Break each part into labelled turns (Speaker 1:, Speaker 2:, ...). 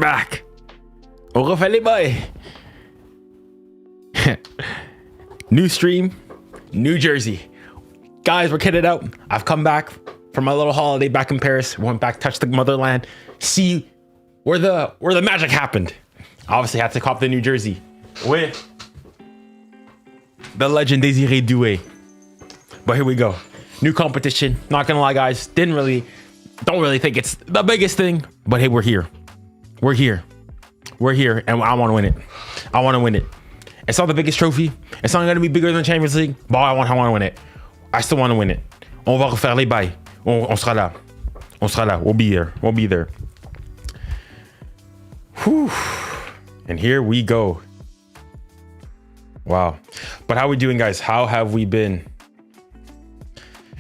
Speaker 1: back. 𝙋𝙊𝘿𝘾𝘼𝙎𝙏. New stream, New Jersey. Guys, we're kitted out. I've come back from my little holiday back in Paris. Went back, touched the motherland, see where the magic happened. Obviously had to cop the New Jersey with the legend 𝙎𝙊𝘾𝙖𝙞𝙍. But here we go. New competition. Not gonna lie, guys. Don't really think it's the biggest thing, but hey, we're here. We're here, and I want to win it. I want to win it. It's not the biggest trophy. It's not gonna be bigger than Champions League, but I want to win it. I still want to win it. On va refaire les bails. On sera là. On sera là. We'll be there. We'll be there. Whew. And here we go. Wow. But how are we doing, guys? How have we been?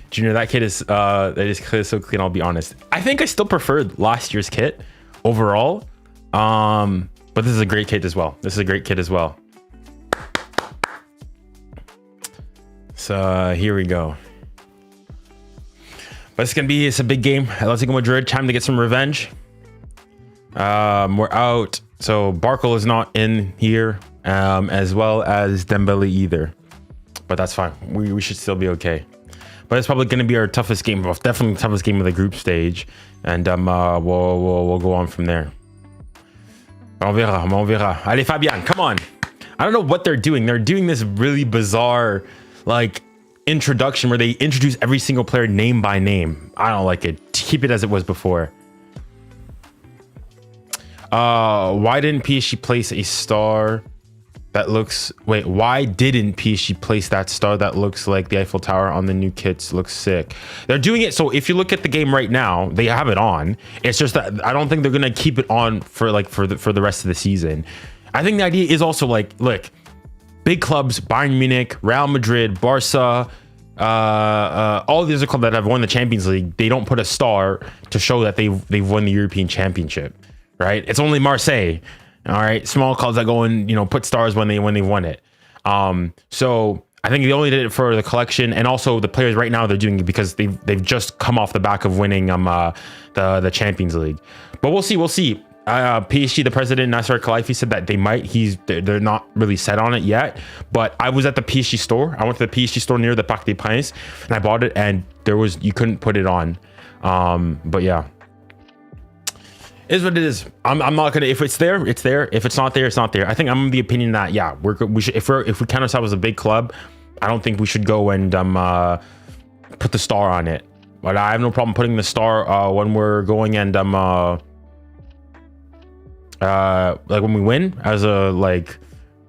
Speaker 1: Junior, that kit is so clean, I'll be honest. I think I still preferred last year's kit overall. But this is a great kit as well. So here we go. But it's a big game. Atletico Madrid, time to get some revenge. We're out. So 𝙎𝙾𝘿𝘾 is not in here, as well as Dembele either. But that's fine. We should still be okay. But it's probably going to be our toughest game. Well, definitely the toughest game of the group stage. And we'll go on from there. On verra. Allez, Fabian, come on. I don't know what they're doing. They're doing this really bizarre, like, introduction where they introduce every single player name by name. I don't like it. Keep it as it was before. Why didn't PSG place a star that looks... Wait, why didn't PSG place that star that looks like the Eiffel Tower on the new kits? Looks sick. They're doing it, so if you look at the game right now, they have it on. It's just that I don't think they're gonna keep it on for the rest of the season. I think the idea is also like, look, big clubs, Bayern Munich, Real Madrid, Barca, all these are clubs that have won the Champions League. They don't put a star to show that they've won the European Championship, right? It's only Marseille. All right, small clubs that go and put stars when they've won it. So I think they only did it for the collection, and also the players right now they're doing it because they've just come off the back of winning the Champions League. But we'll see. PSG, the president Nasser Al-Khelaifi said that they might. They're not really set on it yet. But I was at the PSG store. I went to the PSG store near the Parc des Princes, and I bought it, and you couldn't put it on. But yeah. Is what it is. I'm not gonna. If it's there, it's there. If it's not there, it's not there. I think I'm of the opinion that we should. If we count ourselves as a big club, I don't think we should go and put the star on it. But I have no problem putting the star when we're going and like when we win as a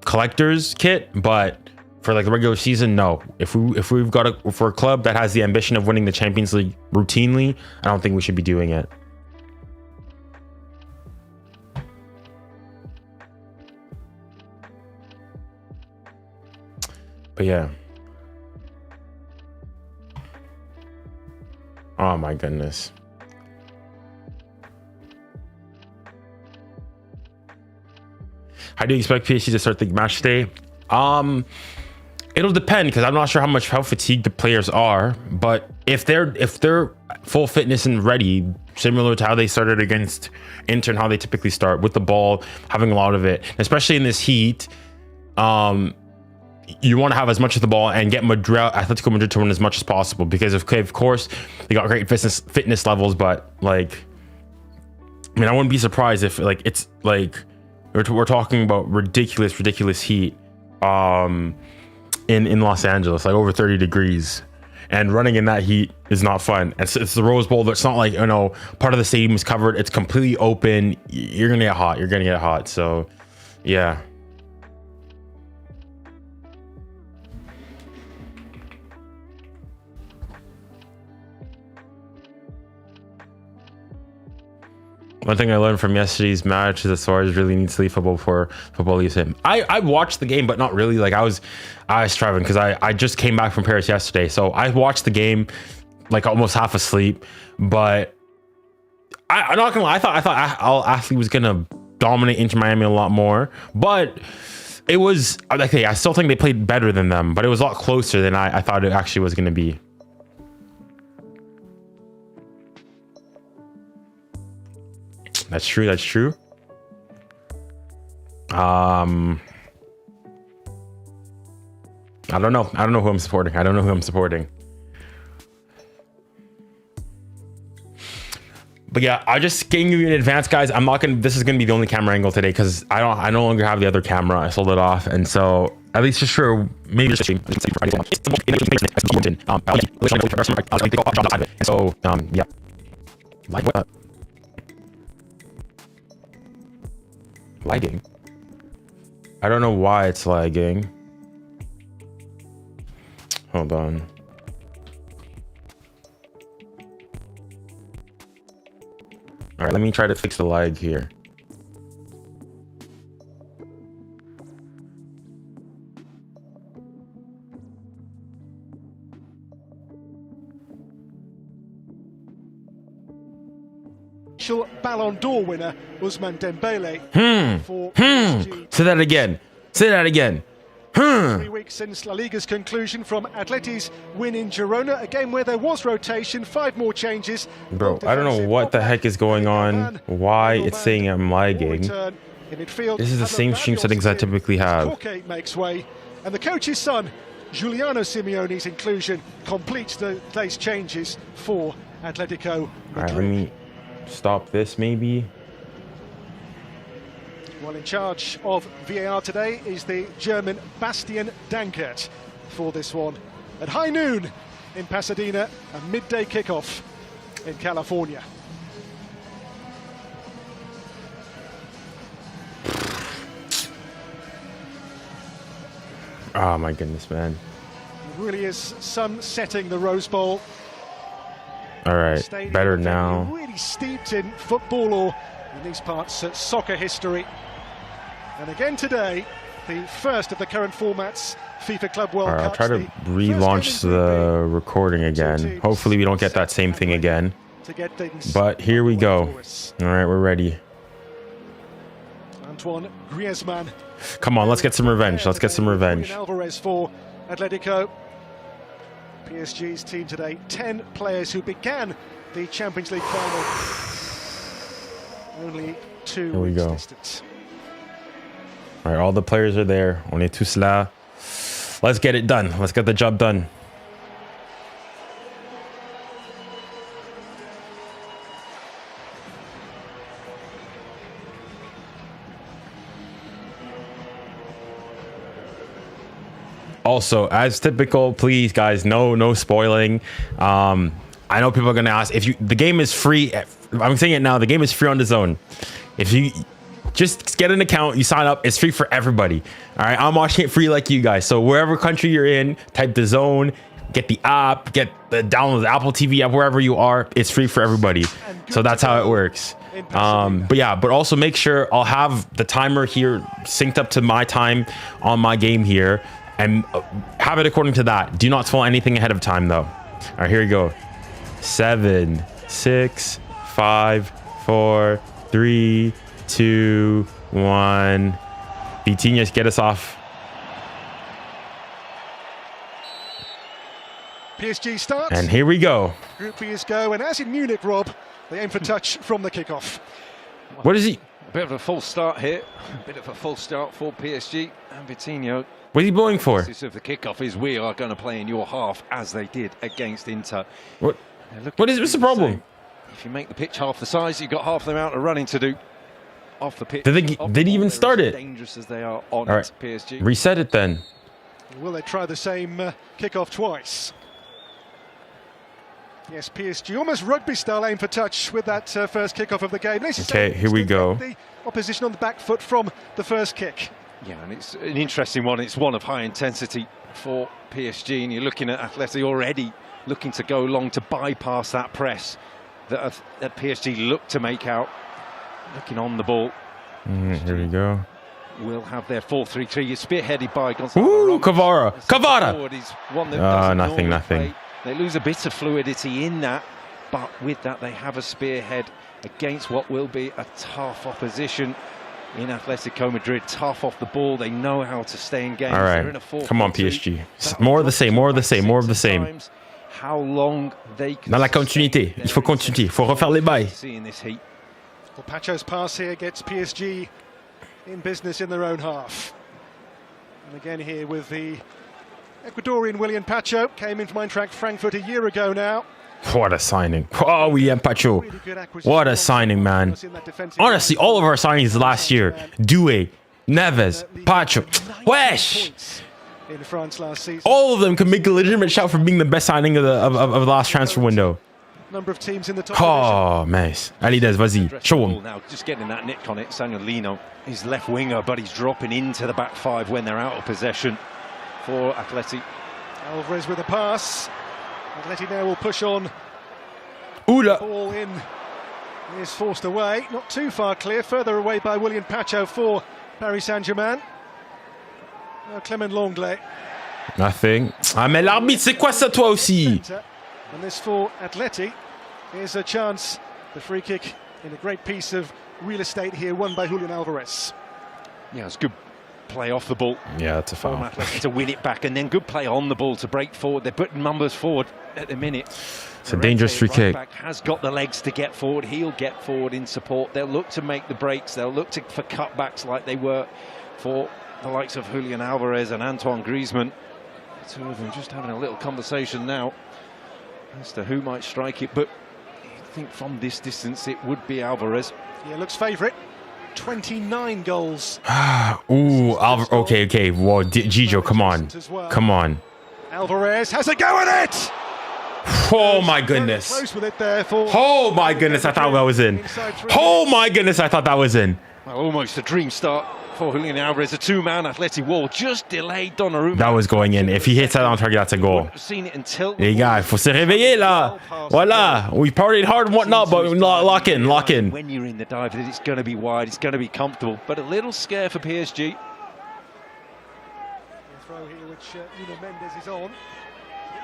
Speaker 1: collector's kit. But for the regular season, no. If we've got for a club that has the ambition of winning the Champions League routinely, I don't think we should be doing it. But yeah. Oh my goodness. How do you expect PSG to start the match day? It'll depend because I'm not sure how fatigued the players are. But if they're full fitness and ready, similar to how they started against Inter and how they typically start with the ball, having a lot of it, especially in this heat, you want to have as much of the ball and get Atletico Madrid to win as much as possible because of course they got great fitness levels, but I wouldn't be surprised if it's we're talking about ridiculous heat in Los Angeles, like over 30 degrees, and running in that heat is not fun. It's the Rose Bowl. It's not like part of the stadium is covered. It's completely open. You're gonna get hot. So yeah. One thing I learned from yesterday's match is that Suarez really needs to leave football before football leaves him. I watched the game, but not really. I was striving because I just came back from Paris yesterday. So I watched the game almost half asleep. But I'm not gonna lie, I thought Al-Ahly was gonna dominate Inter Miami a lot more. But it was I still think they played better than them, but it was a lot closer than I thought it actually was gonna be. That's true. I don't know. I don't know who I'm supporting. I don't know who I'm supporting. But yeah, I just gave you in advance, guys. I'm not gonna. This is gonna be the only camera angle today because I no longer have the other camera. I sold it off, and so at least just for maybe just stream. So yeah. Like what? Lagging. I don't know why it's lagging. Hold on. All right, let me try to fix the lag here.
Speaker 2: Ballon d'Or winner 𝙋𝙊𝘿𝘾𝘼𝙎𝙏 for PSG.
Speaker 1: Say that again. Say that again.
Speaker 2: 3 weeks since La Liga's conclusion from Atleti's win in Girona, a game where there was rotation, 5 more changes.
Speaker 1: Bro, I don't know what the heck is going on, why it's saying I'm lagging. This is the same stream settings I typically have.
Speaker 2: 𝙀𝙖𝘼𝑋𝙏 makes way, and the coach's son, Giuliano Simeone's inclusion completes today's changes for Atletico Madrid.
Speaker 1: All right, let me stop this maybe.
Speaker 2: Well, in charge of VAR today is the German Bastian Dankert for this one. At high noon in Pasadena, a midday kickoff in California.
Speaker 1: Oh my goodness, man.
Speaker 2: It really is sun setting the Rose Bowl.
Speaker 1: All right,
Speaker 2: Stadium
Speaker 1: better now.
Speaker 2: Really steeped in football, or in these parts, soccer history. And again today, the first of the current formats, FIFA Club World
Speaker 1: All right, I'll
Speaker 2: Cups,
Speaker 1: try to relaunch the recording again. Hopefully we don't get that same thing again. But here we go. All right, we're ready.
Speaker 2: 𝙀𝙬𝘼𝘋𝙗𝘼𝑔𝙎.
Speaker 1: Come on, let's get some revenge. Let's get some revenge.
Speaker 2: Alvarez for Atletico. PSG's team today, 10 players who began the Champions League final. Only 2 weeks distance.
Speaker 1: All right, all the players are there. On est tous là. Let's get it done. Let's get the job done. Also, as typical, please guys, no spoiling. I know people are gonna ask if the game is free. I'm saying it now, the game is free on the zone. If you just get an account, you sign up, it's free for everybody. All right, I'm watching it free like you guys. So wherever country you're in, type the zone, get the app, download the Apple TV app, wherever you are, it's free for everybody. So that's how it works. But yeah, but also make sure I'll have the timer here synced up to my time on my game here, and have it according to that. Do not spoil anything ahead of time though. All right, here we go. 7, 6, 5, 4, 3, 2, 1. Vitinhas, get us off.
Speaker 2: PSG starts.
Speaker 1: And here we go.
Speaker 2: Group B is go, and as in Munich, Rob, they aim for touch from the kickoff.
Speaker 1: What is he?
Speaker 3: A bit of a false start here. A bit of a false start for PSG and Vitinho.
Speaker 1: What is he blowing for?
Speaker 3: The basis of the kickoff is we are going to play in your half as they did against Inter.
Speaker 1: What's the problem?
Speaker 3: If you make the pitch half the size, you've got half the amount of running to do off the pitch.
Speaker 1: Did he even start it?
Speaker 3: Dangerous as they are on PSG.
Speaker 1: Reset it then.
Speaker 2: Will they try the same kickoff twice? Yes, PSG almost rugby style aim for touch with that first kickoff of the game.
Speaker 1: Okay, here we go.
Speaker 2: The opposition on the back foot from the first kick.
Speaker 3: Yeah, and it's an interesting one. It's one of high intensity for PSG, and you're looking at Atleti already looking to go long to bypass that press that PSG look to make out. Looking on the ball.
Speaker 1: Here we go.
Speaker 3: Will have their 4-3-3. You're spearheaded by Gonzalo.
Speaker 1: Ooh, Kvara. Nothing.
Speaker 3: Play. They lose a bit of fluidity in that, but with that they have a spearhead against what will be a tough opposition in Atletico Madrid. Tough off the ball. They know how to stay in games.
Speaker 1: All right,
Speaker 3: in a 4-4-2.
Speaker 1: Come on PSG. More of the same, more of the same, more of the same.
Speaker 3: How long they can
Speaker 1: Dans la continuité. Il faut continuer. Il faut refaire les bails.
Speaker 2: Well, Pacho's pass here gets PSG in business in their own half. And again here with the Ecuadorian 𝙊𝙾𝘾𝘼𝙎𝙏, came in from Eintracht Frankfurt a year ago now.
Speaker 1: What a signing. Oh, 𝙊𝙾𝘾𝘼𝘎. What a signing, man. Honestly, all of our signings last year. 𝙀𝙀𝘼𝘋, Neves, Pacho. Wesh!
Speaker 2: In France last season.
Speaker 1: All of them can make a legitimate shout for being the best signing of the last transfer window.
Speaker 2: Number of teams in the top
Speaker 1: Oh, nice. Ali does, vas-y. Show him.
Speaker 3: Now just getting that nick on it. 𝙊𝙊𝘾𝘼𝘾𝑗𝑖𝑔, his left winger, but he's dropping into the back five when they're out of possession for Atleti.
Speaker 2: Alvarez with a pass. Atleti now will push on.
Speaker 1: Oula.
Speaker 2: Ball in. He is forced away. Not too far clear. Further away by 𝙊𝙾𝘾𝘼𝑎𝑙𝑙 for Paris Saint-Germain. 𝙊𝙾𝙾𝘾𝘼𝑔.
Speaker 1: Nothing. Ah, mais l'arbitre, c'est quoi ça, toi aussi?
Speaker 2: And this for Atleti. Here's a chance. The free kick in a great piece of real estate here, won by Julian Alvarez.
Speaker 3: Yeah, it's good play off the ball.
Speaker 1: Yeah, that's a foul.
Speaker 3: To win it back, and then good play on the ball to break forward. They're putting numbers forward at the minute.
Speaker 1: It's a dangerous free kick.
Speaker 3: Has got the legs to get forward. He'll get forward in support. They'll look to make the breaks. They'll look for cutbacks like they were for the likes of Julian Alvarez and Antoine Griezmann. The two of them just having a little conversation now as to who might strike it, but I think from this distance it would be Alvarez.
Speaker 2: Yeah, looks favourite. 29 goals.
Speaker 1: Ooh, okay. Whoa, Gigio, come on. Come on.
Speaker 2: Alvarez has a go at it!
Speaker 1: Oh my goodness.
Speaker 2: Close with it there for
Speaker 1: Oh my goodness, I thought that was in. Oh my goodness, I thought that was in.
Speaker 3: Well, almost a dream start for Julian Alvarez. A two-man Atleti wall just delayed Donnarumma.
Speaker 1: That was going in. If he hits that on target, that's a goal.
Speaker 3: Seen it until
Speaker 1: Les gars, il faut se réveiller là. Voilà. We partied hard and whatnot, but lock in.
Speaker 3: When you're in the dive, it's going to be wide, it's going to be comfortable, but a little scare for PSG.
Speaker 2: Throw here which Nuno Mendes is on.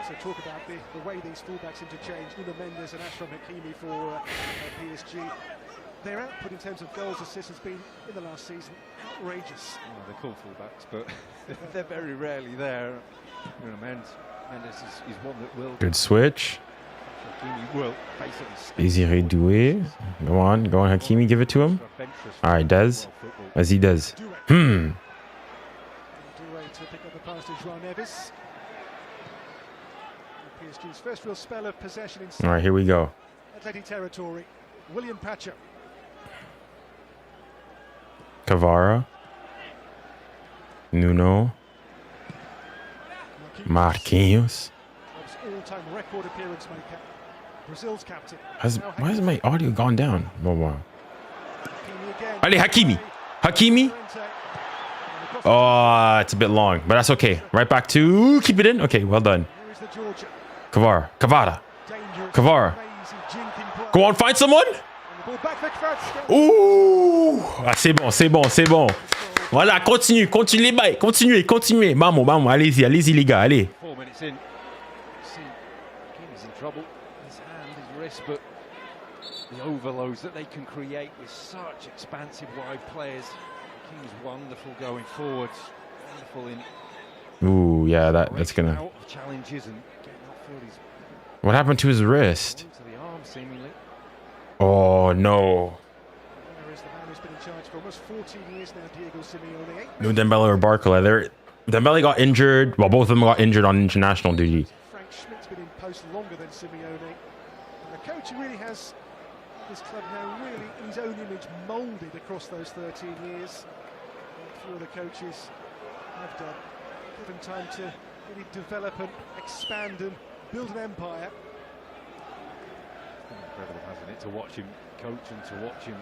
Speaker 2: So talk about the way these fullbacks interchange. Nuno Mendes and Achraf Hakimi for PSG. Their output in terms of goals, assists has been in the last season outrageous.
Speaker 3: Oh, they're called fullbacks, but they're very rarely there. Nuno Mendes is one that will.
Speaker 1: Good switch.
Speaker 3: Hakimi will basically.
Speaker 1: 𝙬𝙬𝘼𝑋𝙬. Go on, Hakimi, give it to him. All right, Des. As he does.
Speaker 2: 𝙬𝙬 to pick up the pass to João Neves. PSG's first real spell of possession in
Speaker 1: All right, here we go.
Speaker 2: Atleti territory. 𝙊𝙾𝘾𝘼𝑎𝑙𝑙.
Speaker 1: Kvara. Nuno. Marquinhos.
Speaker 2: All-time record appearance maker. Brazil's captain.
Speaker 1: Why has my audio gone down? Oh, wow.
Speaker 2: Hakimi again.
Speaker 1: Hakimi. Oh, it's a bit long, but that's okay. Right back to keep it in. Okay, well done. Kvara. Kvara. Go on, find someone. Ouh. Ah, c'est bon. Voilà, continuez. Vamos. Allez-y, les gars, allez.
Speaker 3: 4 minutes in. See, Hakimi's in trouble. His hand, his wrist, but the overloads that they can create with such expansive wide players. Hakimi's wonderful going forward. Wonderful in.
Speaker 1: Ooh, yeah, that's gonna.
Speaker 3: Out of challenges and getting upfield. He's
Speaker 1: What happened to his wrist?
Speaker 3: to the arm, seemingly.
Speaker 1: Oh no.
Speaker 2: There is the man who's been in charge for almost 14 years now, Diego Simeone.
Speaker 1: No Dembele or Barcola. Dembele got injured. Well, both of them got injured on international duty.
Speaker 2: Frank Schmidt's been in post longer than Simeone. And the coach who really has this club now really his own image moulded across those 13 years. A few of the coaches have done. Given time to really develop and expand and build an empire.
Speaker 3: It's been incredible, hasn't it, to watch him coach and to watch him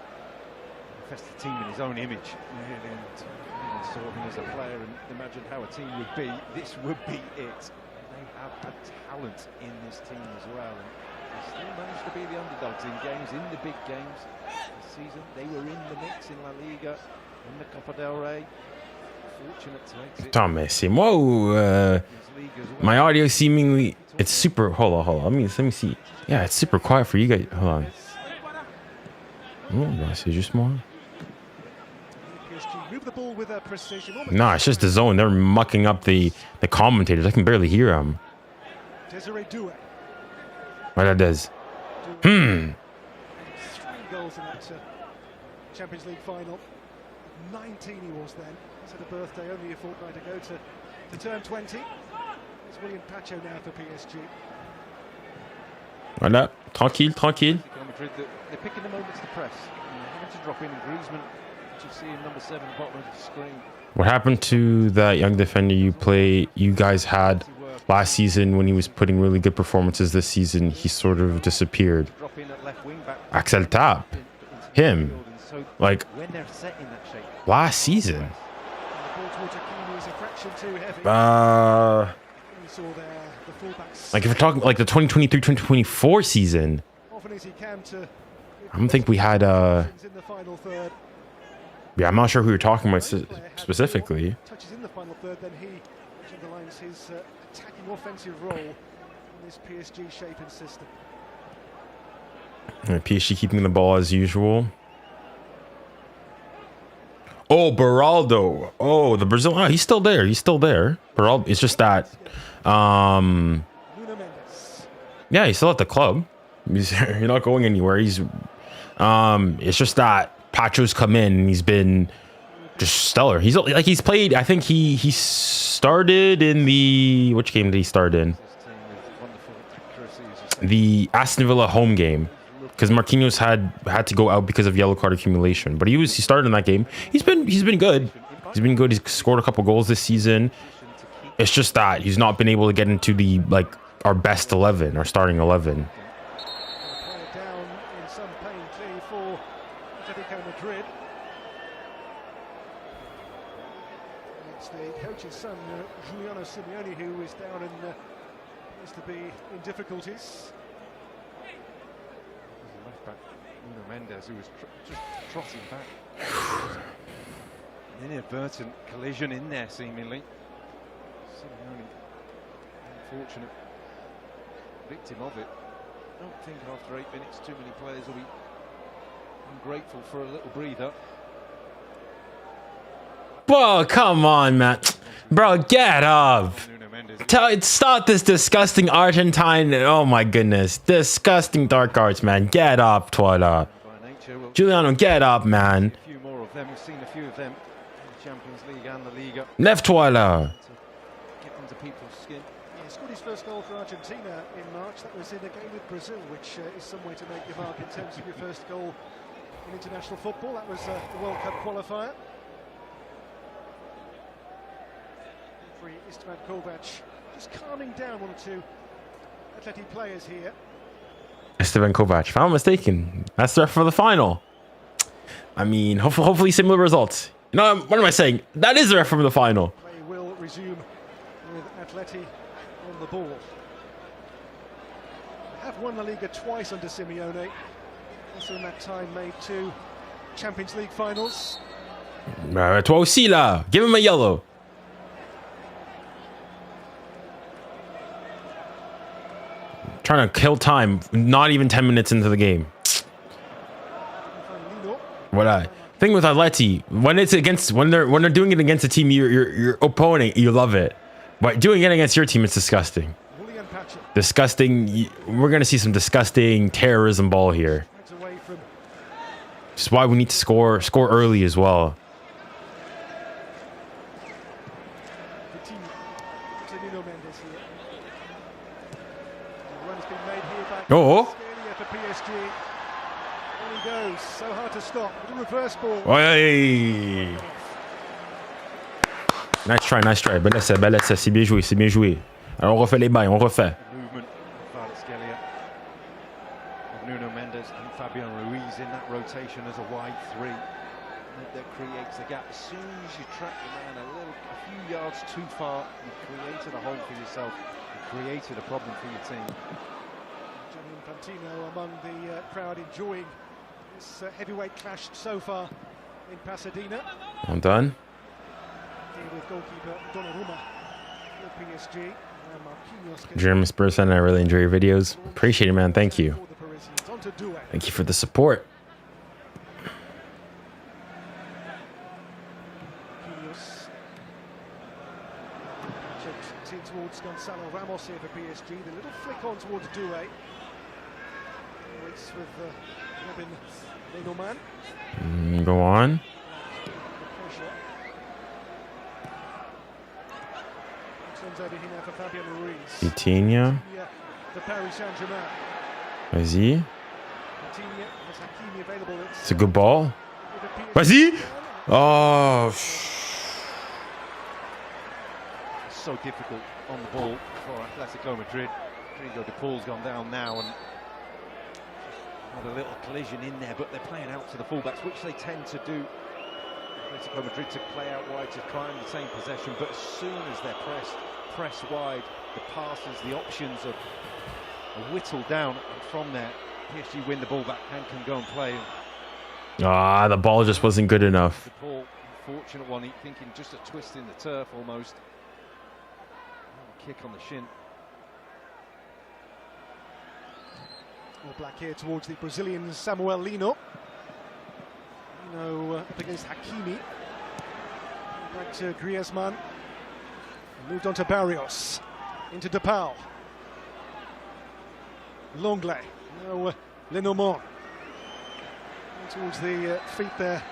Speaker 3: manifest the team in his own image. Really, and even saw him as a player and imagined how a team would be. This would be it. They have a talent in this team as well. And they still managed to be the underdogs in games, in the big games this season. They were in the mix in La Liga, in the Copa del Rey. Fortunate to exit.
Speaker 1: Attends, mais c'est moi ou my audio seemingly it's super. Hold on. Let me see. Yeah, it's super quiet for you guys. Hold on. Oh, bah, c'est juste moi. Nah, it's just the zone. They're mucking up the commentators. I can barely hear them. What that does?
Speaker 2: 3 goals in that Champions League final. 19 he was then. He's had a birthday only a fortnight ago to turn 20. It's 𝙂𝙾𝘾𝘼𝘾𝘼 now for PSG.
Speaker 1: Voilà, tranquille, tranquille.
Speaker 3: Madrid, they're picking the moments to press. They're having to drop in 𝙂𝙾𝘾𝘼, which you see in number 7, bottom of the screen.
Speaker 1: What happened to that young defender you guys had last season when he was putting really good performances this season? He sort of disappeared. 𝙂𝙾𝘾𝘼𝘾, him, like last season. Like if we're talking like the 2023-2024 season, I don't think we had yeah, I'm not sure who you're talking about specifically.
Speaker 2: Touches in the final third, then he underlines his attacking offensive role in this PSG shaping system.
Speaker 1: PSG keeping the ball as usual. Oh, Beraldo. Oh, the Brazil. Oh, he's still there. He's still there. Beraldo. It's just that. Yeah, he's still at the club. You're not going anywhere. He's. It's just that Pacho's come in and he's been just stellar. He's like he's played. I think he started in the which game did he start in? The Aston Villa home game, because Marquinhos had to go out because of yellow card accumulation. But he started in that game. He's been good. He's been good. He's scored a couple goals this season. It's just that he's not been able to get into the our best 11, our starting 11.
Speaker 2: Down in some pain clearly for Atletico Madrid. It's the coach's son, 𝙎𝙊𝘾𝙼𝘾𝘼, who is down and appears to be in difficulties.
Speaker 3: Left back 𝙂𝙾𝘾𝘼𝘶, who was just trotting back. An inadvertent collision in there, seemingly. 𝙎𝙊𝘾𝘼𝘾, unfortunate victim of it. I don't think after 8 minutes too many players will be ungrateful for a little breather.
Speaker 1: Whoa, come on, man. Bro, get up. Stop this disgusting Argentine. Oh my goodness. Disgusting dark arts, man. Get up, 𝙁𝙗𝘾. Giuliano, get up, man.
Speaker 3: A few more of them. We've seen a few of them in the Champions League and the Liga.
Speaker 1: Left 𝙁𝙗𝘾.
Speaker 3: Get under people's skin.
Speaker 2: He scored his first goal for Argentina in March. That was in a game with Brazil, which is some way to make your mark in terms of your first goal in international football. That was the World Cup qualifier. 𝙂𝙾𝘾𝘼𝘾𝑼𝙖 just calming down one or two Atleti players here.
Speaker 1: 𝙂𝙾𝘾𝘼𝘾, if I'm not mistaken, that's the ref for the final. I mean, hopefully similar results. You know, what am I saying? That is the ref for the final.
Speaker 2: Play will resume with Atleti on the ball. They have won La Liga twice under Simeone. Also in that time made 2 Champions League finals.
Speaker 1: Toi aussi là, give him a yellow. Trying to kill time, not even 10 minutes into the game. What I thing with Atleti, when it's against when they're doing it against a team your opponent, you love it. But doing it against your team, it's disgusting. Disgusting. We're gonna see some disgusting terrorism ball here. Which is why we need to score early as well. Oh.
Speaker 2: For PSG. On he goes. So hard to stop. The reverse ball.
Speaker 1: Ouais. Nice try. Bel essai. C'est bien joué. Alors on refait les bails, on refait.
Speaker 3: Movement of 𝙂𝙾𝘾𝘼𝘾, of Nuno Mendes and Fabian Ruiz in that rotation as a wide 3. That creates the gap. As soon as you track the man a few yards too far, you've created a hole for yourself. You've created a problem for your team.
Speaker 2: Infantino among the crowd enjoying this heavyweight clash so far in Pasadena.
Speaker 1: I'm done.
Speaker 2: With goalkeeper Donnarumma for PSG.
Speaker 1: German Spurs fan, I really enjoy your videos. Appreciate it, man. Thank you. Thank you for the support.
Speaker 2: Towards Gonzalo Ramos here for PSG. The little flick on towards 𝙀𝙖𝘾𝘾𝘼𝘾. Waits with Robin Lenormand.
Speaker 1: Go on.
Speaker 2: Comes over here now for Fabian Ruiz.
Speaker 1: Vitinha.
Speaker 2: The Paris Saint-Germain.
Speaker 1: Vas-y.
Speaker 2: Vitinha has Hakimi available.
Speaker 1: It's a good ball. Bassi. Oh.
Speaker 3: So difficult on the ball for Atletico Madrid. 𝙀𝙀𝘼𝘾𝘼𝙎𝙏's gone down now and had a little collision in there, but they're playing out to the fullbacks, which they tend to do. Atletico Madrid to play out wide to try and retain possession, but as soon as they're pressed wide, the passes, the options are whittled down, and from there, PSG win the ball back and can go and play.
Speaker 1: Ah, the ball just wasn't good enough.
Speaker 3: The ball, unfortunate one, thinking just a twist in the turf almost. Kick on the shin.
Speaker 2: All black here towards the Brazilian 𝙀𝙊𝘾𝙾𝘼𝙎. Up against Hakimi. Back to Griezmann. Moved on to Barrios. Into 𝙀𝙀𝘾𝘼𝘋𝙀𝙀. 𝙀𝙊𝘾𝙀𝙀. Now 𝙀𝙊𝘾𝙾𝘼𝙎. Towards the feet there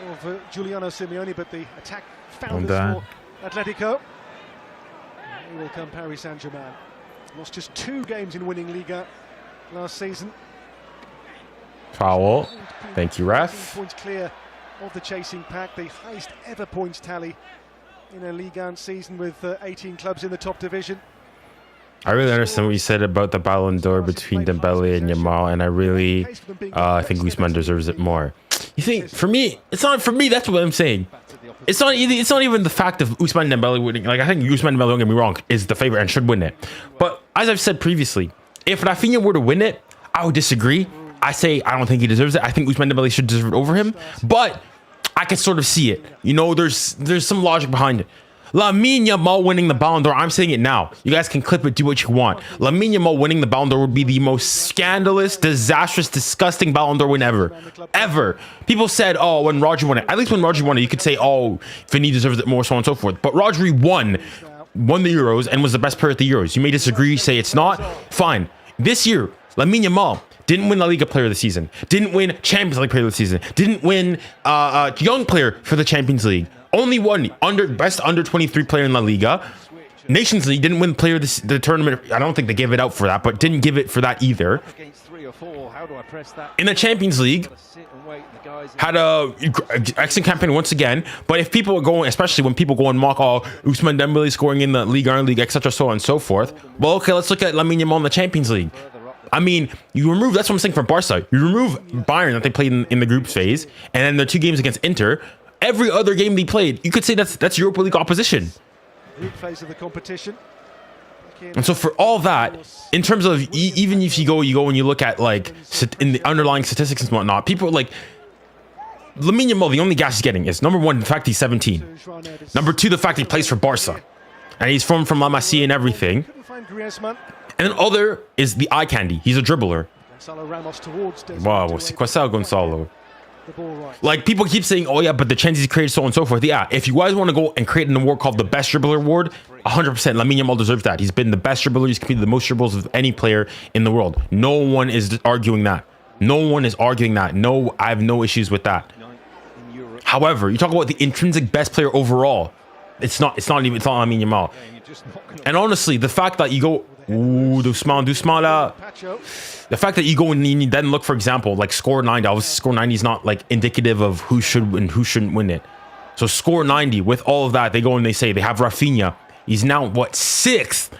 Speaker 2: of Giuliano Simeone, but the attack found us for Atletico. Here will come Paris Saint-Germain. Lost just 2 games in winning Liga last season.
Speaker 1: Foul. Thank you, ref.
Speaker 2: Points clear of the chasing pack, the highest ever points tally in a Liga season with 18 clubs in the top division.
Speaker 1: I really understand what you said about the Ballon d'Or between Dembele and Yamal, and I really think 𝙀𝙀𝘾 deserves it more. You think, for me, it's not for me. That's what I'm saying. It's not even the fact of 𝙀𝙀𝘾 Dembele winning. Like, I think 𝙀𝙀𝘾 Dembele, don't get me wrong, is the favorite and should win it. But as I've said previously, if Rafinha were to win it, I would disagree. I say I don't think he deserves it. I think 𝙀𝙀𝘾 Dembele should deserve it over him. But I can sort of see it. You know, there's some logic behind it. Lamine Yamal winning the Ballon d'Or. I'm saying it now. You guys can clip it, do what you want. Lamine Yamal winning the Ballon d'Or would be the most scandalous, disastrous, disgusting Ballon d'Or win ever. Ever. People said, oh, when Rodri won it. At least when Rodri won it, you could say, oh, Vinny deserves it more, so on and so forth. But Rodri won the Euros and was the best player at the Euros. You may disagree, say it's not. Fine. This year, Lamine Yamal didn't win La Liga Player of the Season. Didn't win Champions League Player of the Season. Didn't win Young Player for the Champions League. Only won best under 23 player in La Liga. Nations League didn't win player the tournament. I don't think they gave it out for that, but didn't give it for that either. In the Champions League, had a excellent campaign once again. But if people are going, especially when people go and mock, oh, 𝙀𝙀𝘾 Dembele scoring in the Ligue 1 league, etc., so on and so forth. Well, okay, let's look at Lamine Yamal in the Champions League. I mean, you remove, that's what I'm saying for Barca. You remove Bayern that they played in the group phase, and then the 2 games against Inter. Every other game they played, you could say that's Europa League opposition.
Speaker 2: Group phase of the competition.
Speaker 1: And so for all that, in terms of even if you go and you look at like in the underlying statistics and whatnot, people like Lamine Yamal, the only gas he's getting is number 1, the fact he's 17. Number 2, the fact he plays for Barca, and he's from La Masia and everything. And then other is the eye candy. He's a dribbler. Wow, c'est quoi ça, Gonzalo? Like, people keep saying, oh yeah, but the chances he created, so on and so forth. Yeah, if you guys want to go and create an award called the best dribbler award, 100% Lamine Yamal deserves that. He's been the best dribbler. He's completed the most dribbles of any player in the world. No one is arguing that. No one is arguing that. No, I have no issues with that. However, you talk about the intrinsic best player overall. It's not Lamine Yamal. And honestly, the fact that you go, ooh, doucement, the fact that you go and you then look, for example, like score 90. Obviously, score 90 is not like indicative of who should and who shouldn't win it. So score 90 with all of that, they go and they say they have Rafinha. He's now what, sixth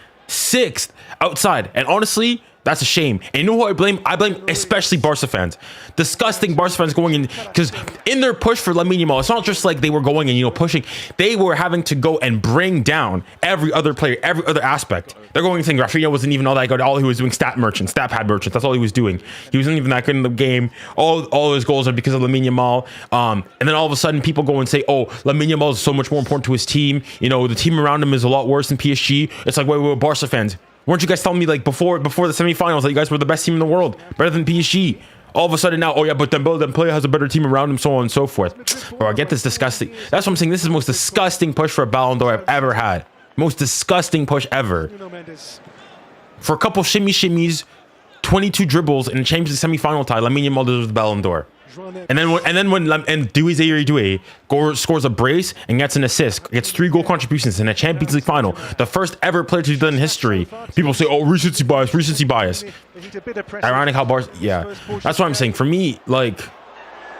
Speaker 1: outside. And honestly, that's a shame. And you know who I blame? I blame especially Barca fans. Disgusting Barca fans going in, because in their push for Lamine Yamal, it's not just like they were going and, you know, pushing. They were having to go and bring down every other player, every other aspect. They're going and saying Rafinha wasn't even all that good. All he was doing stat pad merchants. That's all he was doing. He wasn't even that good in the game. All his goals are because of Lamine Yamal. And then all of a sudden people go and say, oh, Lamine Yamal is so much more important to his team. You know, the team around him is a lot worse than PSG. It's like, wait, Barca fans. Weren't you guys telling me like before the semifinals that you guys were the best team in the world, better than PSG? All of a sudden now, oh yeah, but Dembele has a better team around him, so on and so forth. Bro, I get this disgusting. That's what I'm saying. This is the most disgusting push for a Ballon d'Or I've ever had. Most disgusting push ever. For a couple shimmies, 22 dribbles in a Champions League semifinal tie, Lamine Yamal deserves the Ballon d'Or. And then when 𝙎𝙊𝘾𝘼𝙖𝘞 scores a brace and gets an assist, gets 3 goal contributions in a Champions League final, the first ever player to do that in history. People say, "Oh, recency bias, recency bias." Ironic how Barca, yeah, that's what I'm saying. For me, like,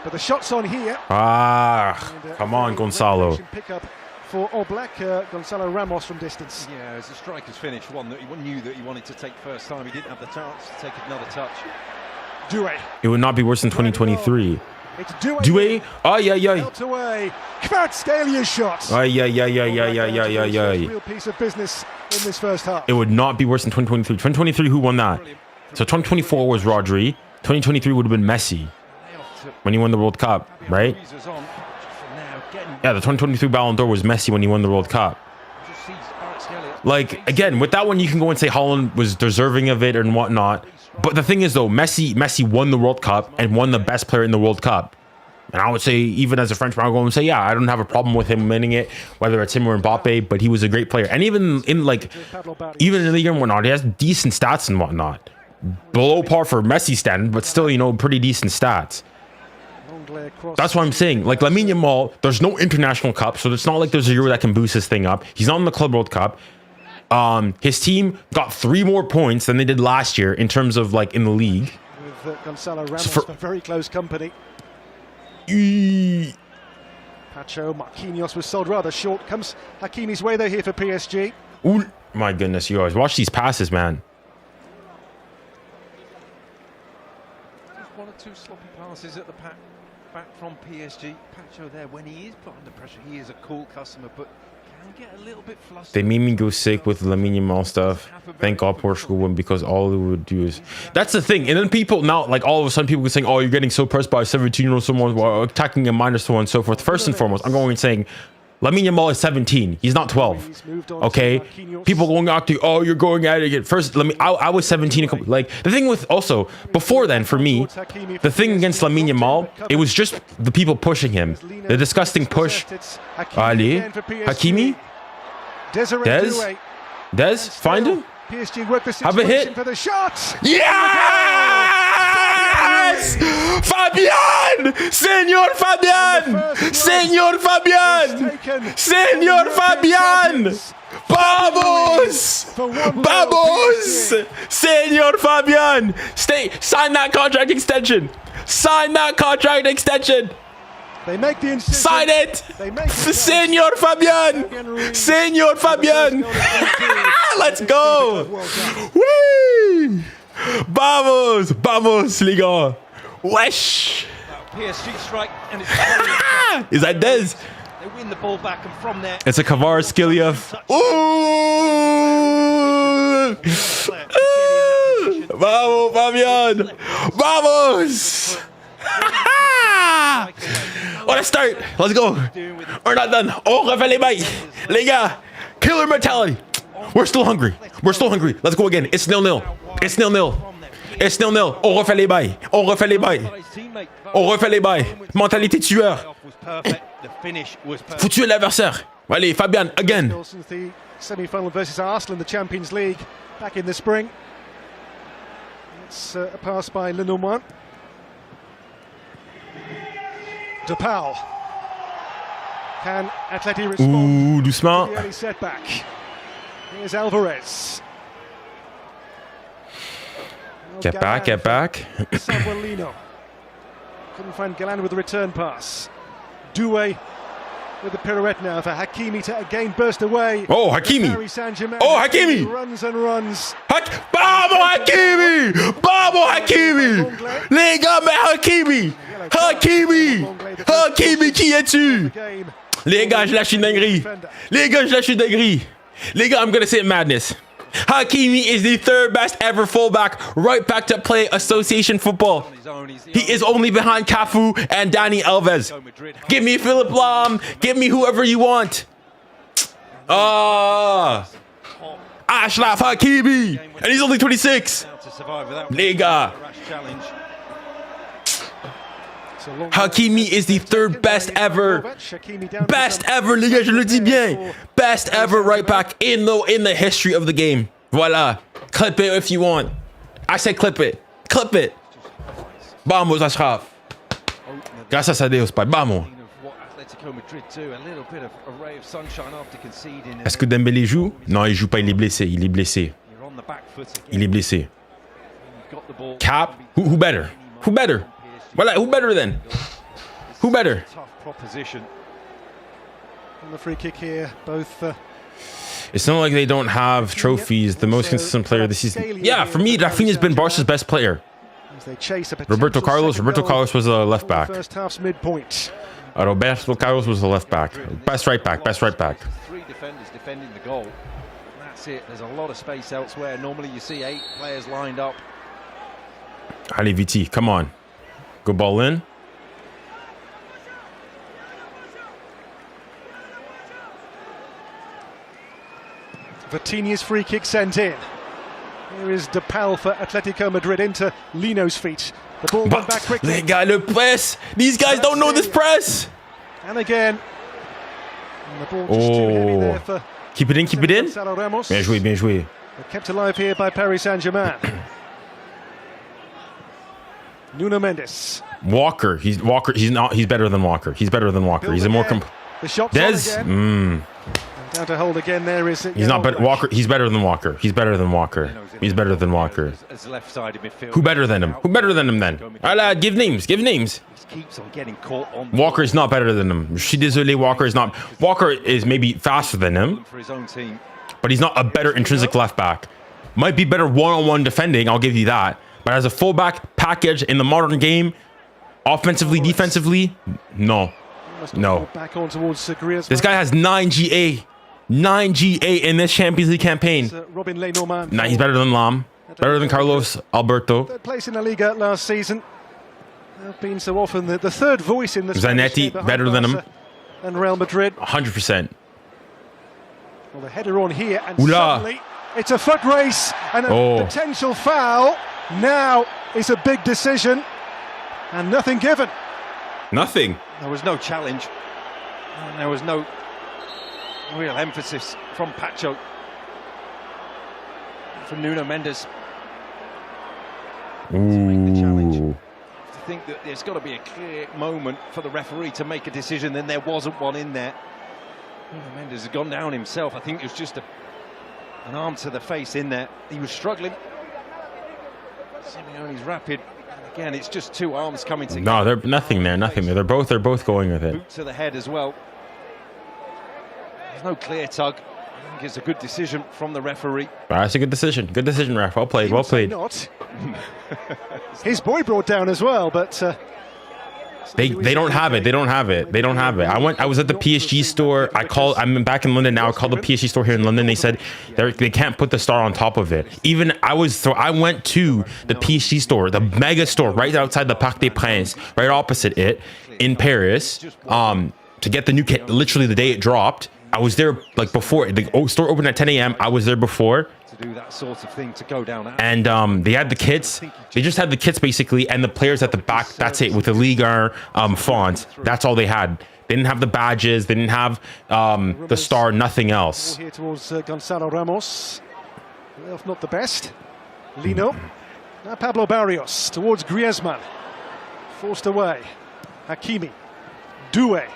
Speaker 2: but the shots on here.
Speaker 1: Come on, Gonzalo.
Speaker 2: For 𝙎𝙊𝘾𝘼𝙎, Gonzalo Ramos from distance.
Speaker 3: Yeah, as a striker's finish, one that he knew that he wanted to take first time. He didn't have the chance to take another touch.
Speaker 2: 𝙬𝙖.
Speaker 1: It would not be worse than 2023.
Speaker 2: It's 𝙬𝙖.
Speaker 1: 𝙬𝙖.
Speaker 2: Out away. 𝘾𝙪𝙨𝘾𝘼𝑎𝑙𝑖a's shot. Real piece of business in this first half.
Speaker 1: It would not be worse than 2023. 2023, who won that? So 2024 was Rodri. 2023 would have been Messi when he won the World Cup, right? Yeah, the 2023 Ballon d'Or was Messi when he won the World Cup. Like, again, with that one, you can go and say Haaland was deserving of it and whatnot. But the thing is, though, Messi won the World Cup and won the best player in the World Cup. And I would say, even as a Frenchman, I'll go and say, yeah, I don't have a problem with him winning it, whether it's him or Mbappe, but he was a great player. And even in the year and whatnot, he has decent stats and whatnot. Below par for Messi standard, but still, you know, pretty decent stats. That's what I'm saying. Like, Lamine Yamal, there's no international cup, so it's not like there's a Euro that can boost this thing up. He's not in the Club World Cup. His team got 3 more points than they did last year in terms of, like, in the league.
Speaker 2: With Gonzalo Ramos for very close company. Pacho Marquinhos was sold rather short. Comes Hakimi's way though here for PSG.
Speaker 1: Ooh, my goodness, you guys, watch these passes, man.
Speaker 3: Just 1 or 2 sloppy passes at the back from PSG. Pacho there, when he is put under pressure, he is a cool customer, but can get a little bit flustered.
Speaker 1: They made me go sick with Lamine Yamal stuff. Thank God Portugal won, because all they would do is... That's the thing. And then people now, like, all of a sudden people are saying, oh, you're getting so pressed by a 17-year-old someone while attacking a minor so on and so forth. First and foremost, I'm going and saying Lamine Yamal is 17. He's not 12. Okay? People going out to, oh, you're going at it again. First, I was 17. Like, the thing with also, before then, for me, the thing against Lamine Yamal, it was just the people pushing him. The disgusting push. Ali, Hakimi, Des, find him.
Speaker 2: PSG work the
Speaker 1: Have a hit.
Speaker 2: for the shot.
Speaker 1: Yes! Fabian! Senor Fabian! Senor Fabian! Senor Fabian! Vamos! Vamos! Senor Fabian! Sign that contract extension! Sign that contract extension!
Speaker 2: They make the incision.
Speaker 1: Sign it! Senor Fabian! Senor Fabian! Let's go! Whee! Vamos! Vamos, les gars! Wesh!
Speaker 3: PSG strike, and it's
Speaker 1: Is that Des?
Speaker 3: They win the ball back, and from there
Speaker 1: It's a 𝙬𝙬𝘾𝘼𝘖𝘶. Ooh! Vamos, Fabian! Vamos! Let's start. Let's go. We're not done. Oh, 𝙎𝙬𝘾𝘼𝘋. Les gars, killer mentality. We're still hungry. We're still hungry. Let's go again. It's 0-0. It's 0-0. It's 0-0. On refait les bails. On refait les bails. On refait les bails. Mentalité de tueur. Faut tuer l'adversaire. Allez, Fabian, again.
Speaker 2: Since the semi-final versus Arsenal in the Champions League back in the spring. It's a pass by 𝙊𝙾𝘾𝘼𝑎𝑙. 𝙬𝙊𝘾𝘼𝑎𝑙. Can Atleti respond?
Speaker 1: Ouh, doucement.
Speaker 2: To the early setback. Here's Alvarez.
Speaker 1: Get back, get back.
Speaker 2: 𝙬𝙬𝘾𝘼𝑎𝑙. Couldn't find Galan with the return pass. 𝙬𝙖 with the pirouette now for Hakimi to again burst away.
Speaker 1: Oh, Hakimi. Oh, Hakimi.
Speaker 2: Runs and runs.
Speaker 1: Vamos, Hakimi. Vamos, Hakimi. Les gars, mais Hakimi. Hakimi. Hakimi, qui es-tu? Les gars, je lâche une dinguerie. Les gars, je lâche une dinguerie. Les gars, I'm gonna say madness. Hakimi is the 3rd best ever fullback right back to play association football. He is only behind Cafu and Dani Alves. Give me Philipp Lahm. Give me whoever you want. Achraf Hakimi. And he's only 26. Les gars. Hakimi is the 3rd best ever. Best ever, les gars, je le dis bien. Best ever right back in the history of the game. Voilà. Clip it if you want. I said clip it. Clip it. Vamos, Achraf. Gracias a Dios, pai. Vamos. Est-ce que Dembélé joue? Non, il joue pas, il est blessé. Il est blessé. Il est blessé. Cap? Who better? Who better? Voilà, who better then? Who better?
Speaker 2: On the free kick here, both.
Speaker 1: It's not like they don't have trophies. The most consistent player this season. Yeah, for me, Rafinha's been Barca's best player. Roberto Carlos was a left back.
Speaker 2: First half's midpoint.
Speaker 1: Roberto Carlos was the left back. Best right back. Best right back.
Speaker 3: Three defenders defending the goal. That's it. There's a lot of space elsewhere. Normally you see 8 players lined up.
Speaker 1: Allez, Viti, come on. Go ball in.
Speaker 2: Vitinha's free kick sent in. Here is 𝙀𝙬𝘼𝘾𝘼𝙎𝙏 for Atletico Madrid into Lino's feet. The ball went back quickly.
Speaker 1: Les gars, le press. These guys don't know this press.
Speaker 2: And again. And the ball just too heavy there for
Speaker 1: Keep it in, keep it in.
Speaker 2: 𝙀𝙬𝘼𝘾𝘼𝙎𝙏.
Speaker 1: Bien joué, bien joué.
Speaker 2: They're kept alive here by Paris Saint-Germain. Nuno Mendes.
Speaker 1: Walker, he's better than Walker. He's better than Walker. He's a more
Speaker 2: the shot's
Speaker 1: Des.
Speaker 2: Down to hold again. There is it.
Speaker 1: He's not better. Walker. He's better than Walker. He's better than Walker. He's better than Walker. Who better than him? Who better than him then? Voilà, give names. Give names. Walker is not better than him. Je suis désolé, Walker is not. Walker is maybe faster than him, but he's not a better intrinsic left back. Might be better one-on-one defending. I'll give you that. But as a fullback package in the modern game, offensively, defensively, no. No.
Speaker 2: Back on towards
Speaker 1: This guy has 9 GA. 9 GA in this Champions League campaign. Nah, he's better than Lam. Better than Carlos Alberto.
Speaker 2: Third place in La Liga last season. They've been so often the third voice in the
Speaker 1: Zanetti, better than him.
Speaker 2: And Real Madrid.
Speaker 1: 100%.
Speaker 2: Well, the header on here, and suddenly it's a foot race and a potential foul. Now it's a big decision and nothing given.
Speaker 1: Nothing.
Speaker 3: There was no challenge. And there was no real emphasis from Pacho. From Nuno Mendes.
Speaker 1: Ooh.
Speaker 3: To think that there's got to be a clear moment for the referee to make a decision, then there wasn't one in there. Nuno Mendes has gone down himself. I think it was just an arm to the face in there. He was struggling. Simeone's rapid. Again, it's just 2 arms coming together.
Speaker 1: No, they're nothing there, nothing there. They're both going with it.
Speaker 3: Boot to the head as well. There's no clear tug. I think it's a good decision from the referee.
Speaker 1: That's a good decision. Good decision, ref. Well played. Well played.
Speaker 2: Not. His boy brought down as well, but
Speaker 1: they don't have it. They don't have it. They don't have it. I was at the PSG store. I'm back in London now. I called the PSG store here in London. They said they can't put the star on top of it. Even I went to the PSG store, the mega store right outside the Parc des Princes, right opposite it in Paris, to get the new kit. Literally the day it dropped, I was there like before. The store opened at 10 a.m. I was there before.
Speaker 3: To do that sort of thing, to go down.
Speaker 1: And they had the kits. They just had the kits basically, and the players at the back. That's it, with the Ligue 1 font. That's all they had. They didn't have the badges. They didn't have the star. Nothing else.
Speaker 2: Here towards Gonzalo Ramos. Well, not the best. Lino. Now Pablo Barrios towards Griezmann. Forced away. Hakimi. 𝙀𝙀𝘼𝘾𝘼𝙎𝙏.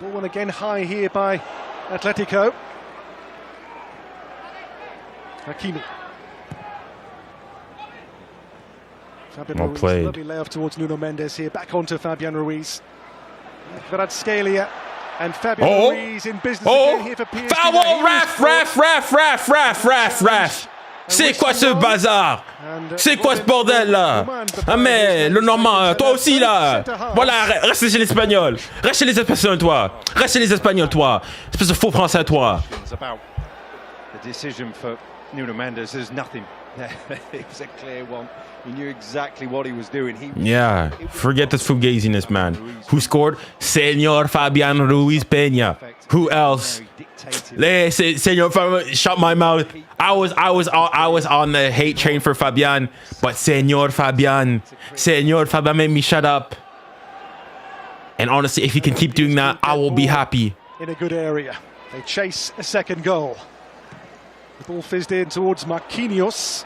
Speaker 2: Ball one again high here by Atletico. Hakimi.
Speaker 1: Well played.
Speaker 2: Lovely layoff towards Nuno Mendes here. Back onto Fabian Ruiz. 𝙀𝙀𝘼𝘾𝑼𝑎𝑑 and Fabian Ruiz in business again here for PSG.
Speaker 1: Foul! Ref! C'est quoi ce bazar? C'est quoi ce bordel là? Ah mais le normand, toi aussi là. Voilà, reste chez l'espagnol. Reste chez les Espagnols toi. Reste chez les Espagnols toi. Espèce de faux français toi.
Speaker 3: The decision for Nuno Mendes is nothing. It was a clear one. He knew exactly what he was doing.
Speaker 1: Yeah, forget this fugaziness, man. Who scored? Señor Fabian Ruiz Peña. Who else? Señor Fabian, shut my mouth. I was on the hate train for Fabian, but Señor Fabian made me shut up. And honestly, if he can keep doing that, I will be happy.
Speaker 2: In a good area, they chase a second goal. The ball fizzed in towards Marquinhos.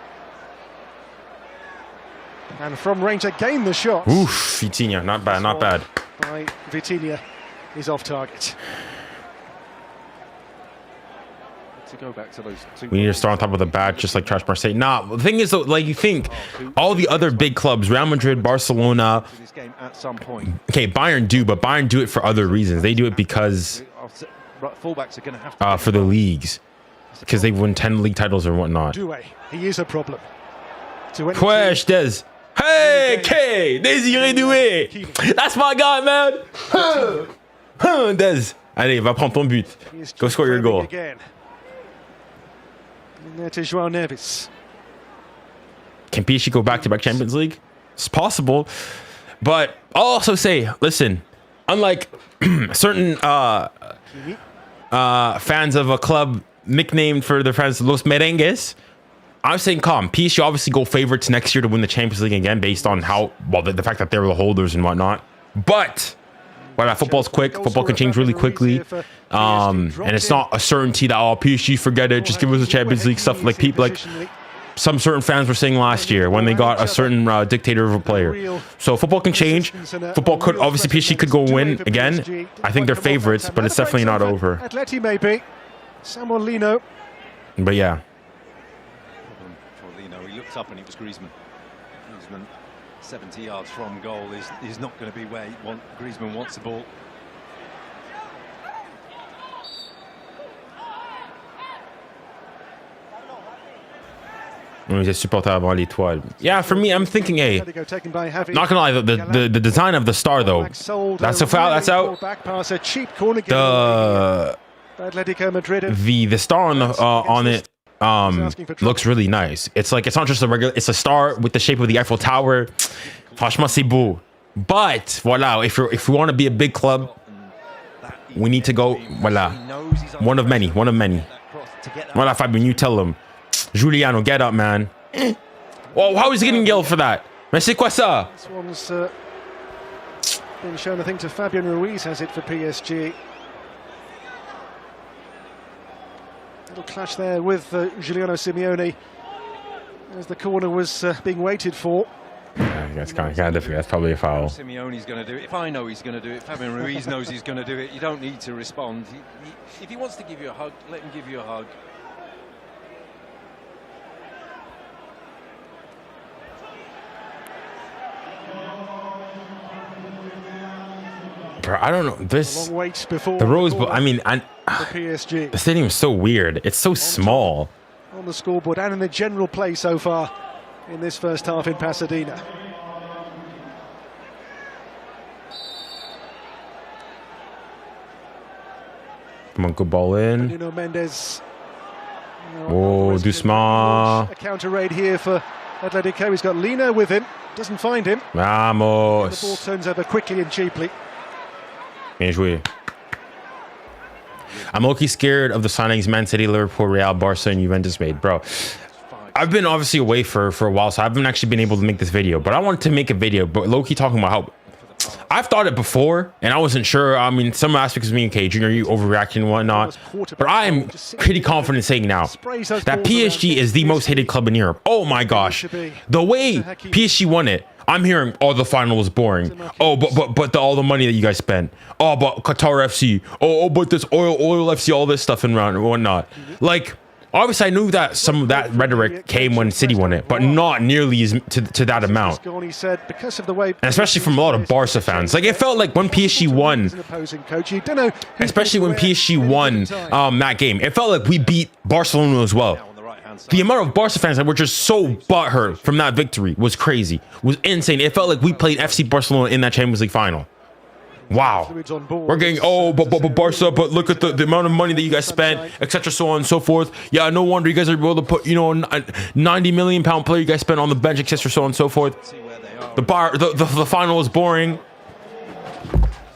Speaker 2: And from range again, the shot.
Speaker 1: Oof, Vitinha, not bad, not bad.
Speaker 2: By Vitinha is off target.
Speaker 3: To go back to those two,
Speaker 1: We need to start on top of the bat, just like Trash Marseille. Nah, the thing is, though, like, you think all the other big clubs, Real Madrid, Barcelona,
Speaker 3: this game at some point.
Speaker 1: okay, Bayern do, but Bayern do it for other reasons. They do it because
Speaker 3: Fullbacks are going to have to
Speaker 1: for the leagues, because they've won 10 league titles or whatnot.
Speaker 2: 𝙀𝙖𝘖, he is a problem.
Speaker 1: Wesh, Des. Hey, K, 𝙎𝙊𝘾𝙖𝙖. That's my guy, man. Des. Allez, va prendre ton but. Go score your goal.
Speaker 2: Again. And there to João Neves.
Speaker 1: Can PSG go back-to-back Champions League? It's possible. But I'll also say, listen, unlike certain fans of a club nicknamed for their fans Los Merengues, I'm saying calm. PSG obviously go favorites next year to win the Champions League again based on how, well, the fact that they're the holders and whatnot. But football's quick. Football can change really quickly. And it's not a certainty that, oh, PSG, forget it. Just give us the Champions League stuff. Like people, like some certain fans were saying last year when they got a certain dictator of a player. So football can change. Football could, obviously PSG could go win again. I think they're favorites, but it's definitely not over.
Speaker 2: Atleti maybe. Samuel Lino.
Speaker 1: But yeah.
Speaker 3: For Lino, he looked up and it was Griezmann. Griezmann, 70 yards from goal, is not going to be where Griezmann wants the ball. Yeah, for me, I'm thinking, hey, not gonna lie, the design of the star though, that's a foul, that's out. The star on it looks really nice. It's like, it's not just a regular, it's a star with the shape of the Eiffel Tower. Franchement, c'est beau. But voila, if we want to be a big club, we need to go, voila, one of many. Voila, Fabian, you tell him. Juliano, get up, man. Oh, how is he getting yelled for that? Mais c'est quoi ça?
Speaker 2: This one's been shown, I think, to Fabian Ruiz, has it for PSG. Little clash there with Giuliano Simeone as the corner was being waited for.
Speaker 1: Yeah, that's kind of difficult. That's probably a foul.
Speaker 3: Simeone's going to do it. If I know he's going to do it, Fabian Ruiz knows he's going to do it. You don't need to respond. If he wants to give you a hug, let him give you a hug.
Speaker 1: Bro, I don't know this.
Speaker 2: Long wait before
Speaker 1: the Rose Bowl. I mean,
Speaker 2: PSG.
Speaker 1: The stadium is so weird. It's so small.
Speaker 2: On the scoreboard and in the general play so far in this first half in Pasadena.
Speaker 1: Come on, good ball in.
Speaker 2: Nuno Mendes.
Speaker 1: Oh, doucement.
Speaker 2: A counter raid here for Atletico. He's got Lino with him. Doesn't find him.
Speaker 1: Vamos.
Speaker 2: The ball turns over quickly and cheaply.
Speaker 1: Bien joué. I'm low-key scared of the signings Man City, Liverpool, Real, Barca, and Juventus made, bro. I've been obviously away for a while, so I haven't actually been able to make this video. But I wanted to make a video, but low-key talking about how I've thought it before, and I wasn't sure. I mean, some aspects of me and K, Junior, you overreacting and whatnot. But I am pretty confident saying now that PSG is the most hated club in Europe. Oh my gosh, the way PSG won it. I'm hearing, oh, the final was boring. Oh, but all the money that you guys spent. Oh, but Qatar FC. Oh, but this oil FC, all this stuff and whatnot. Like, obviously, I knew that some of that rhetoric came when City won it, but not nearly as to that amount. And especially from a lot of Barca fans. Like, it felt like when PSG won, especially when PSG won that game, it felt like we beat Barcelona as well. The amount of Barca fans that were just so butthurt from that victory was crazy, was insane. It felt like we played FC Barcelona in that Champions League final. Wow. We're getting, oh, but Barca, but look at the amount of money that you guys spent, etc., so on and so forth. Yeah, no wonder you guys are able to put, you know, a £90 million player you guys spent on the bench, etc., so on and so forth. The final was boring.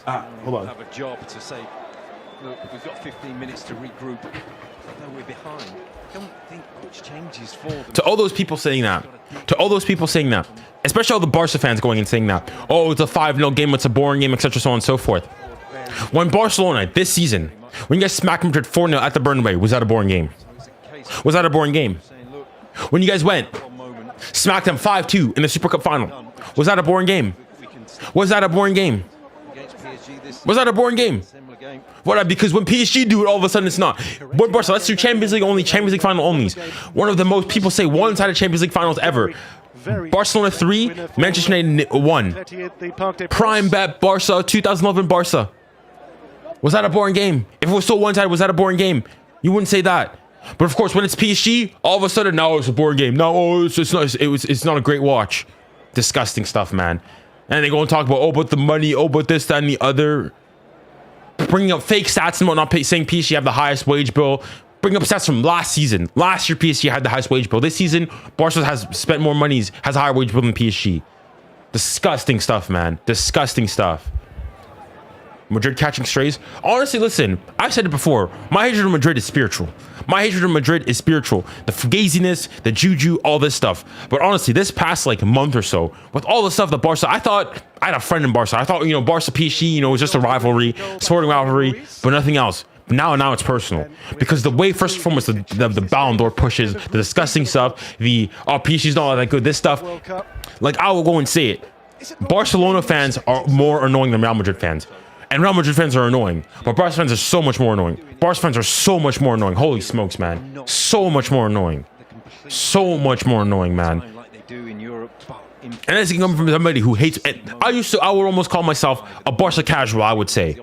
Speaker 1: Hold on.
Speaker 3: Have a job to say, look, we've got 15 minutes to regroup. No, we're behind. Don't think much changes for them.
Speaker 1: To all those people saying that, especially all the Barca fans going and saying that, oh, it's a 5-0 game, it's a boring game, etc., so on and so forth. When Barcelona this season, when you guys smacked Madrid 4-0 at the Bernabeu, was that a boring game? Was that a boring game? When you guys went Smacked them 5-2 in the Super Cup final. Was that a boring game? Was that a boring game? Was that a boring game? What? Because when PSG do it, all of a sudden it's not. When Barca, let's do Champions League only, Champions League final only. One of the most people say one-sided Champions League finals ever. Barcelona 3, Manchester United 1. Prime bet Barca, 2011 Barca. Was that a boring game? If it was so one-sided, was that a boring game? You wouldn't say that. But of course, when it's PSG, all of a sudden, no, it's a boring game. No, it's not a great watch. Disgusting stuff, man. And they go and talk about, oh, but the money, oh, but this, that, and the other. Bringing up fake stats and whatnot, saying PSG have the highest wage bill. Bring up stats from last season. Last year, PSG had the highest wage bill. This season, Barca has spent more money, has a higher wage bill than PSG. Disgusting stuff, man. Disgusting stuff. Madrid catching strays. Honestly, listen, I've said it before. My hatred of Madrid is spiritual. My hatred of Madrid is spiritual. The fugaziness, the juju, all this stuff. But honestly, this past like month or so, with all the stuff that Barca, I thought I had a friend in Barca. I thought, you know, Barca PSG, you know, was just a rivalry, sporting rivalry, but nothing else. But now it's personal. Because the way, first and foremost, the Ballon d'Or pushes, the disgusting stuff, the, oh, PSG's not that good, this stuff. Like, I will go and say it. Barcelona fans are more annoying than Real Madrid fans. And Real Madrid fans are annoying, but Barca fans are so much more annoying. Barca fans are so much more annoying. Holy smokes, man. So much more annoying. So much more annoying, man. And that's coming from somebody who hates it. I would almost call myself a Barca casual, I would say.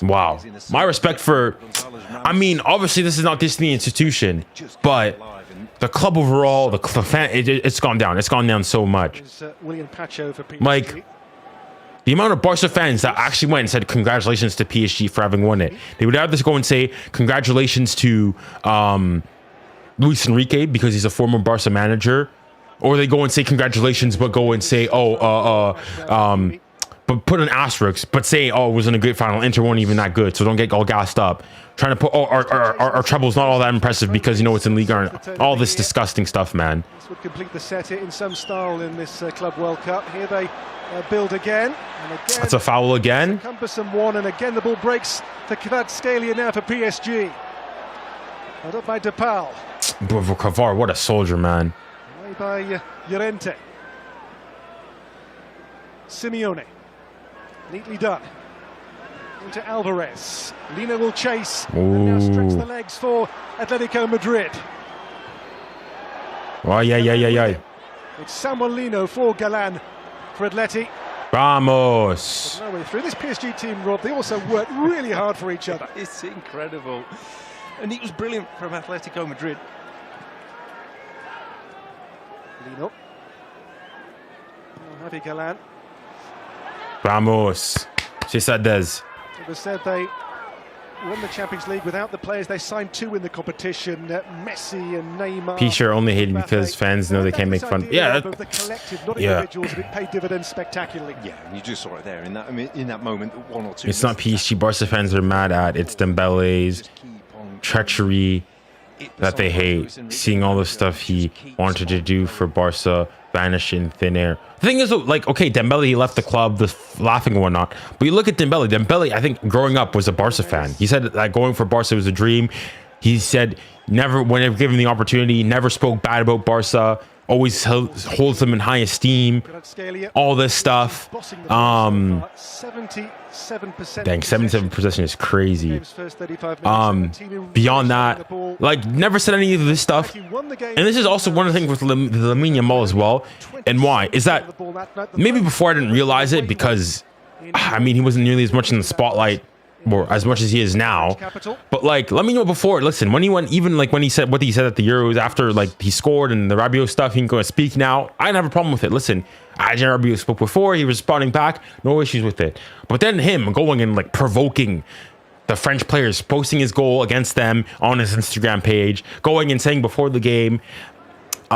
Speaker 1: Wow. My respect for, I mean, obviously this is not this the institution, but the club overall, the fan, it's gone down. It's gone down so much. Like, the amount of Barca fans that actually went and said congratulations to PSG for having won it. They would either go and say congratulations to 𝙋𝙊𝘾𝘼𝙎𝙏 because he's a former Barca manager, or they go and say congratulations but go and say, but put an asterisk, but say, oh, it wasn't a great final. Inter weren't even that good, so don't get all gassed up. Trying to put, oh, our treble's not all that impressive because, you know, it's in Liga. All this disgusting stuff, man.
Speaker 2: This would complete the set in some style in this Club World Cup. Here they build again. And again,
Speaker 1: that's a foul again.
Speaker 2: Cumbersome one, and again the ball breaks to 𝙀𝙀𝘿𝘾𝘼 now for PSG. Held up by 𝙀𝙀𝘿𝘾𝘼𝙎𝙀.
Speaker 1: Kvavar, what a soldier, man.
Speaker 2: Away by Llorente. Simeone. Neatly done. Into Alvarez. Lino will chase. And now stretch the legs for Atletico Madrid.
Speaker 1: Oh, yeah.
Speaker 2: It's Samuel Lino for Galan for Atleti.
Speaker 1: Vamos.
Speaker 2: No way through. This PSG team, Rob, they also work really hard for each other.
Speaker 3: It's incredible. And it was brilliant from Atletico Madrid.
Speaker 2: Lino. Javi Galan.
Speaker 1: Vamos. Cidades.
Speaker 2: It was said they won the Champions League without the players they signed two in the competition, Messi and Neymar.
Speaker 1: PSG are only hated because fans know they can't make fun. Yeah,
Speaker 2: the collective, not individuals, it paid dividends spectacularly.
Speaker 3: Yeah, and you just saw it there in that moment, one or two.
Speaker 1: It's not PSG Barca fans are mad at. It's Dembele's treachery that they hate. Seeing all the stuff he wanted to do for Barca vanish in thin air. The thing is, like, okay, Dembele, he left the club, the laughing and whatnot. But you look at Dembele. Dembele, I think, growing up, was a Barca fan. He said that going for Barca was a dream. He said never, whenever given the opportunity, never spoke bad about Barca. Always holds them in high esteem. All this stuff. 77% is crazy. Beyond that, like, never said any of this stuff. And this is also one of the things with Lamine Yamal as well. And why is that? Maybe before I didn't realize it because, I mean, he wasn't nearly as much in the spotlight, or as much as he is now. But like, let me know before. Listen, when he went, even like when he said what he said at the Euros after like he scored and the Rabiot stuff, he can go and speak now. I didn't have a problem with it. Listen, Rabiot spoke before, he was responding back, no issues with it. But then him going and like provoking the French players, posting his goal against them on his Instagram page, going and saying before the game, or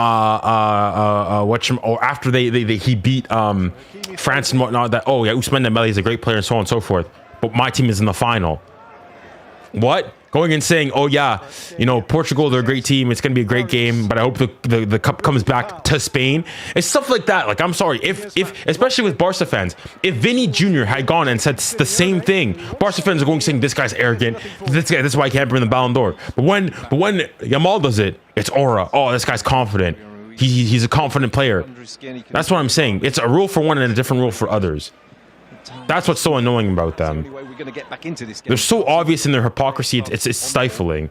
Speaker 1: after he beat France and whatnot, that, oh yeah, Ousmane Dembélé is a great player and so on and so forth. But my team is in the final. What? going and saying, oh yeah, you know, Portugal, they're a great team, it's going to be a great game, but I hope the cup comes back to Spain. It's stuff like that. Like, I'm sorry, if especially with Barca fans, if Vini Jr. had gone and said the same thing, Barca fans are going saying this guy's arrogant, this is why he can't bring the Ballon d'Or. But when Yamal does it, it's aura. Oh, this guy's confident. He's a confident player. That's what I'm saying. It's a rule for one and a different rule for others. That's what's so annoying about them. They're so obvious in their hypocrisy. It's stifling.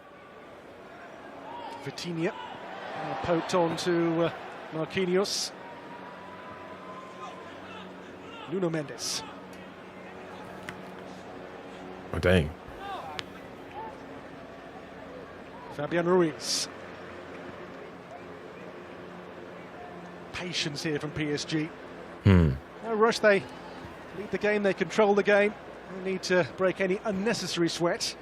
Speaker 2: Vitinha poked on to Marquinhos. Nuno Mendes.
Speaker 1: Oh dang.
Speaker 2: Fabian Ruiz. Patience here from PSG. No rush, they lead the game, they control the game. They need to break any unnecessary sweat.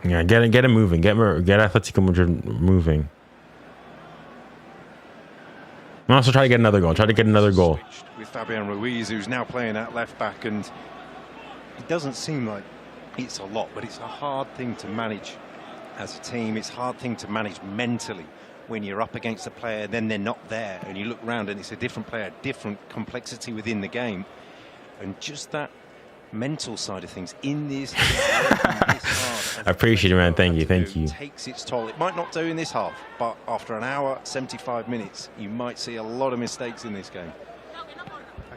Speaker 1: Yeah, get him moving. Get Atletico Madrid moving. And also try to get another goal.
Speaker 3: With Fabian Ruiz, who's now playing at left back, and it doesn't seem like it's a lot, but it's a hard thing to manage as a team. It's a hard thing to manage mentally when you're up against a player, then they're not there, and you look around and it's a different player, different complexity within the game, and just that mental side of things in this.
Speaker 1: I appreciate it, man. Thank you.
Speaker 3: Takes its toll. It might not do in this half, but after an hour, 75 minutes, you might see a lot of mistakes in this game.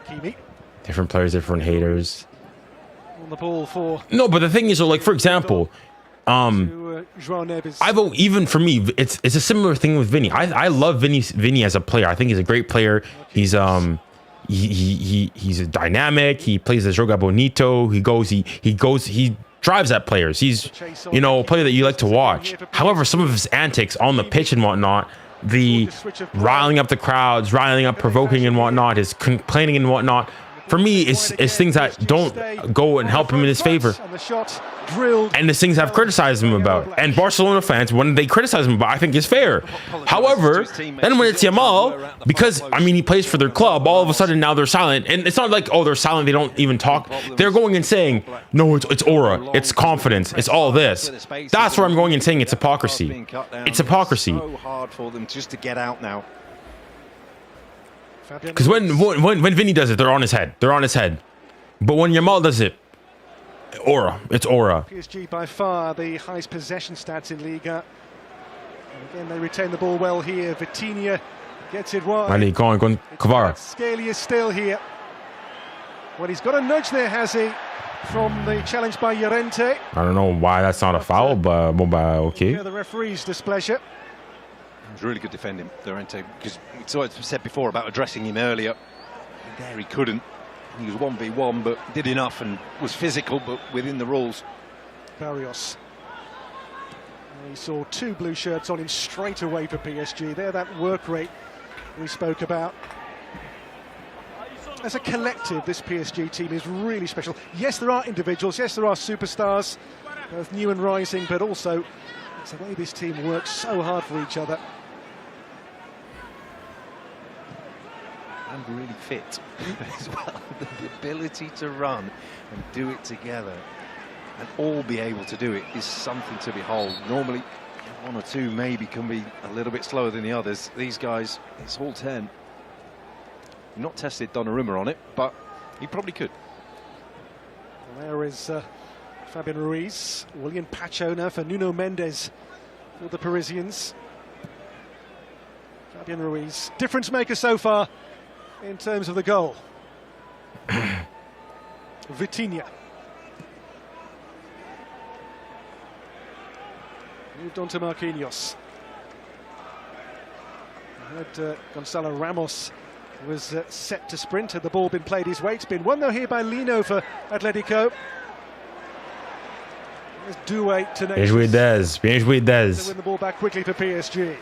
Speaker 2: Hakimi.
Speaker 1: Different players, different haters.
Speaker 2: On the ball for.
Speaker 1: No, but the thing is, so like for example, even for me, it's a similar thing with Vinny. I love Vinny as a player. I think he's a great player. He's he's a dynamic. He plays the joga bonito. He drives at players. He's, you know, a player that you like to watch. However, some of his antics on the pitch and whatnot, the riling up the crowds, riling up, provoking and whatnot, his complaining and whatnot, for me, is things that don't go and help him in his favor. And the things I've criticized him about. And Barcelona fans, when they criticize him about, I think is fair. However, then when it's Yamal, because, I mean, he plays for their club, all of a sudden now they're silent. And it's not like, oh, they're silent, they don't even talk. They're going and saying, no, it's aura, it's confidence, it's all this. That's where I'm going and saying it's hypocrisy. It's hypocrisy.
Speaker 3: So hard for them just to get out now.
Speaker 1: Because when Vinny does it, they're on his head. But when Yamal does it, aura. It's aura.
Speaker 2: PSG by far the highest possession stats in Liga. And again, they retain the ball well here. Vitinha gets it wide.
Speaker 1: Allez, go on, Kvara.
Speaker 2: 𝙀𝙬𝘖 is still here. Well, he's got a nudge there, has he? From the challenge by Llorente.
Speaker 1: I don't know why that's not a foul, but okay.
Speaker 2: The referee's displeasure.
Speaker 3: It was really good defending, Llorente, because we saw it said before about addressing him earlier. There he couldn't. He was 1v1, but did enough and was physical, but within the rules.
Speaker 2: Barrios. He saw two blue shirts on him straight away for PSG. They're that work rate we spoke about. As a collective, this PSG team is really special. Yes, there are individuals. Yes, there are superstars, both new and rising, but also it's the way this team works so hard for each other.
Speaker 3: And really fit as well. The ability to run and do it together and all be able to do it is something to behold. Normally, one or two maybe can be a little bit slower than the others. These guys, it's all 10. Not tested Donnarumma on it, but he probably could.
Speaker 2: Well, there is Fabian Ruiz. William Pacho now for Nuno Mendes for the Parisians. Fabian Ruiz, difference maker so far in terms of the goal. Vitinha. Moved on to Marquinhos. I heard Gonzalo Ramos was set to sprint. Had the ball been played his way? It's been won though here by Lino for Atletico. There's 𝙀𝙖𝘖𝘶.
Speaker 1: Bien joué, Dez.
Speaker 2: Win the ball back quickly for PSG.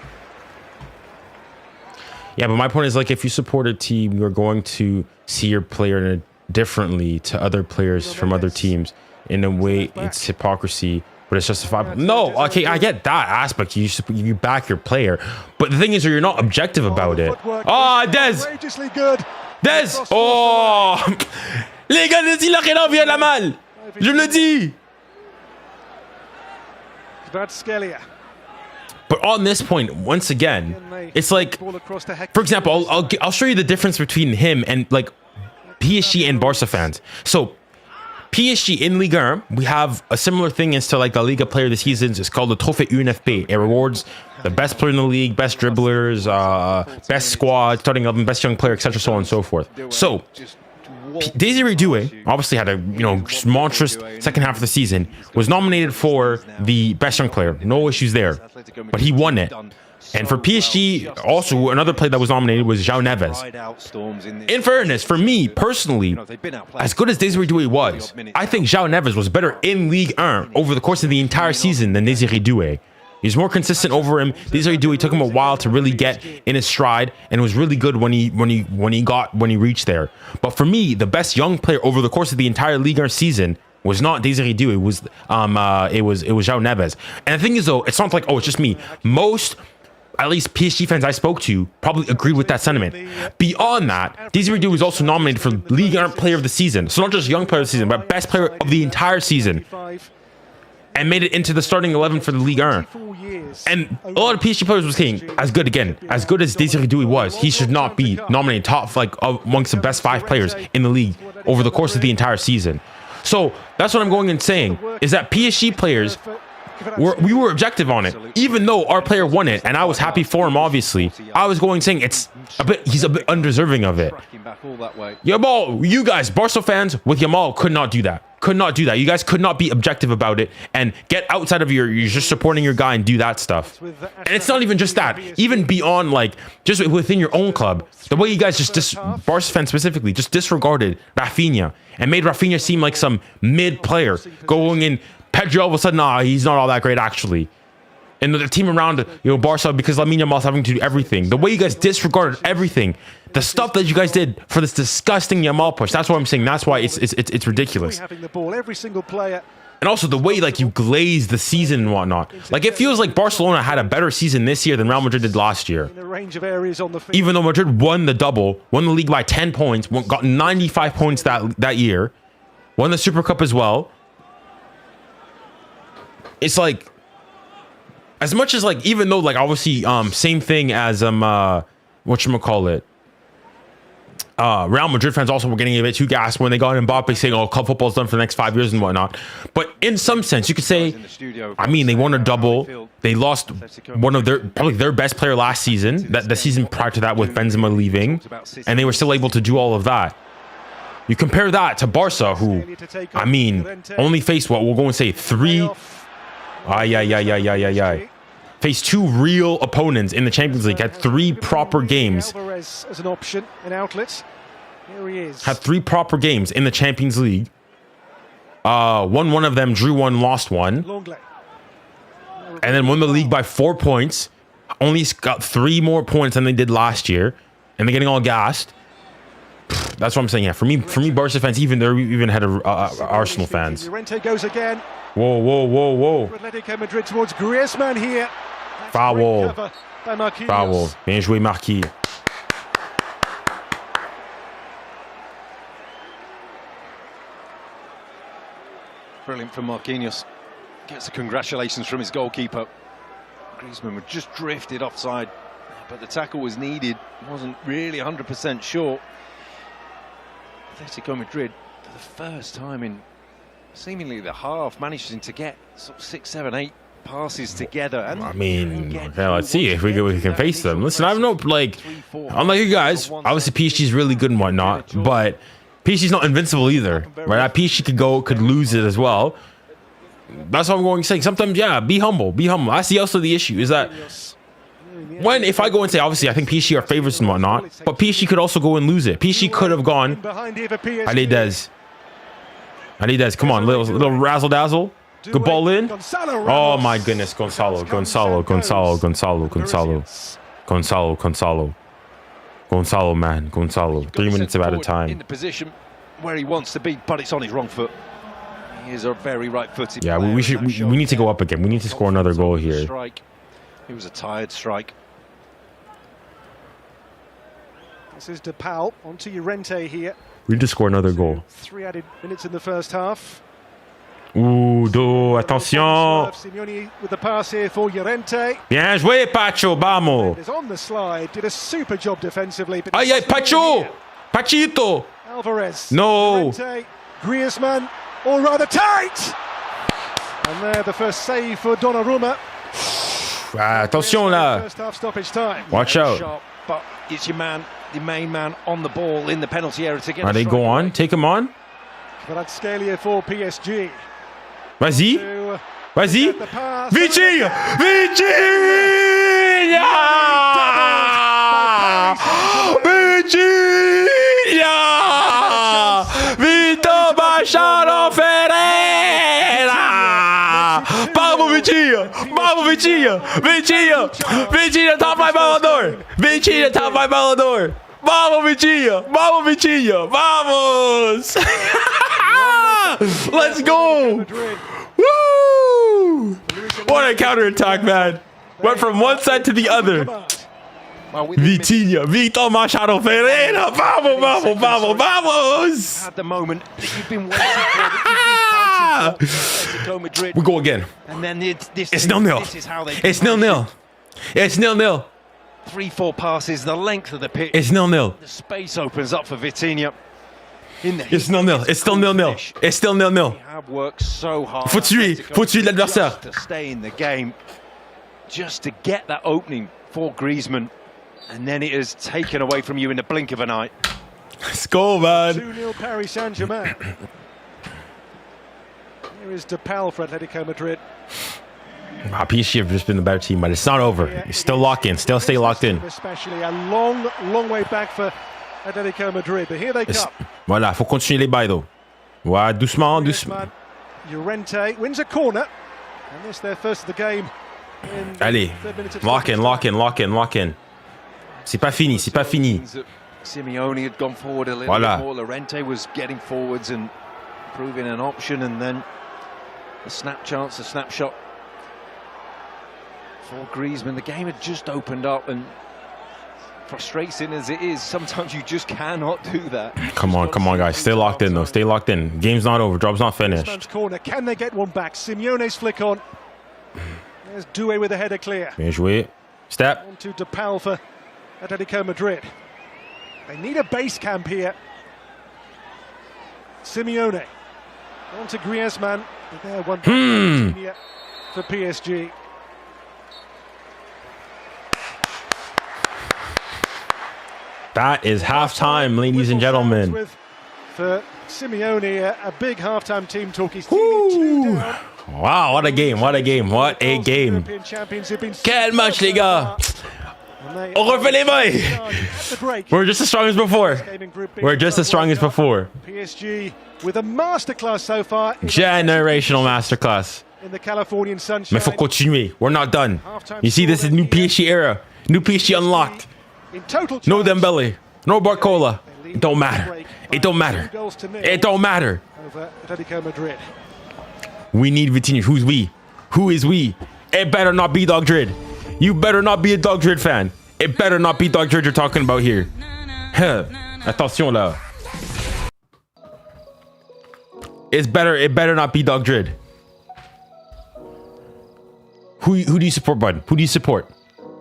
Speaker 1: Yeah, but my point is, like, if you support a team, you're going to see your player differently to other players from other teams. In a way, it's hypocrisy, but it's justifiable. No, okay, I get that aspect. You back your player, but the thing is, you're not objective about it. Oh, Dez! Dez! Oh! Les gars, il a rien envie à la malle! Je le dis!
Speaker 2: 𝙋𝙊𝘿𝘾𝘼𝙎𝑎.
Speaker 1: But on this point, once again, it's like, for example, I'll show you the difference between him and like PSG and Barca fans. So PSG in Ligue 1, we have a similar thing as to like the Liga player of the seasons. It's called the 𝙁𝙁𝘾𝘼𝑎𝑓. It rewards the best player in the league, best dribblers, best squad, starting up, best young player, etc., so on and so forth. So 𝙎𝙬𝘼𝑗𝑢 obviously had a monstrous second half of the season, was nominated for the best young player, no issues there, but he won it. And for PSG, also another player that was nominated was 𝙖𝙊𝘾𝘼𝙎. In fairness, for me personally, as good as 𝙎𝙬𝘼 was, I think 𝙖𝙊𝘾𝑝 was better in Ligue 1 over the course of the entire season than 𝙎𝙬𝘼. He's more consistent over him. 𝙎𝙬𝘼 took him a while to really get in his stride, and was really good when he reached there. But for me, the best young player over the course of the entire Ligue 1 season was not 𝙎𝙬𝘼. It was 𝙖𝙊𝘾𝑝. And the thing is though, it's not like, oh, it's just me. Most, at least PSG fans I spoke to, probably agreed with that sentiment. Beyond that, 𝙎𝙬𝘼 was also nominated for Ligue 1 Player of the Season. So not just Young Player of the Season, but Best Player of the entire season. And made it into the starting 11 for the Ligue 1. And a lot of PSG players was saying, as good as 𝙎𝙬𝘼 was, he should not be nominated top like amongst the best 5 players in the league over the course of the entire season. So that's what I'm going and saying, is that PSG players, we were objective on it, even though our player won it, and I was happy for him. Obviously, I was going saying he's a bit undeserving of it. Yamal, you guys, Barca fans with Yamal could not do that. Could not do that. You guys could not be objective about it and get outside of you're just supporting your guy and do that stuff. And it's not even just that. Even beyond, like, just within your own club, the way you guys Barca fans specifically, just disregarded Rafinha and made Rafinha seem like some mid player going in. Pedro all of a sudden, nah, he's not all that great actually. And the team around, Barca, because Lamine Yamal's having to do everything. The way you guys disregarded everything, the stuff that you guys did for this disgusting Yamal push. That's what I'm saying. That's why it's ridiculous.
Speaker 2: Having the ball, every single player.
Speaker 1: And also the way like you glazed the season and whatnot. Like it feels like Barcelona had a better season this year than Real Madrid did last year.
Speaker 2: In a range of areas on the field.
Speaker 1: Even though Madrid won the double, won the league by 10 points, got 95 points that year, won the Super Cup as well. It's like, as much as like, even though like obviously same thing as whatchamacallit, Real Madrid fans also were getting a bit too gassed when they got Mbappe saying, oh, club football's done for the next 5 years and whatnot. But in some sense, you could say, I mean, they won a double. They lost one of probably their best player last season, the season prior to that with Benzema leaving, and they were still able to do all of that. You compare that to Barca, who, I mean, only faced what we'll go and say faced 2 real opponents in the Champions League, had 3 proper games.
Speaker 2: As an option in outlets. Here he is.
Speaker 1: Had 3 proper games in the Champions League. Won one of them, drew one, lost one. And then won the league by 4 points. Only got 3 more points than they did last year. And they're getting all gassed. That's what I'm saying. Yeah, for me, Barca fans, even had Arsenal fans.
Speaker 2: Llorente goes again.
Speaker 1: Whoa.
Speaker 2: Atletico Madrid towards Griezmann here.
Speaker 1: Foul. Foul. Bien joué, Marquis.
Speaker 3: Brilliant from Marquinhos. Gets the congratulations from his goalkeeper. Griezmann was just drifted offside, but the tackle was needed. Wasn't really 100% sure. Atletico Madrid, for the first time in seemingly the half, managing to get sort of 6, 7, 8 passes together. And
Speaker 1: I mean, okay, let's see if we can face them. Listen, I have no, like, unlike you guys, obviously PSG is really good and whatnot, but PSG's not invincible either, right? PSG could lose it as well. That's what I'm going to say. Sometimes, yeah, be humble. That's also the issue, is that if I go and say, obviously, I think PSG are favorites and whatnot, but PSG could also go and lose it. PSG could have gone. Ḥ'Alides, come on, little razzle dazzle. Good ball in. Oh my goodness, Gonzalo, man, Gonzalo. 3 minutes about a time.
Speaker 3: In the position where he wants to be, but it's on his wrong foot. He is a very right-footed.
Speaker 1: Yeah, we need to go up again. We need to score another goal here.
Speaker 3: It was a tired strike.
Speaker 2: This is 𝙬𝙬𝘼 onto Llorente here.
Speaker 1: We need to score another goal.
Speaker 2: 3 added minutes in the first half.
Speaker 1: Ooh, Udo, attention.
Speaker 2: Simeone with the pass here for Llorente.
Speaker 1: Bien joué, Pacho, vamos.
Speaker 2: Is on the slide, did a super job defensively. But
Speaker 1: Aïe, aïe, Pacho. Pachito.
Speaker 2: Alvarez.
Speaker 1: No.
Speaker 2: Llorente, 𝙋𝙊𝘾𝘼𝙎𝙾, all rather tight. And there, the first save for Donnarumma.
Speaker 1: Attention là.
Speaker 2: First half stoppage time.
Speaker 1: Watch out.
Speaker 3: Shot, but it's your man, the main man on the ball in the penalty area to get.
Speaker 1: Are they go on? Take him on.
Speaker 2: 𝙀𝙊𝘾𝘼𝙎𝙾 for PSG.
Speaker 1: Vas-y. Vas-y. Vitinha. Vitinha. Vitinha. Vitor Machado Ferreira. Vamos, Vitinha. Vamos, Vitinha. Vitinha. Vitinha, top 5 Ballon d'Or. Vitinha, top 5 Ballon d'Or. Vamos, Vitinha. Vamos, Vitinha. Vamos. Let's go. Woo! What a counterattack, man. Went from one side to the other. Vitinha, Vitor Machado Ferreira. Vamos, vamos, vamos, vamos.
Speaker 3: At the moment that you've been waiting for, that you've been fighting for, Atletico Madrid.
Speaker 1: We go again.
Speaker 3: And then it's
Speaker 1: 0-0.
Speaker 3: This is how they.
Speaker 1: It's 0-0. It's 0-0.
Speaker 3: 3-4 passes, the length of the pitch.
Speaker 1: It's 0-0.
Speaker 3: The space opens up for Vitinha.
Speaker 1: It's 0-0. It's still 0-0. It's still 0-0.
Speaker 3: They have worked so hard.
Speaker 1: Faut tuer l'adversaire.
Speaker 3: To stay in the game, just to get that opening for 𝙀𝙬𝘼𝘾, and then it is taken away from you in the blink of an eye.
Speaker 1: Let's go, man.
Speaker 2: 2-0 Paris Saint-Germain. Here is 𝙀𝙬𝘾𝘼 for Atletico Madrid.
Speaker 1: PSG have just been the better team, but it's not over. It's still locked in. Still stay locked in.
Speaker 2: Especially a long, long way back for Atletico Madrid. But here they come.
Speaker 1: Voilà, faut continuer les bails, though. Ouais, doucement, doucement.
Speaker 2: Llorente wins a corner. And this their first of the game.
Speaker 1: Allez, lock in, lock in, lock in, lock in. C'est pas fini, c'est pas fini.
Speaker 3: Simeone had gone forward a little bit more. Llorente was getting forwards and proving an option, and then the snap chance, the snapshot for 𝙀𝙬𝘼𝘾. The game had just opened up, and frustrating as it is, sometimes you just cannot do that.
Speaker 1: Come on, guys. Stay locked in, though. Stay locked in. Game's not over. Job's not finished.
Speaker 2: Corner. Can they get one back? Simeone's flick on. There's 𝙀𝙖𝘼𝑾𝘼 with a header clear.
Speaker 1: Bien joué. Step.
Speaker 2: On to 𝙀𝙀𝘾𝘼 for Atletico Madrid. They need a base camp here. Simeone. On to 𝙀𝙀𝘼𝑾𝘼𝑾. There, one for PSG.
Speaker 1: That is halftime, ladies and gentlemen.
Speaker 2: For Simeone, a big halftime team talk. He's teaming 2 down.
Speaker 1: Wow, what a game, what a game, what a game. Quel match, les gars. On refait les mains. We're just as strong as before. We're just as strong as before.
Speaker 2: PSG with a masterclass so far.
Speaker 1: Generational masterclass.
Speaker 2: In the Californian sunshine.
Speaker 1: Mais faut continuer. We're not done. You see, this is new PSG era. New PSG unlocked. No Dembele. No Barcola. It don't matter. It don't matter. It don't matter.
Speaker 2: Over Atletico Madrid.
Speaker 1: We need Vitinha. Who's we? Who is we? It better not be 𝙀𝙬𝘼𝑾𝘼𝑾. You better not be a 𝙀𝙬𝘼𝑾𝘼𝑾 fan. It better not be 𝙀𝙬𝘼𝑾𝘼𝑾 you're talking about here. Attention là. It better not be 𝙀𝙀𝘼𝑾𝘼𝑾. Who do you support, bud? Who do you support?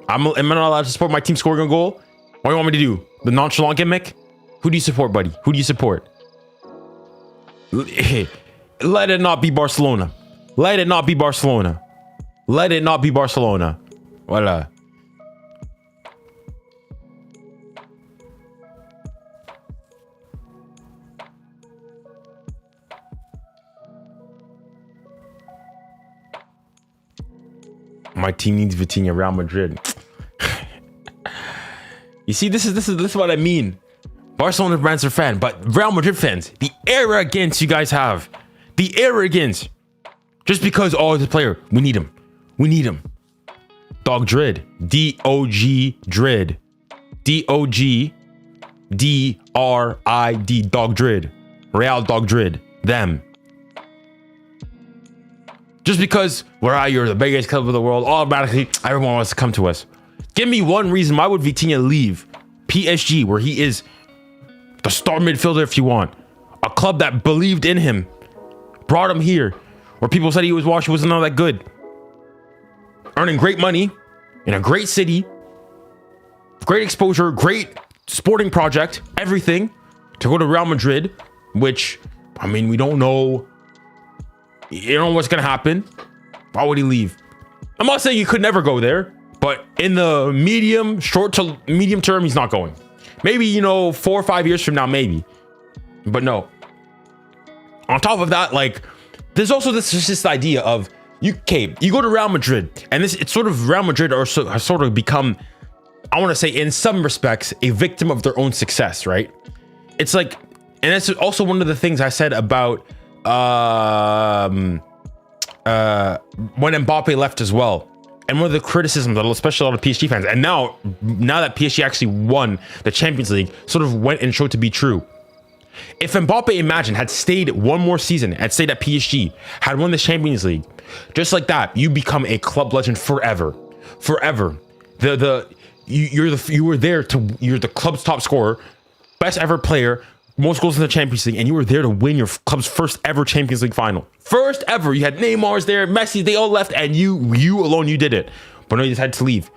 Speaker 1: Am I not allowed to support my team scoring a goal? What do you want me to do? The nonchalant gimmick? Who do you support, buddy? Who do you support? Let it not be Barcelona. Let it not be Barcelona. Let it not be Barcelona. Voilà. My team needs Vitinha. Real Madrid. You see, this is what I mean. Barcelona fans are fan, but Real Madrid fans, the arrogance you guys have, the arrogance. Just because, oh, the player, we need him. We need him. 𝙀𝙀𝘼𝑾𝘼𝑑. 𝙀𝙀𝑑. 𝙀𝙀𝑑. 𝙀𝙀𝑑. Real 𝙀𝙀𝑑. Them. Just because you're the biggest club of the world, automatically everyone wants to come to us. Give me one reason why would Vitinha leave PSG, where he is the star midfielder if you want. A club that believed in him, brought him here, where people said he was washed, wasn't all that good. Earning great money in a great city, great exposure, great sporting project, everything, to go to Real Madrid, which, I mean, we don't know. You don't know what's going to happen. Why would he leave? I'm not saying he could never go there, but in the short to medium term, he's not going. Maybe, you know, 4 or 5 years from now, maybe. But no. On top of that, like, there's also this idea of you go to Real Madrid, and it's sort of Real Madrid has sort of become, I want to say, in some respects, a victim of their own success, right? It's like, and that's also one of the things I said about when Mbappe left as well. And one of the criticisms that especially a lot of PSG fans, and now that PSG actually won the Champions League, sort of went and showed to be true. If Mbappe, imagine, had stayed one more season, had stayed at PSG, had won the Champions League, just like that, you become a club legend forever. Forever. You're the club's top scorer, best ever player, most goals in the Champions League, and you were there to win your club's first ever Champions League final. First ever. You had Neymar's there, Messi, they all left, and you alone, you did it. But no, you decided to leave.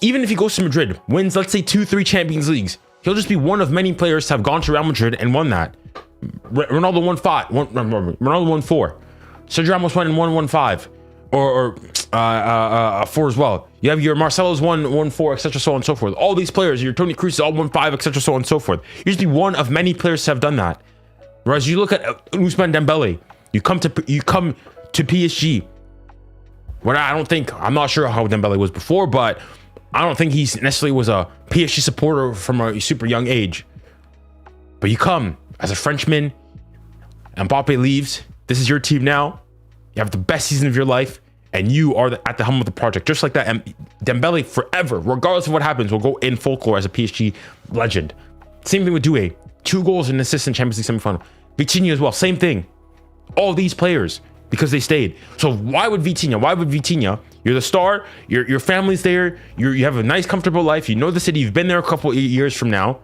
Speaker 1: Even if he goes to Madrid, wins, let's say 2-3 Champions Leagues, he'll just be one of many players to have gone to Real Madrid and won that. Ronaldo won 5. Ronaldo won 4. Sergio Ramos won in 1-1-5. Or 4 as well. You have your Marcelo's 1-4, etc., so on and so forth. All these players, your Toni Kroos, all 1-5, etc., so on and so forth. You just be one of many players to have done that. Whereas you look at 𝙀𝙗𝘋 Dembélé, you come to PSG. Well, I'm not sure how Dembélé was before, but I don't think he necessarily was a PSG supporter from a super young age. But you come as a Frenchman, Mbappe leaves. This is your team now. You have the best season of your life, and you are at the helm of the project. Just like that, and Dembélé forever, regardless of what happens, will go in folklore as a PSG legend. Same thing with 𝙀𝙖. 2 goals and an assist in Champions League semifinal. Vitinha as well, same thing. All these players, because they stayed. So why would Vitinha? You're the star. Your family's there. You have a nice, comfortable life. You know the city. You've been there a couple of years from now.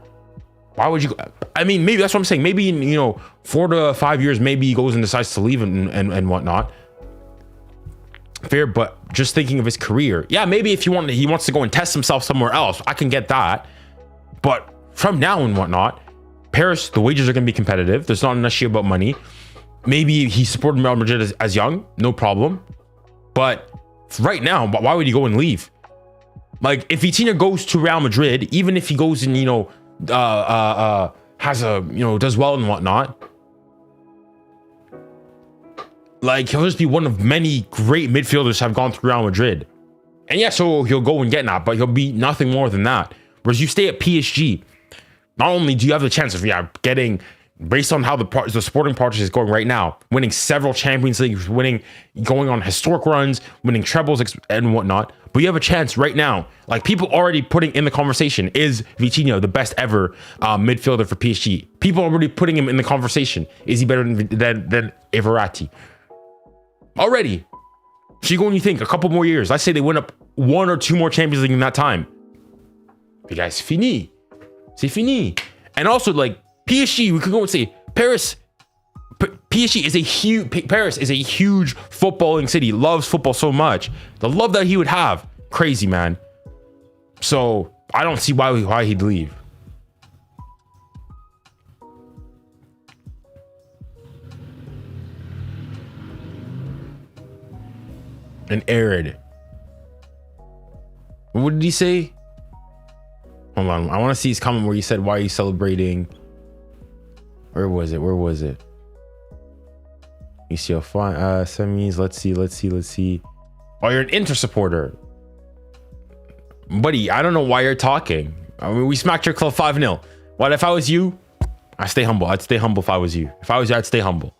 Speaker 1: Why would you go? I mean, maybe that's what I'm saying. Maybe in 4 to 5 years, maybe he goes and decides to leave and whatnot. Fair, but just thinking of his career, yeah, maybe if he wants to go and test himself somewhere else, I can get that. But from now and whatnot, Paris, the wages are going to be competitive. There's not an issue about money. Maybe he supported Real Madrid as young, no problem. But right now, why would he go and leave? Like, if Vitinha goes to Real Madrid, even if he goes and does well and whatnot, like, he'll just be one of many great midfielders have gone through Real Madrid. And yeah, so he'll go and get that, but he'll be nothing more than that. Whereas you stay at PSG, not only do you have the chance of getting, based on how the sporting project is going right now, winning several Champions Leagues, going on historic runs, winning trebles and whatnot, but you have a chance right now. Like, people already putting in the conversation, is Vitinha the best ever midfielder for PSG? People already putting him in the conversation. Is he better than Verratti? Already. So you go and you think a couple more years. Let's say they win up 1 or 2 more Champions League in that time. The guy's fini. C'est fini. And also, like, PSG, we could go and say Paris. PSG is Paris is a huge footballing city. Loves football so much. The love that he would have, crazy, man. So I don't see why he'd leave. And arid. What did he say? Hold on, I want to see his comment where he said, "Why are you celebrating?" Where was it? You see a fine semis. Let's see. Oh, you're an Inter supporter, buddy. I don't know why you're talking. I mean, we smacked your club 5-0. What if I was you? I'd stay humble. I'd stay humble if I was you. If I was you, I'd stay humble.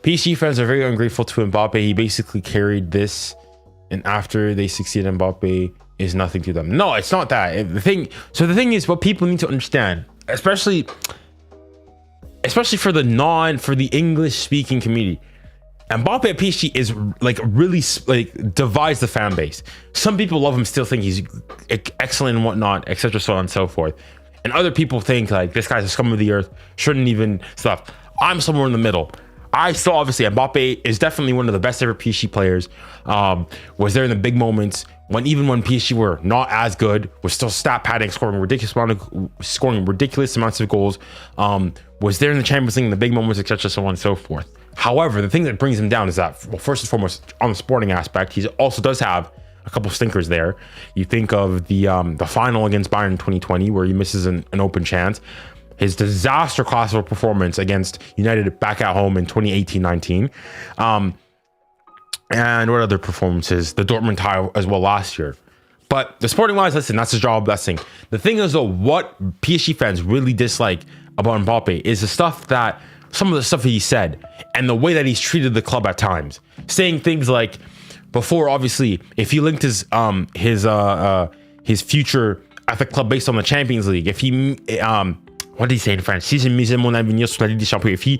Speaker 1: PSG fans are very ungrateful to Mbappe. He basically carried this, and after they succeed, Mbappe is nothing to them. No, it's not that. The thing is, what people need to understand, especially for the English speaking community, Mbappe at PSG is like really like divides the fan base. Some people love him, still think he's excellent and whatnot, etc., so on and so forth. and other people think like this guy's a scum of the earth, shouldn't even stuff. I'm somewhere in the middle. I still obviously Mbappe is definitely one of the best ever PSG players. Was there in the big moments even when PSG were not as good, was still stat padding, scoring ridiculous amounts of goals. Was there in the Champions League in the big moments, etc., so on and so forth. However, the thing that brings him down is that, well, first and foremost, on the sporting aspect, he also does have a couple stinkers there. You think of the final against Bayern in 2020, where he misses an open chance. His disaster class of performance against United back at home in 2018-19. And what other performances? The Dortmund tie as well last year. But the sporting wise, listen, that's his job blessing. The thing is though, what PSG fans really dislike about Mbappe is some of the stuff that he said and the way that he's treated the club at times. Saying things like, before, obviously, if he linked his future at the club based on the Champions League, if he what did he say in French? If he,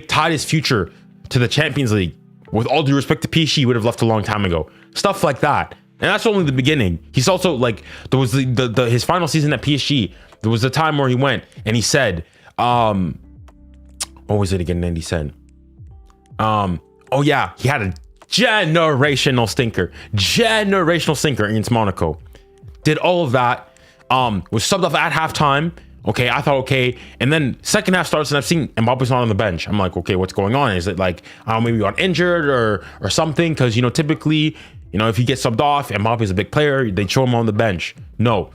Speaker 1: tied his future to the Champions League, with all due respect to PSG, he would have left a long time ago. Stuff like that. And that's only the beginning. He's also like, there was his final season at PSG. There was a time where he went and he said, what was it again? And he said, oh yeah, he had a generational stinker against Monaco. Did all of that, was subbed off at halftime. Okay, I thought, okay. And then second half starts and I've seen Mbappe's not on the bench. I'm like, okay, what's going on? Is it like, maybe he got injured or something? Because, typically, if he gets subbed off, Mbappe's a big player, they show him on the bench. No.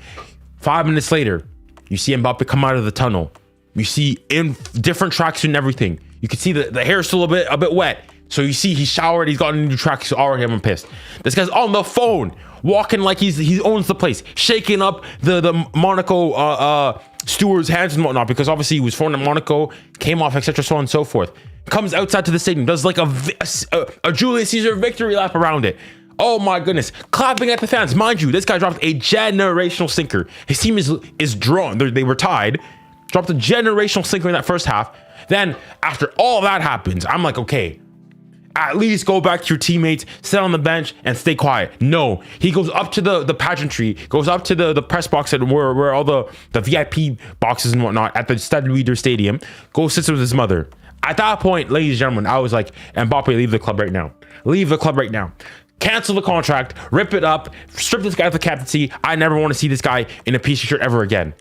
Speaker 1: 5 minutes later, you see Mbappe come out of the tunnel. You see in different tracksuit and everything. You can see the hair is still a bit wet. So you see he showered, he's got a new track, he's already having pissed. This guy's on the phone, walking like he owns the place, shaking up the Monaco steward's hands and whatnot, because obviously he was phoned at Monaco, came off, etc., so on and so forth. Comes outside to the stadium, does like a Julius Caesar victory lap around it. Oh my goodness, clapping at the fans. Mind you, this guy dropped a generational stinker. His team is drawn. They were tied. Dropped a generational stinker in that first half. Then after all that happens, I'm like, okay, at least go back to your teammates, sit on the bench, and stay quiet. No, he goes up to the pageantry, goes up to the press box and where all the VIP boxes and whatnot at the Stade Louis Stadium, goes sits with his mother. At that point, ladies and gentlemen, I was like, Mbappe, leave the club right now. Leave the club right now. Cancel the contract, rip it up, strip this guy of the captaincy. I never want to see this guy in a PSG shirt ever again.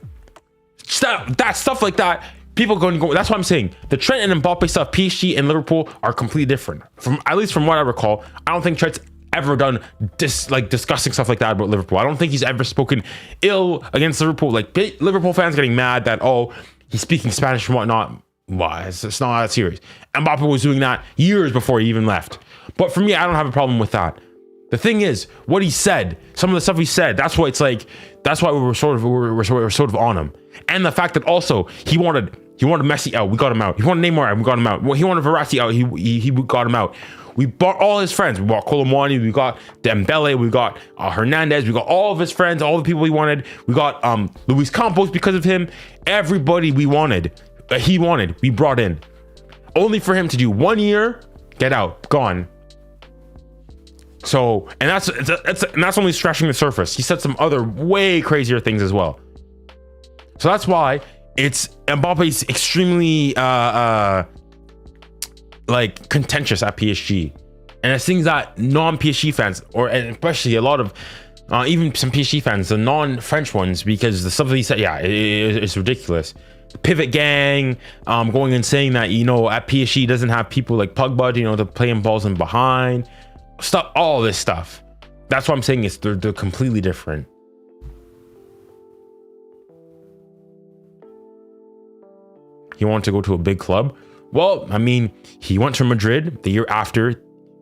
Speaker 1: Stuff like that. People going to go. That's what I'm saying. The Trent and Mbappe stuff, PSG and Liverpool are completely different. At least from what I recall, I don't think Trent's ever done discussing stuff like that about Liverpool. I don't think he's ever spoken ill against Liverpool. Like Liverpool fans getting mad that, oh, he's speaking Spanish and whatnot. Why? It's not that serious. Mbappe was doing that years before he even left. But for me, I don't have a problem with that. The thing is, what he said, some of the stuff he said, that's why it's like, that's why we're sort of on him. And the fact that also he wanted Messi out, we got him out. He wanted Neymar out, we got him out. Well, he wanted Verratti out, he got him out. We bought all his friends. We bought '9 𝙆, we got Dembele, we got Hernandez, we got all of his friends, all the people he wanted. We got Luis Campos because of him. Everybody we wanted, he wanted, we brought in. Only for him to do 1 year, get out, gone. So, and that's only scratching the surface. He said some other way crazier things as well. So that's why it's Mbappe's extremely like contentious at PSG, and it's things that non-PSG fans, and especially a lot of even some PSG fans, the non-French ones, because the stuff that he said, yeah, it's ridiculous. Pivot gang, going and saying that at PSG doesn't have people like Pogba, to play him balls in behind. Stuff, all this stuff. That's what I'm saying. They're completely different. He wanted to go to a big club. Well, I mean, he went to Madrid the year after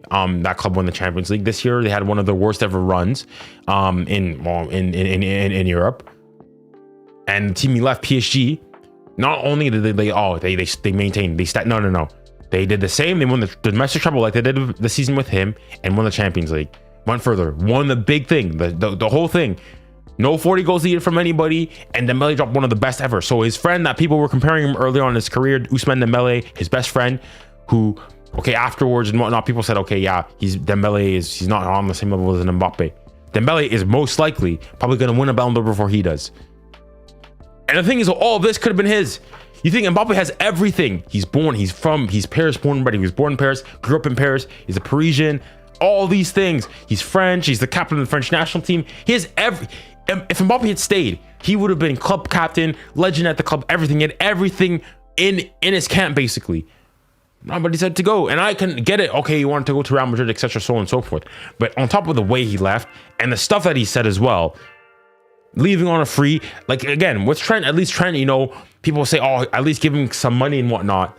Speaker 1: that club won the Champions League. This year they had one of the worst ever runs in Europe. And the team he left, PSG, not only did they maintained, no. They did the same. They won the domestic treble like they did the season with him and won the Champions League. Went further, won the big thing, the whole thing. No 40 goals needed from anybody, and Dembele dropped one of the best ever. So his friend that people were comparing him early on in his career, 𝙀𝙊𝘾𝘼𝙖 his best friend, who, okay, afterwards and whatnot, people said, okay, yeah, he's not on the same level as Mbappe. Dembele is most likely probably going to win a Ballon d'Or before he does. And the thing is, all of this could have been his. You think Mbappe has everything. He's Paris born, but he was born in Paris, grew up in Paris. He's a Parisian, all these things. He's French. He's the captain of the French national team. He has if Mbappe had stayed, he would have been club captain, legend at the club, everything. He had everything in his camp, basically. But he said to go, and I can get it. Okay, he wanted to go to Real Madrid, etc., so on and so forth. But on top of the way he left and the stuff that he said as well, leaving on a free, like, again, with Trent, at least Trent, you know, people say, oh, at least give him some money and whatnot.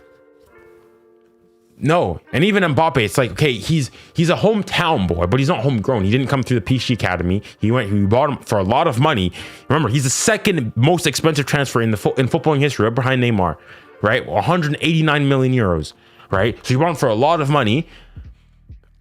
Speaker 1: No, and even Mbappe, it's like, okay, he's a hometown boy, but he's not homegrown. He didn't come through the PSG academy. We bought him for a lot of money. Remember, he's the second most expensive transfer in footballing history, right behind Neymar, right? 189 million euros, right? So you bought him for a lot of money.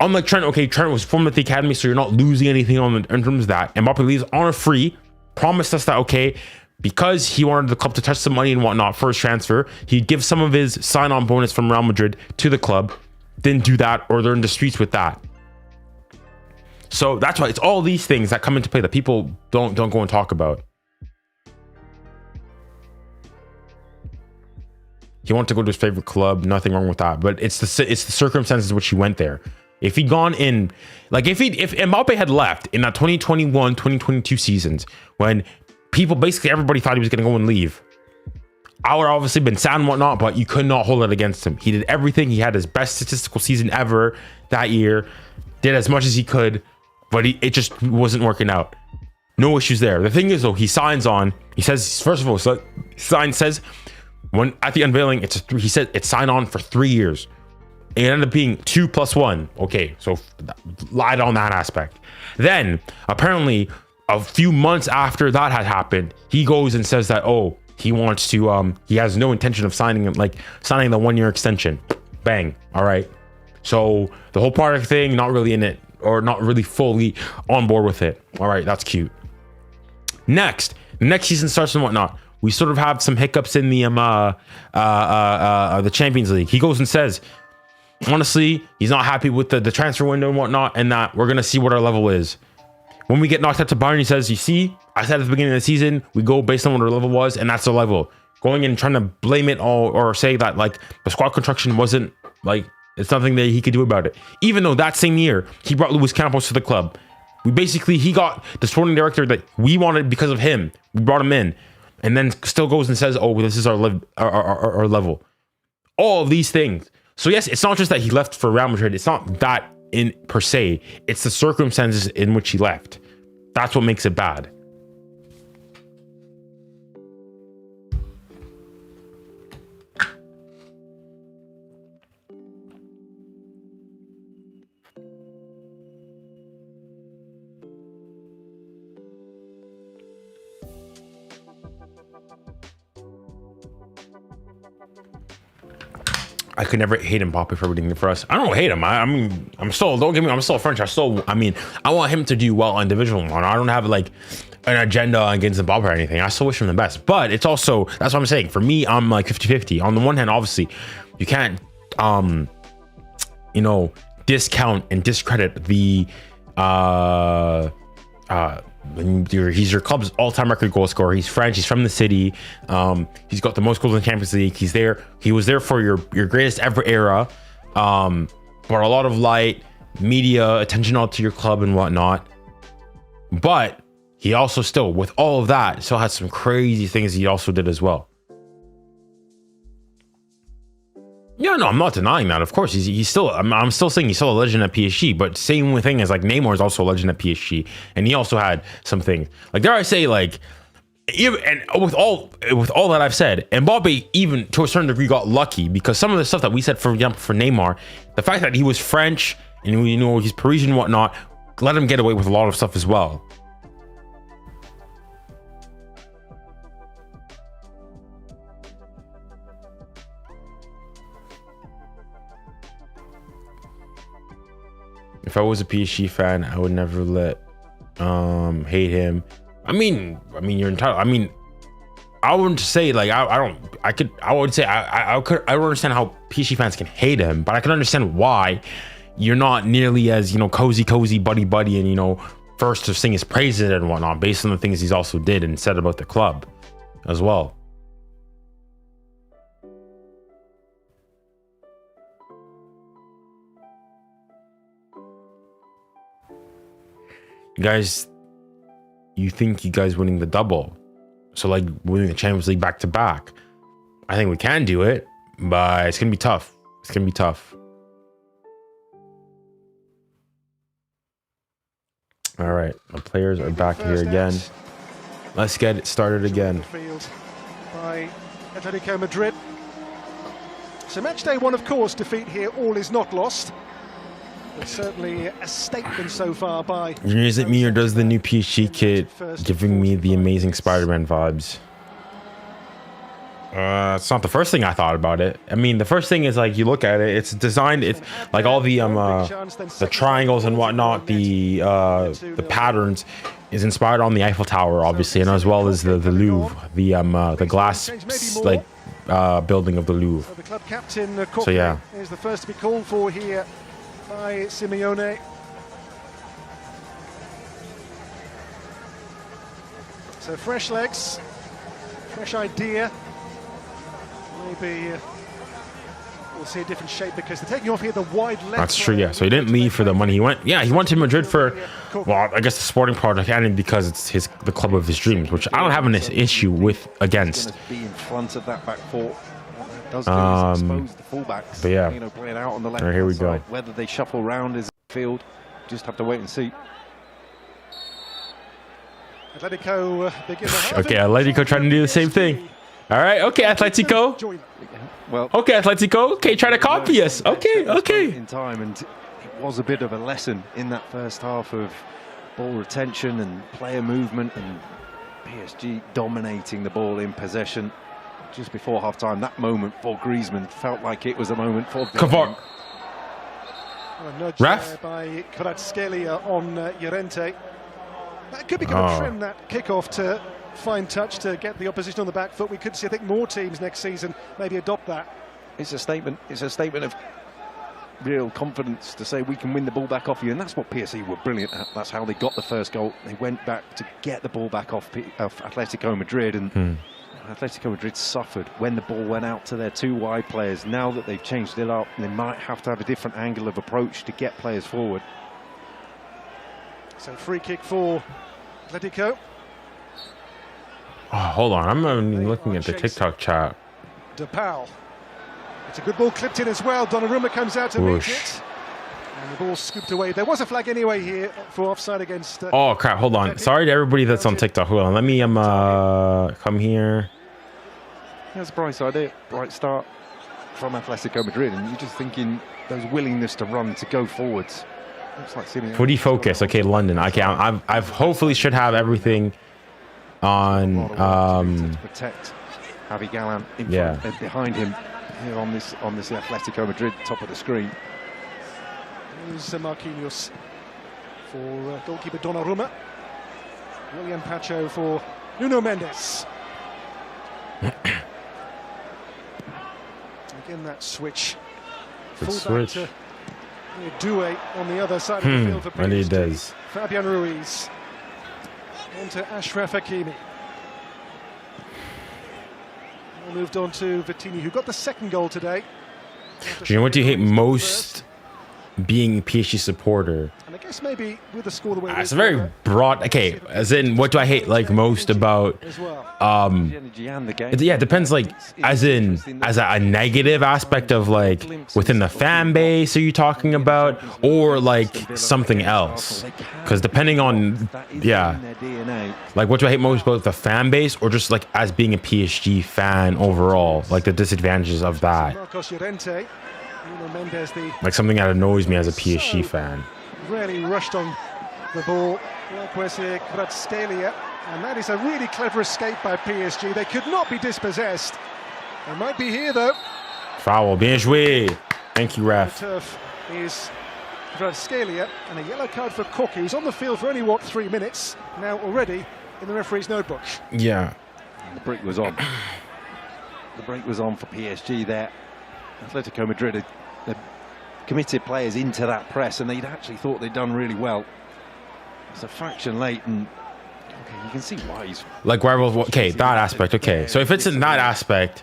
Speaker 1: Unlike Trent, okay, Trent was formed at the academy, so you're not losing anything in terms of that. Mbappe leaves on a free, promised us that, okay, because he wanted the club to touch some money and whatnot for his transfer, he'd give some of his sign-on bonus from Real Madrid to the club. Didn't do that, or they're in the streets with that. So that's why it's all these things that come into play that people don't go and talk about. He wanted to go to his favorite club, nothing wrong with that, but it's the circumstances in which he went there. If he'd gone in, like if Mbappe had left in that 2021, 2022 seasons, when basically everybody thought he was going to go and leave, I would obviously been sad and whatnot, but you could not hold it against him. He did everything. He had his best statistical season ever that year, did as much as he could, but it just wasn't working out. No issues there. The thing is, though, he signs on. He says, first of all, says when at the unveiling, he said it's signed on for 3 years. It ended up being 2 + 1. Okay, so lied on that aspect. Then apparently, a few months after that had happened, he goes and says that, oh, he wants to, he has no intention of signing the 1-year extension. Bang. All right. So the whole product thing, not really in it, or not really fully on board with it. All right. That's cute. Next season starts and whatnot. We sort of have some hiccups in the Champions League. He goes and says, honestly, he's not happy with the transfer window and whatnot, and that we're going to see what our level is. When we get knocked out to Bayern, he says, you see, I said at the beginning of the season, we go based on what our level was, and that's the level. Going in and trying to blame it all, or say that like the squad construction wasn't, like, it's nothing that he could do about it. Even though that same year, he brought Luis Campos to the club. He got the sporting director that we wanted because of him. We brought him in, and then still goes and says, oh, this is our level. All of these things. So yes, it's not just that he left for Real Madrid. It's not that in per se, it's the circumstances in which he left. That's what makes it bad. I could never hate Mbappe for everything for us. I don't hate him. I mean, I'm still, don't get me wrong, I'm still French. I want him to do well on divisional one. I don't have like an agenda against Mbappe or anything. I still wish him the best. But it's also, that's what I'm saying. For me, I'm like 50-50. On the one hand, obviously, you can't, discount and discredit the, he's your club's all-time record goal scorer. He's French. He's from the city. He's got the most goals in the Champions League. He's there. He was there for your greatest ever era. Brought a lot of light, media attention out to your club and whatnot. But he also still, with all of that, still had some crazy things he also did as well. Yeah, no, I'm not denying that. Of course, he's still. I'm still saying he's still a legend at PSG. But same thing as like Neymar is also a legend at PSG, and he also had some things. Like, dare I say, like, even, and with all that I've said, Mbappe even to a certain degree got lucky, because some of the stuff that we said, for example, for Neymar, the fact that he was French and he's Parisian and whatnot, let him get away with a lot of stuff as well. If I was a PSG fan, I would never hate him. I mean, you're entitled. I mean, I wouldn't say like I would say I don't understand how PSG fans can hate him, but I can understand why you're not nearly as cozy buddy and first to sing his praises and whatnot based on the things he's also did and said about the club. as well. Guys, you think you guys winning the double, so like winning the Champions League back to back. I think we can do it, but it's gonna be tough. It's gonna be tough. All right, the players are back here again. Let's get it started again.
Speaker 2: By Atletico Madrid. So match day one, of course, defeat here, all is not lost. It's certainly a statement so far by...
Speaker 1: Is it me or does the new PSG kit giving me the amazing Spider-Man vibes? It's not the first thing I thought about it. I mean, the first thing is like you look at it, it's designed, it's like all the triangles and whatnot, the patterns is inspired on the Eiffel Tower, obviously, and as well as the Louvre, the glass like building of the Louvre.
Speaker 2: So the club captain,
Speaker 1: so yeah,
Speaker 2: is the first to be called for here by Simeone. So fresh legs, fresh idea. Maybe we'll see a different shape because they're taking off here the wide left.
Speaker 1: That's true, yeah. So he didn't leave for the money. He went, yeah, he went to Madrid for, well, I guess the sporting project, and because it's the club of his dreams, which I don't have an issue with against.
Speaker 3: Be in front of that back four. Does expose the fullbacks,
Speaker 1: but yeah,
Speaker 3: you know, playing out on the left.
Speaker 1: Right, here we go.
Speaker 3: Whether they shuffle round is field, just have to wait and see.
Speaker 2: Atletico begin the
Speaker 1: okay, Atletico trying to do the same thing. All right, okay, Atletico.
Speaker 3: Well,
Speaker 1: okay, Atletico. Okay, try to copy us. Okay, okay.
Speaker 3: In time, and it was a bit of a lesson in that first half of ball retention and player movement, and PSG dominating the ball in possession. Just before half-time, that moment for Griezmann felt like it was a moment for
Speaker 1: Kavak. Ref?
Speaker 2: By 𝙀𝙀𝘿𝘾𝘼𝙎𝑎 on Llorente. That could be going to trim that kick-off to fine touch to get the opposition on the back foot. We could see, I think, more teams next season maybe adopt that.
Speaker 3: It's a statement. It's a statement of real confidence to say we can win the ball back off you, and that's what PSG were brilliant at. That's how they got the first goal. They went back to get the ball back off Atletico Madrid, and Atletico Madrid suffered when the ball went out to their two wide players. Now that they've changed it up, they might have to have a different angle of approach to get players forward.
Speaker 2: So free kick for Atletico.
Speaker 1: Oh, hold on, I'm only looking at the TikTok chat.
Speaker 2: 𝙬𝙬𝘾𝘼𝑎𝑙. It's a good ball clipped in as well. Donnarumma comes out to meet it. And the ball scooped away. There was a flag anyway here for offside against...
Speaker 1: oh, crap, hold on. Sorry to everybody that's on TikTok. Hold on, let me come here.
Speaker 3: That's a bright idea, bright start from Atletico Madrid, and you're just thinking those willingness to run, to go forwards. Looks like
Speaker 1: footy focus. Okay, London. Okay, I've hopefully should have everything on
Speaker 3: to protect 𝙎𝙬𝘾𝘼𝙎𝘾 in front and behind him here on this Atletico Madrid top of the screen.
Speaker 2: Here's Marquinhos for goalkeeper Donnarumma. William Pacho for Nuno Mendes. Again, that switch.
Speaker 1: Good
Speaker 2: Full
Speaker 1: switch.
Speaker 2: 𝙀𝙀𝘖 on the other side of the field for PSG.
Speaker 1: Does.
Speaker 2: Fabian Ruiz. Into Achraf Hakimi. Moved on to Vitinha, who got the second goal today.
Speaker 1: Do you know what you hate most being a PSG supporter?
Speaker 2: And I guess maybe with the score the way
Speaker 1: it's a very broad. Okay, as in, what do I hate like most about? Yeah, it depends. Like, as a negative aspect of like within the fan base, are you talking about, or like something else? Because depending on, yeah, like what do I hate most about the fan base, or just like as being a PSG fan overall, like the disadvantages of that. Like something that annoys me as a PSG fan.
Speaker 2: Really rushed on the ball. 𝙀𝙀𝘾𝘼𝑎𝑙, and that is a really clever escape by PSG. They could not be dispossessed. They might be here though.
Speaker 1: Foul, bien joué. Thank you, ref.
Speaker 2: The turf is 𝙀𝙀𝘾𝑼𝑎𝑙, and a yellow card for Koki, who's on the field for only, what, 3 minutes now already in the referee's notebook.
Speaker 1: Yeah.
Speaker 3: The break was on. The break was on for PSG there. Atletico Madrid had committed players into that press, and they'd actually thought they'd done really well. It's a fraction late, and You can see why he's
Speaker 1: Like where was okay, that aspect. Okay, so if it's in that aspect,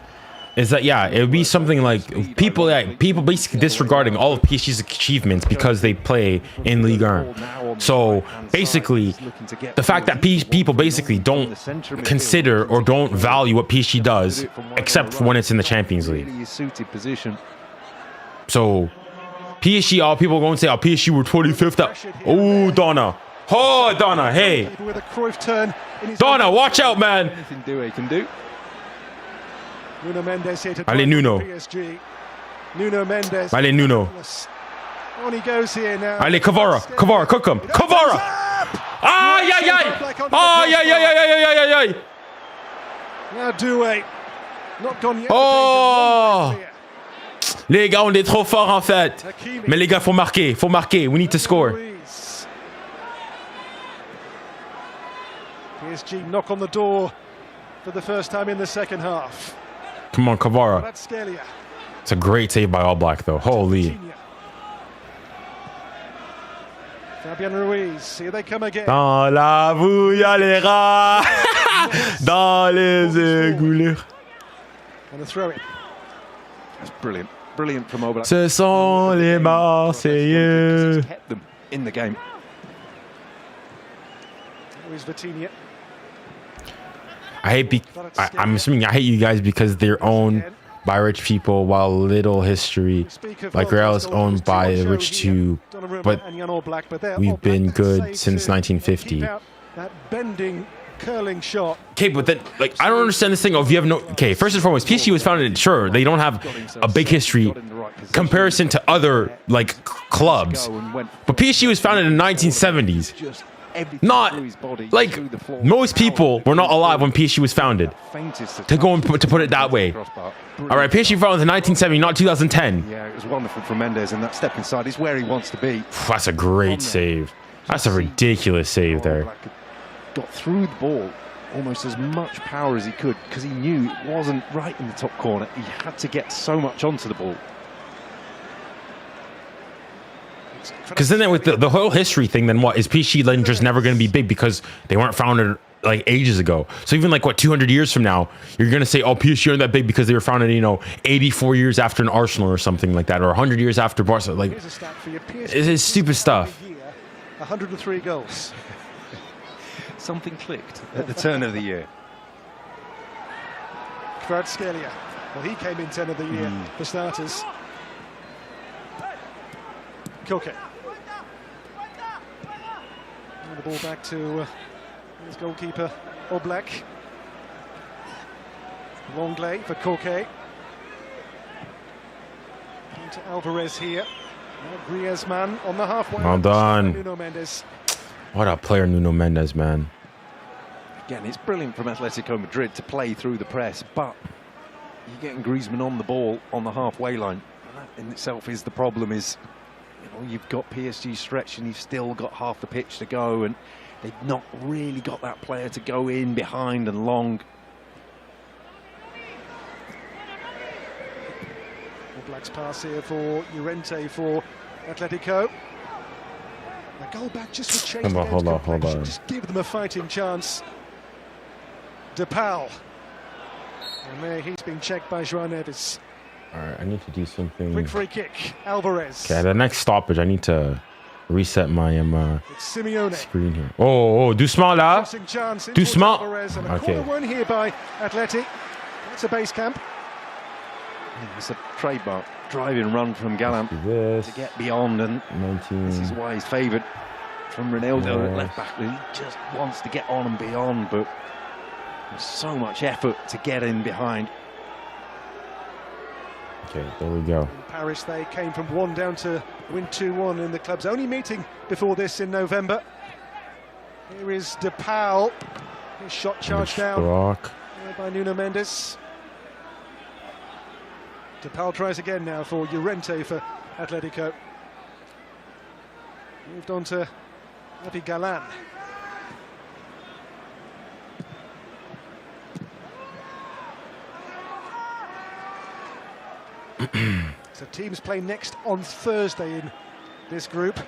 Speaker 1: is that yeah, it would be something like people basically disregarding all of PSG's achievements because they play in Ligue 1. So basically, the fact that people basically don't consider or don't value what PSG does, except for when it's in the Champions League. So PSG, all people are going to say, "Oh, PSG were 25th." Oh, Donna. Oh, Donna. Hey, Donna, watch out, man.
Speaker 3: Anything 𝙀𝙖𝘋𝙀𝘼𝙋𝙏 can do.
Speaker 2: Nuno Mendes here to
Speaker 1: Allez, Nuno.
Speaker 2: PSG. Nuno Mendes.
Speaker 1: Allez, Nuno.
Speaker 2: On he goes here now.
Speaker 1: Allez, Kvara, cook him. Kvara. Aïe, aïe, aïe. Aïe, aïe, aïe, aïe, aïe, aïe, aïe.
Speaker 2: Now 𝙀𝙖𝘋. Not gone yet.
Speaker 1: Oh. Les gars, on est trop forts en fait. Mais les gars, faut marquer. We need to score.
Speaker 2: PSG knock on the door for the first time in the second half.
Speaker 1: Come on, Kvara.
Speaker 2: 𝙀𝙬𝘋𝙀𝘼𝘋.
Speaker 1: It's a great save by All Black, though. Holy.
Speaker 2: Fabian Ruiz, here they come again.
Speaker 1: Dans la boue, y'a les rats. Dans les égouts.
Speaker 2: And a throw in.
Speaker 3: That's brilliant. Brilliant from Oblak.
Speaker 1: Ce sont les Marseillais.
Speaker 3: Kept them in the game.
Speaker 2: Here's Vitinha.
Speaker 1: I'm assuming I hate you guys because they're owned by rich people, while little history, like Real, is owned by the rich too. But we've been good since 1950.
Speaker 2: That bending, curling shot.
Speaker 1: Okay, but then, like, I don't understand this thing of you have no. Okay, first and foremost, PSG was founded. Sure, they don't have a big history comparison to other like clubs, but PSG was founded in the 1970s. Not like most people were not alive when PSG was founded. To put it that way. All right, PSG founded in 1970, not 2010.
Speaker 3: Yeah, it was wonderful from Mendes, and that step inside is where he wants to be.
Speaker 1: That's a great save. That's a ridiculous save there.
Speaker 3: Got through the ball almost as much power as he could because he knew it wasn't right in the top corner. He had to get so much onto the ball.
Speaker 1: Because then with the whole history thing, then what is PSG then just never going to be big because they weren't founded like ages ago? So even like what 200 years from now, you're going to say, oh, PSG aren't that big because they were founded, 84 years after an Arsenal or something like that, or 100 years after Barca. Like, it's stupid stuff.
Speaker 2: 103 goals.
Speaker 3: Something clicked at the turn of the year.
Speaker 2: 𝙀𝙬𝘋𝙀𝘼𝘋. Well, he came in 10 of the year for starters. 𝙀𝙀𝘋. And the ball back to his goalkeeper, Oblak. Longley for 𝙀𝙀𝘋. Into Alvarez here. Now Griezmann on the halfway.
Speaker 1: Well done.
Speaker 2: Nuno Mendes.
Speaker 1: What a player, Nuno Mendes, man.
Speaker 3: Again, it's brilliant from Atletico Madrid to play through the press, but you're getting Griezmann on the ball on the halfway line. And that in itself is the problem. Is you've got PSG stretch and you've still got half the pitch to go, and they've not really got that player to go in behind and long.
Speaker 2: Oblak's pass here for Llorente for Atletico. A goal back just to change.
Speaker 1: Hold on.
Speaker 2: Just give them a fighting chance. 𝙀𝙬𝘋𝙀𝘼𝘋. And there he's been checked by João Neves.
Speaker 1: All right, I need to do something.
Speaker 2: Quick free kick, Alvarez.
Speaker 1: Okay, the next stoppage, I need to reset my
Speaker 2: it's Simeone.
Speaker 1: screen here. Oh, doucement là. Doucement.
Speaker 2: Okay. One here by Atleti. That's a base camp.
Speaker 3: Yeah, it's a trademark driving run from Galán to get beyond, and this is why he's favoured from Ronaldo at left back. He just wants to get on and beyond, but there's so much effort to get in behind.
Speaker 1: Okay, there we go.
Speaker 2: In Paris, they came from 1 down to win 2-1 in the club's only meeting before this in November. Here is 𝙀𝙀𝘋𝙀𝘼𝘋. His shot charged down by Nuno Mendes. 𝙀𝙀𝘋𝙀𝘼𝘋 tries again now for Llorente for Atletico. Moved on to Naby Galán. So teams play next on Thursday in this group. A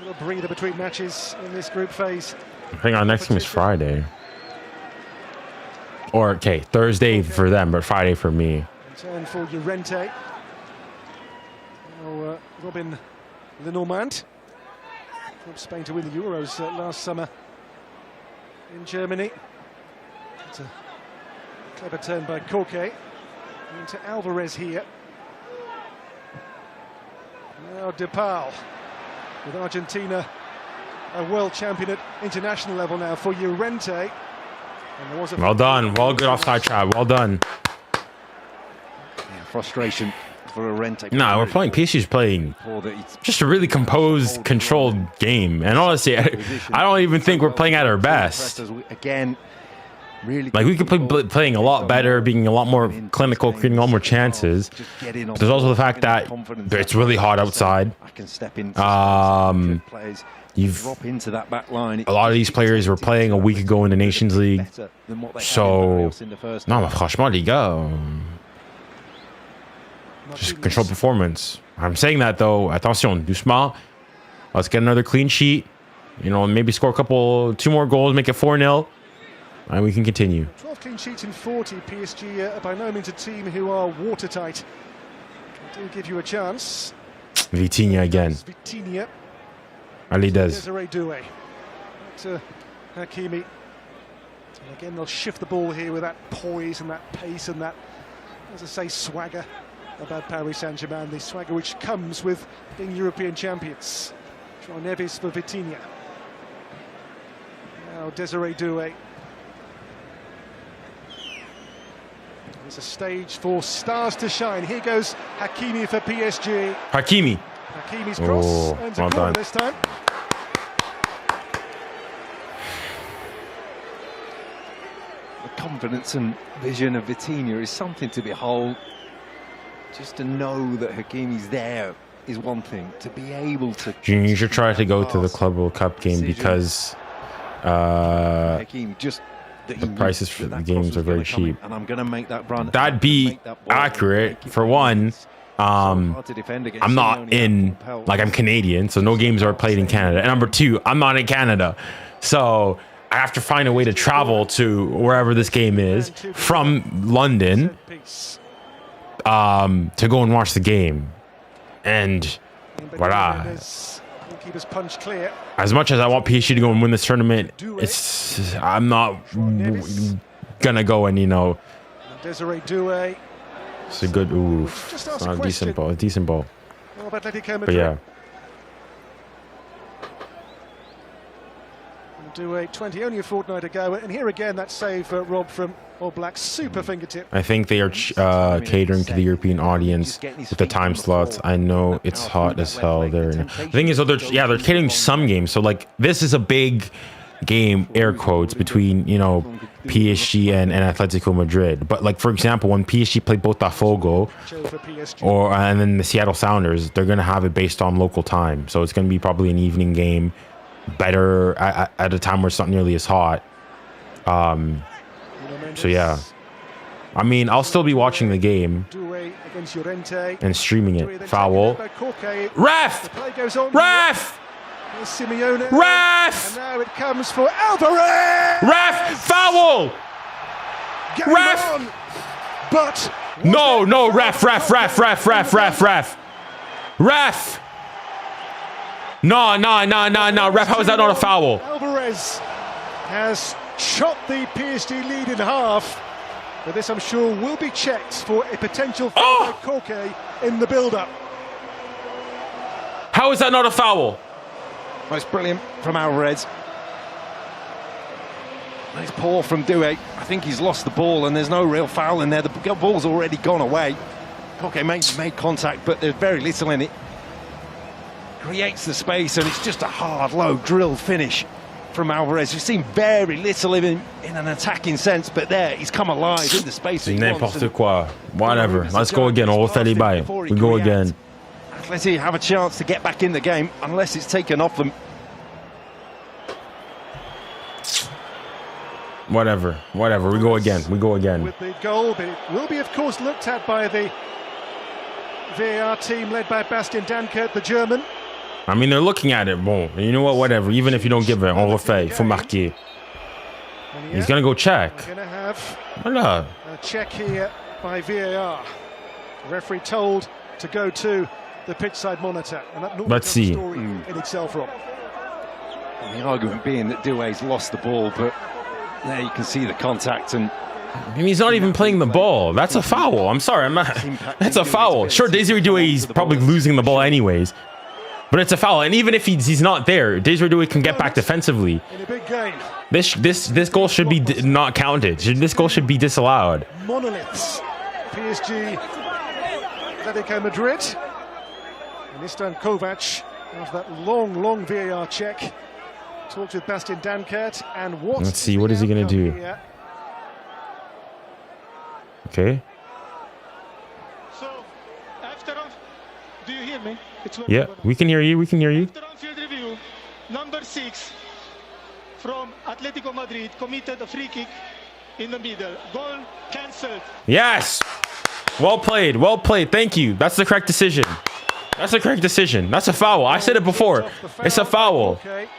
Speaker 2: little breather between matches in this group phase.
Speaker 1: I think our next game is Friday. Or, okay, Thursday for them, but Friday for me.
Speaker 2: Turn for 𝙎𝙬𝘼𝘾𝘼𝙎𝙬. Now, 𝙬𝙊𝘾𝘼𝙎𝙬 from Spain to win the Euros last summer in Germany. It's a clever turn by 𝙀𝙀𝘼𝘋𝙀 into Alvarez here. Now 𝙀𝙀𝘍 with Argentina a world champion at international level now for 𝙎𝙬𝘼𝘾𝘼.
Speaker 1: Well done. Well, good offside trap. Well done.
Speaker 3: Yeah, frustration for 𝙎𝙬𝘼𝘋𝘼.
Speaker 1: No, we're playing. PSG's playing just a really composed, controlled game. And honestly, I don't even think we're playing at our best.
Speaker 3: Again, really,
Speaker 1: like we could be playing a lot better, being a lot more clinical, creating a lot more chances. But there's also the fact that it's really hot outside.
Speaker 3: Drop into that back line.
Speaker 1: A lot of these players were playing a week ago in the Nations League. So, non, franchement, les gars, just control performance. I'm saying that though. Attention, doucement. Let's get another clean sheet. You know, maybe score two more goals, make it 4-0, and we can continue.
Speaker 2: 12 clean sheets in 40. PSG are by no means a team who are watertight. They do give you a chance.
Speaker 1: Vitinha again.
Speaker 2: Vitinha.
Speaker 1: Ali does.
Speaker 2: 𝙎𝙬𝘼𝘾𝘼𝑖𝙎. To 𝙎𝙬𝘼𝑾𝑖𝑚𝑖. And again, they'll shift the ball here with that poise and that pace and that, as I say, swagger about Paris Saint-Germain. The swagger which comes with being European champions. João Neves for Vitinha. Now 𝙎𝙬𝘼𝘾𝑝𝑒. There's a stage for stars to shine. Here goes 𝙎𝙬𝘼 for PSG. 𝙎𝙬𝘼's cross earns a corner this time.
Speaker 3: The confidence and vision of Vitinha is something to behold. Just to know that 𝙎𝙬𝘼's there is one thing. To be able to...
Speaker 1: Junior, you should try to go to the Club World Cup game because the prices for the games are very cheap.
Speaker 3: And I'm going to make that run.
Speaker 1: That'd be accurate for one. I'm not in, like, I'm Canadian, so no games are played in Canada. And number two, I'm not in Canada, so I have to find a way to travel to wherever this game is from London to go and watch the game. And voila. As much as I want PSG to go and win this tournament, I'm not gonna go and, you know,
Speaker 2: 𝙎𝙬𝘼𝘾𝑝𝑒.
Speaker 1: it's a good oof. It's not a decent ball. But yeah.
Speaker 2: 𝙎𝙬𝘾 20, only a fortnight ago, and here again that save, Rob, from 𝙎𝙬𝘾, super fingertip.
Speaker 1: I think they are catering to the European audience with the time slots. I know it's hot as hell there. The thing is, though, they're catering some games. So like this is a big game, air quotes, between, you know, PSG and Atletico Madrid. But like, for example, when PSG play Botafogo and then the Seattle Sounders, they're gonna have it based on local time. So it's gonna be probably an evening game, better at a time where it's not nearly as hot. So yeah, I mean, I'll still be watching the game and streaming it. Foul. Ref! Ref!
Speaker 2: Simeone.
Speaker 1: Ref!
Speaker 2: And now it comes for Alvarez!
Speaker 1: Ref! Foul! Ref!
Speaker 2: On, but
Speaker 1: no, ref! Ref! No, ref, how is that not a foul?
Speaker 2: Alvarez has chopped the PSG lead in half. But this, I'm sure, will be checked for a potential foul by 𝙀𝙀𝘼 in the build-up.
Speaker 1: How is that not a foul?
Speaker 3: Well, it's brilliant from Alvarez. Nice paw from 𝙬𝙬𝘼. I think he's lost the ball and there's no real foul in there. The ball's already gone away. 𝙀𝙀𝘼 made contact, but there's very little in it. Creates the space and it's just a hard, low drill finish from Alvarez. We've seen very little of him in an attacking sense, but there, he's come alive in the space.
Speaker 1: N'importe quoi. Whatever. Let's go again. We go again.
Speaker 3: Atleti have a chance to get back in the game unless it's taken off them.
Speaker 1: Whatever. We go again.
Speaker 2: With the goal, but it will be, of course, looked at by the VAR team led by Bastian Dankert, the German.
Speaker 1: I mean, they're looking at it. Bon, you know what? Whatever. Even if you don't give it, on refait. Faut marquer. He's gonna go check.
Speaker 2: We're gonna have
Speaker 1: Voilà.
Speaker 2: a check here by VAR. Referee told to go to the pitch side monitor, and that
Speaker 1: Let's see.
Speaker 2: story in itself, Rob.
Speaker 3: And the argument being that 𝙀𝙖𝘋𝑆 lost the ball, but there you can see the contact and.
Speaker 1: I mean, he's not even playing the ball. That's a foul. I'm sorry. I'm not. That's a foul. Sure, 𝙀𝙀𝘋𝑆 is probably losing the ball anyways, but it's a foul. And even if he's not there, 𝙀𝙀𝘋𝑆 can get back defensively.
Speaker 2: In a big game.
Speaker 1: This goal should be not counted. This goal should be disallowed.
Speaker 2: Monoliths. PSG, Atletico Madrid. And this time Kovac, after that long VAR check, talked with Bassi 𝙀𝙀𝘾𝘼𝙎𝑎𝑐, and what?
Speaker 1: Let's see. What is he gonna do?
Speaker 2: Here?
Speaker 1: Okay.
Speaker 4: So, after on, do you hear me?
Speaker 1: Yeah, we can hear you. We can hear you.
Speaker 4: After on-field review, number 6 from Atletico Madrid committed a free kick in the middle. Goal cancelled.
Speaker 1: Yes. Well played. Well played. Thank you. That's the correct decision. That's the correct decision. That's a foul. I said it before. It's a foul.
Speaker 2: Okay.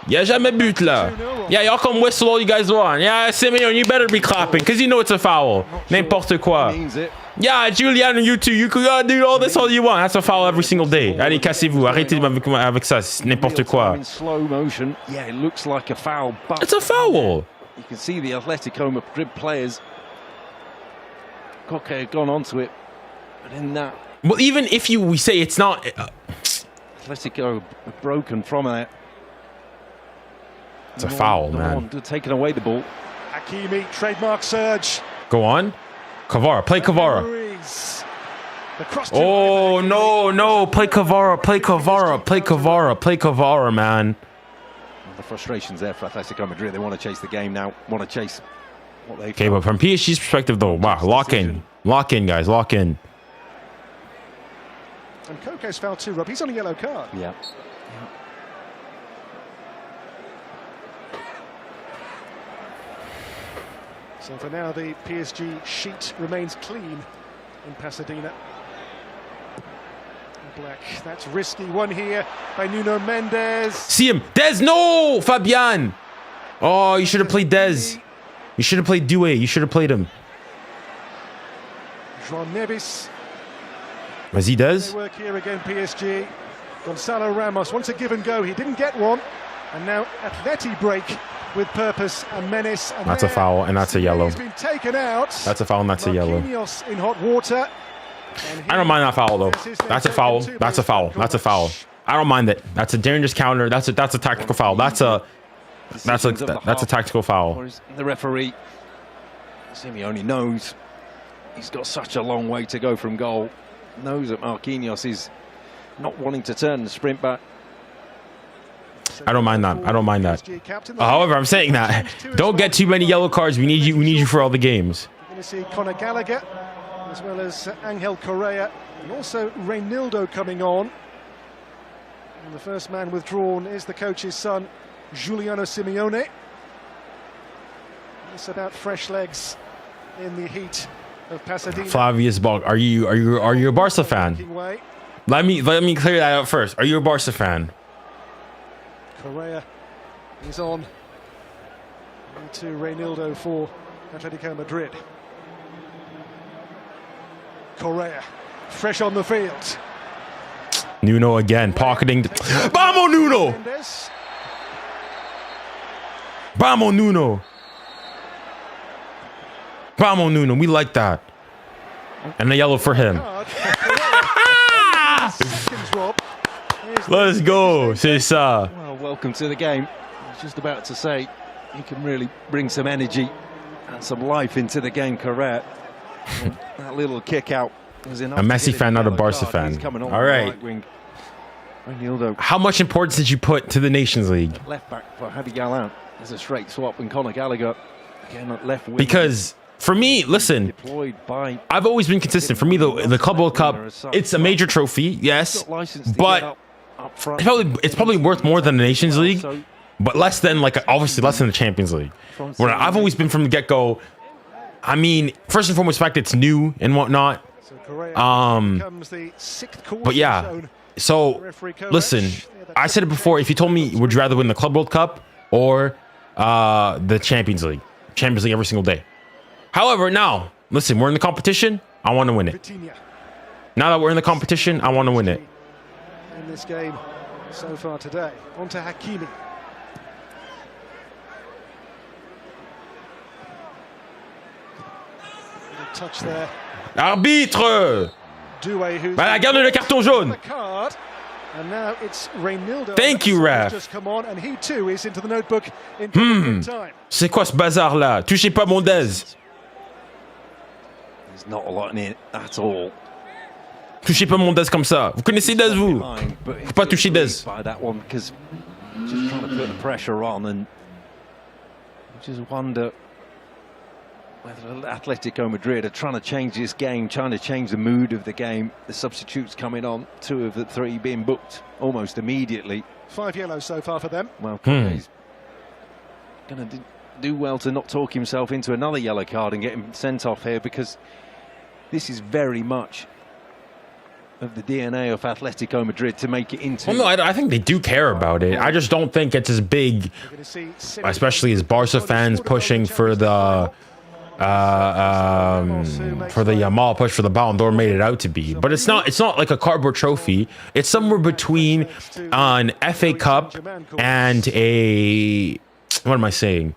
Speaker 1: Yeah, jamais but là. Yeah, y'all come whistle all you guys want. Yeah, Simeon, you better be clapping because you know it's a foul. N'importe quoi. Yeah, Julian, you too. You could do all this all you want. That's a foul every single day. Allez, cassez-vous. Arrêtez avec ça. C'est n'importe quoi.
Speaker 3: In slow motion, yeah, it looks like a foul, but
Speaker 1: It's a foul.
Speaker 3: you can see the Atletico Madrid players. Koke had gone onto it, but in that,
Speaker 1: Well, even if we say it's not.
Speaker 3: Atletico have broken from it.
Speaker 1: It's a foul, man.
Speaker 3: Taking away the ball.
Speaker 2: Hakimi, trademark surge.
Speaker 1: Go on. 𝙀𝙀𝘼𝑆. Play 𝙀𝙀𝘀𝑼𝑆. Oh, no. Play 𝙀𝙀𝘀𝑼𝑆. Play 𝙀𝙀𝘀𝑼𝑆. Play 𝙀𝙀𝘀𝑼𝑆. Play 𝙀𝙀𝘀𝑼𝑆, man.
Speaker 3: Well, the frustration's there for Atletico Madrid. They want to chase the game now. Want to chase what they.
Speaker 1: Okay, but from PSG's perspective, though, wow, lock in, guys, lock in.
Speaker 2: And Koke's foul too, Rob. He's on a yellow card.
Speaker 3: Yeah.
Speaker 2: So for now, the PSG sheet remains clean in Pasadena. Black, that's risky one here by Nuno Mendes.
Speaker 1: See him, Des. No, Fabian. Oh, you should have played Des. You should have played 𝙀𝙀𝘋𝑆. You should have played him.
Speaker 2: João Neves.
Speaker 1: Vas-y, Des.
Speaker 2: They work here again, PSG. Gonçalo Ramos wants a give and go. He didn't get one. And now Atleti break with purpose and menace. And
Speaker 1: That's a foul, and that's a yellow.
Speaker 2: He's been taken out.
Speaker 1: That's a foul, and that's a yellow.
Speaker 2: 𝙀𝙀𝘋𝑆 in hot water.
Speaker 1: I don't mind that foul, though. That's a foul. That's a foul. That's a foul. I don't mind it. That's a dangerous counter. That's a tactical foul. That's a tactical foul.
Speaker 3: The referee, Simeone, knows he's got such a long way to go from goal. Knows that Marquinhos is not wanting to turn and sprint back.
Speaker 1: I don't mind that. I don't mind that. However, I'm saying that don't get too many yellow cards. We need you. We need you for all the games.
Speaker 2: You're going to see Conor Gallagher, as well as Ángel Correa, and also Reinildo coming on. And the first man withdrawn is the coach's son, Giuliano Simeone. It's about fresh legs in the heat of Pasadena.
Speaker 1: Flavius Bog, are you a Barca fan? Let me clear that out first. Are you a Barca fan?
Speaker 2: Correa is on to Reinildo for Atletico Madrid. Correa, fresh on the field.
Speaker 1: Nuno again, pocketing. Vamos, Nuno! Vamos, Nuno! Vamos, Nuno. We like that. And a yellow for him. Let's go, c'est ça.
Speaker 3: Well, welcome to the game. I was just about to say, he can really bring some energy and some life into the game, Correa. That little kick out was enough.
Speaker 1: A Messi fan, not a Barca fan. All right. How much importance did you put to the Nations League?
Speaker 3: Left back for 𝙀𝙀𝘋𝑆 Gallagher. There's a straight swap, and Conor Gallagher again at left wing.
Speaker 1: Because for me, listen, I've always been consistent. For me, the Club World Cup, it's a major trophy, yes, but it's probably worth more than the Nations League, but less than obviously less than the Champions League. Where I've always been from the get-go. I mean, first and foremost, the fact it's new and whatnot. But yeah, So, listen, I said it before. If you told me, would you rather win the Club World Cup or the Champions League? Champions League every single day. However, now, listen, we're in the competition. I want to win it. Now that we're in the competition, I want to win it.
Speaker 2: In this game so far today. On to Hakimi. Touch there.
Speaker 3: Arbitre!
Speaker 1: Bah, la garde le carton jaune.
Speaker 2: And now it's 𝙋𝙊𝘿𝘾𝘼𝙎𝙏.
Speaker 1: Thank you, ref.
Speaker 2: Just come on, and he too is into the notebook in time.
Speaker 1: C'est quoi ce bazar là? Touchez pas mon Dez.
Speaker 3: There's not a lot in it at all.
Speaker 1: Touchez pas mon Dez comme ça. Vous connaissez Dez, vous? Faut pas toucher Dez.
Speaker 3: By that one, because just trying to put the pressure on, and just wonder whether Atletico Madrid are trying to change this game, trying to change the mood of the game. The substitutes coming on, 2 of the 3 being booked almost immediately.
Speaker 2: 5 yellows so far for them.
Speaker 3: Well, he's going to do well to not talk himself into another yellow card and get him sent off here, because this is very much of the DNA of Atletico Madrid to make it into...
Speaker 1: Well, no, I think they do care about it. I just don't think it's as big, especially as Barca fans pushing for the Yamal push for the Ballon d'Or made it out to be. But it's not like a cardboard trophy. It's somewhere between an FA Cup and a... What am I saying?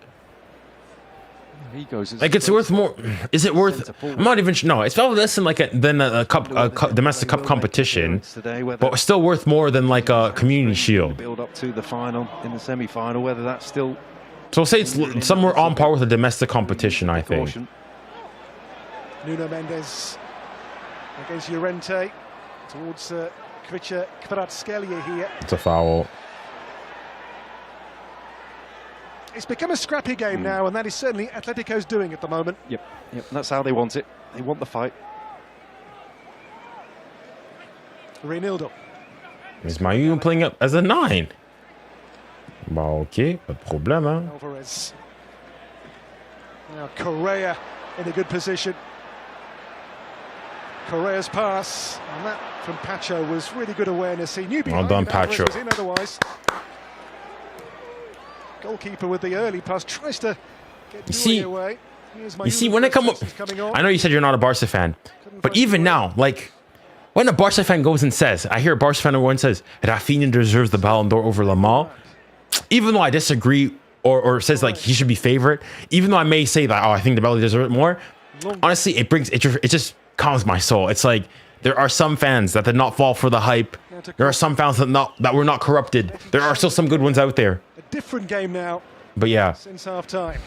Speaker 1: Like, it's worth more. Is it worth? I'm not even sure. No, it's probably less than like a domestic cup competition, but still worth more than like a community shield.
Speaker 3: Build up to the final in the semi-final, whether that's still...
Speaker 1: So say it's somewhere on par with a domestic competition, I think.
Speaker 2: Nuno Mendes against Llorente towards 𝙋𝙬𝘋𝙪𝘿𝘾𝘼𝙎𝙎 here.
Speaker 1: It's a foul.
Speaker 2: It's become a scrappy game now, and that is certainly Atletico's doing at the moment.
Speaker 3: Yep, that's how they want it. They want the fight.
Speaker 2: 𝙋𝙊𝘿𝘾.
Speaker 1: Is Mayu playing up as a 9? Bah, ok, pas de problème, hein.
Speaker 2: Alvarez. Now Correa in a good position. Correa's pass, and that from Pacho was really good awareness. He knew behind
Speaker 1: Well done,
Speaker 2: Alvarez
Speaker 1: Pacho.
Speaker 2: was in otherwise. Goalkeeper with the early pass tries to get away.
Speaker 1: You see, when I come up, I know you said you're not a Barca fan, but even now, like, when a Barca fan goes and says, I hear a Barca fan once says, Rafinha deserves the Ballon d'Or over Lamar, even though I disagree or says like he should be favorite, even though I may say that, oh, I think the Belly deserves it more, honestly, it just calms my soul. It's like, there are some fans that did not fall for the hype. There are some fans that were not corrupted. There are still some good ones out there.
Speaker 2: A different game now.
Speaker 1: But yeah.
Speaker 2: Since half time.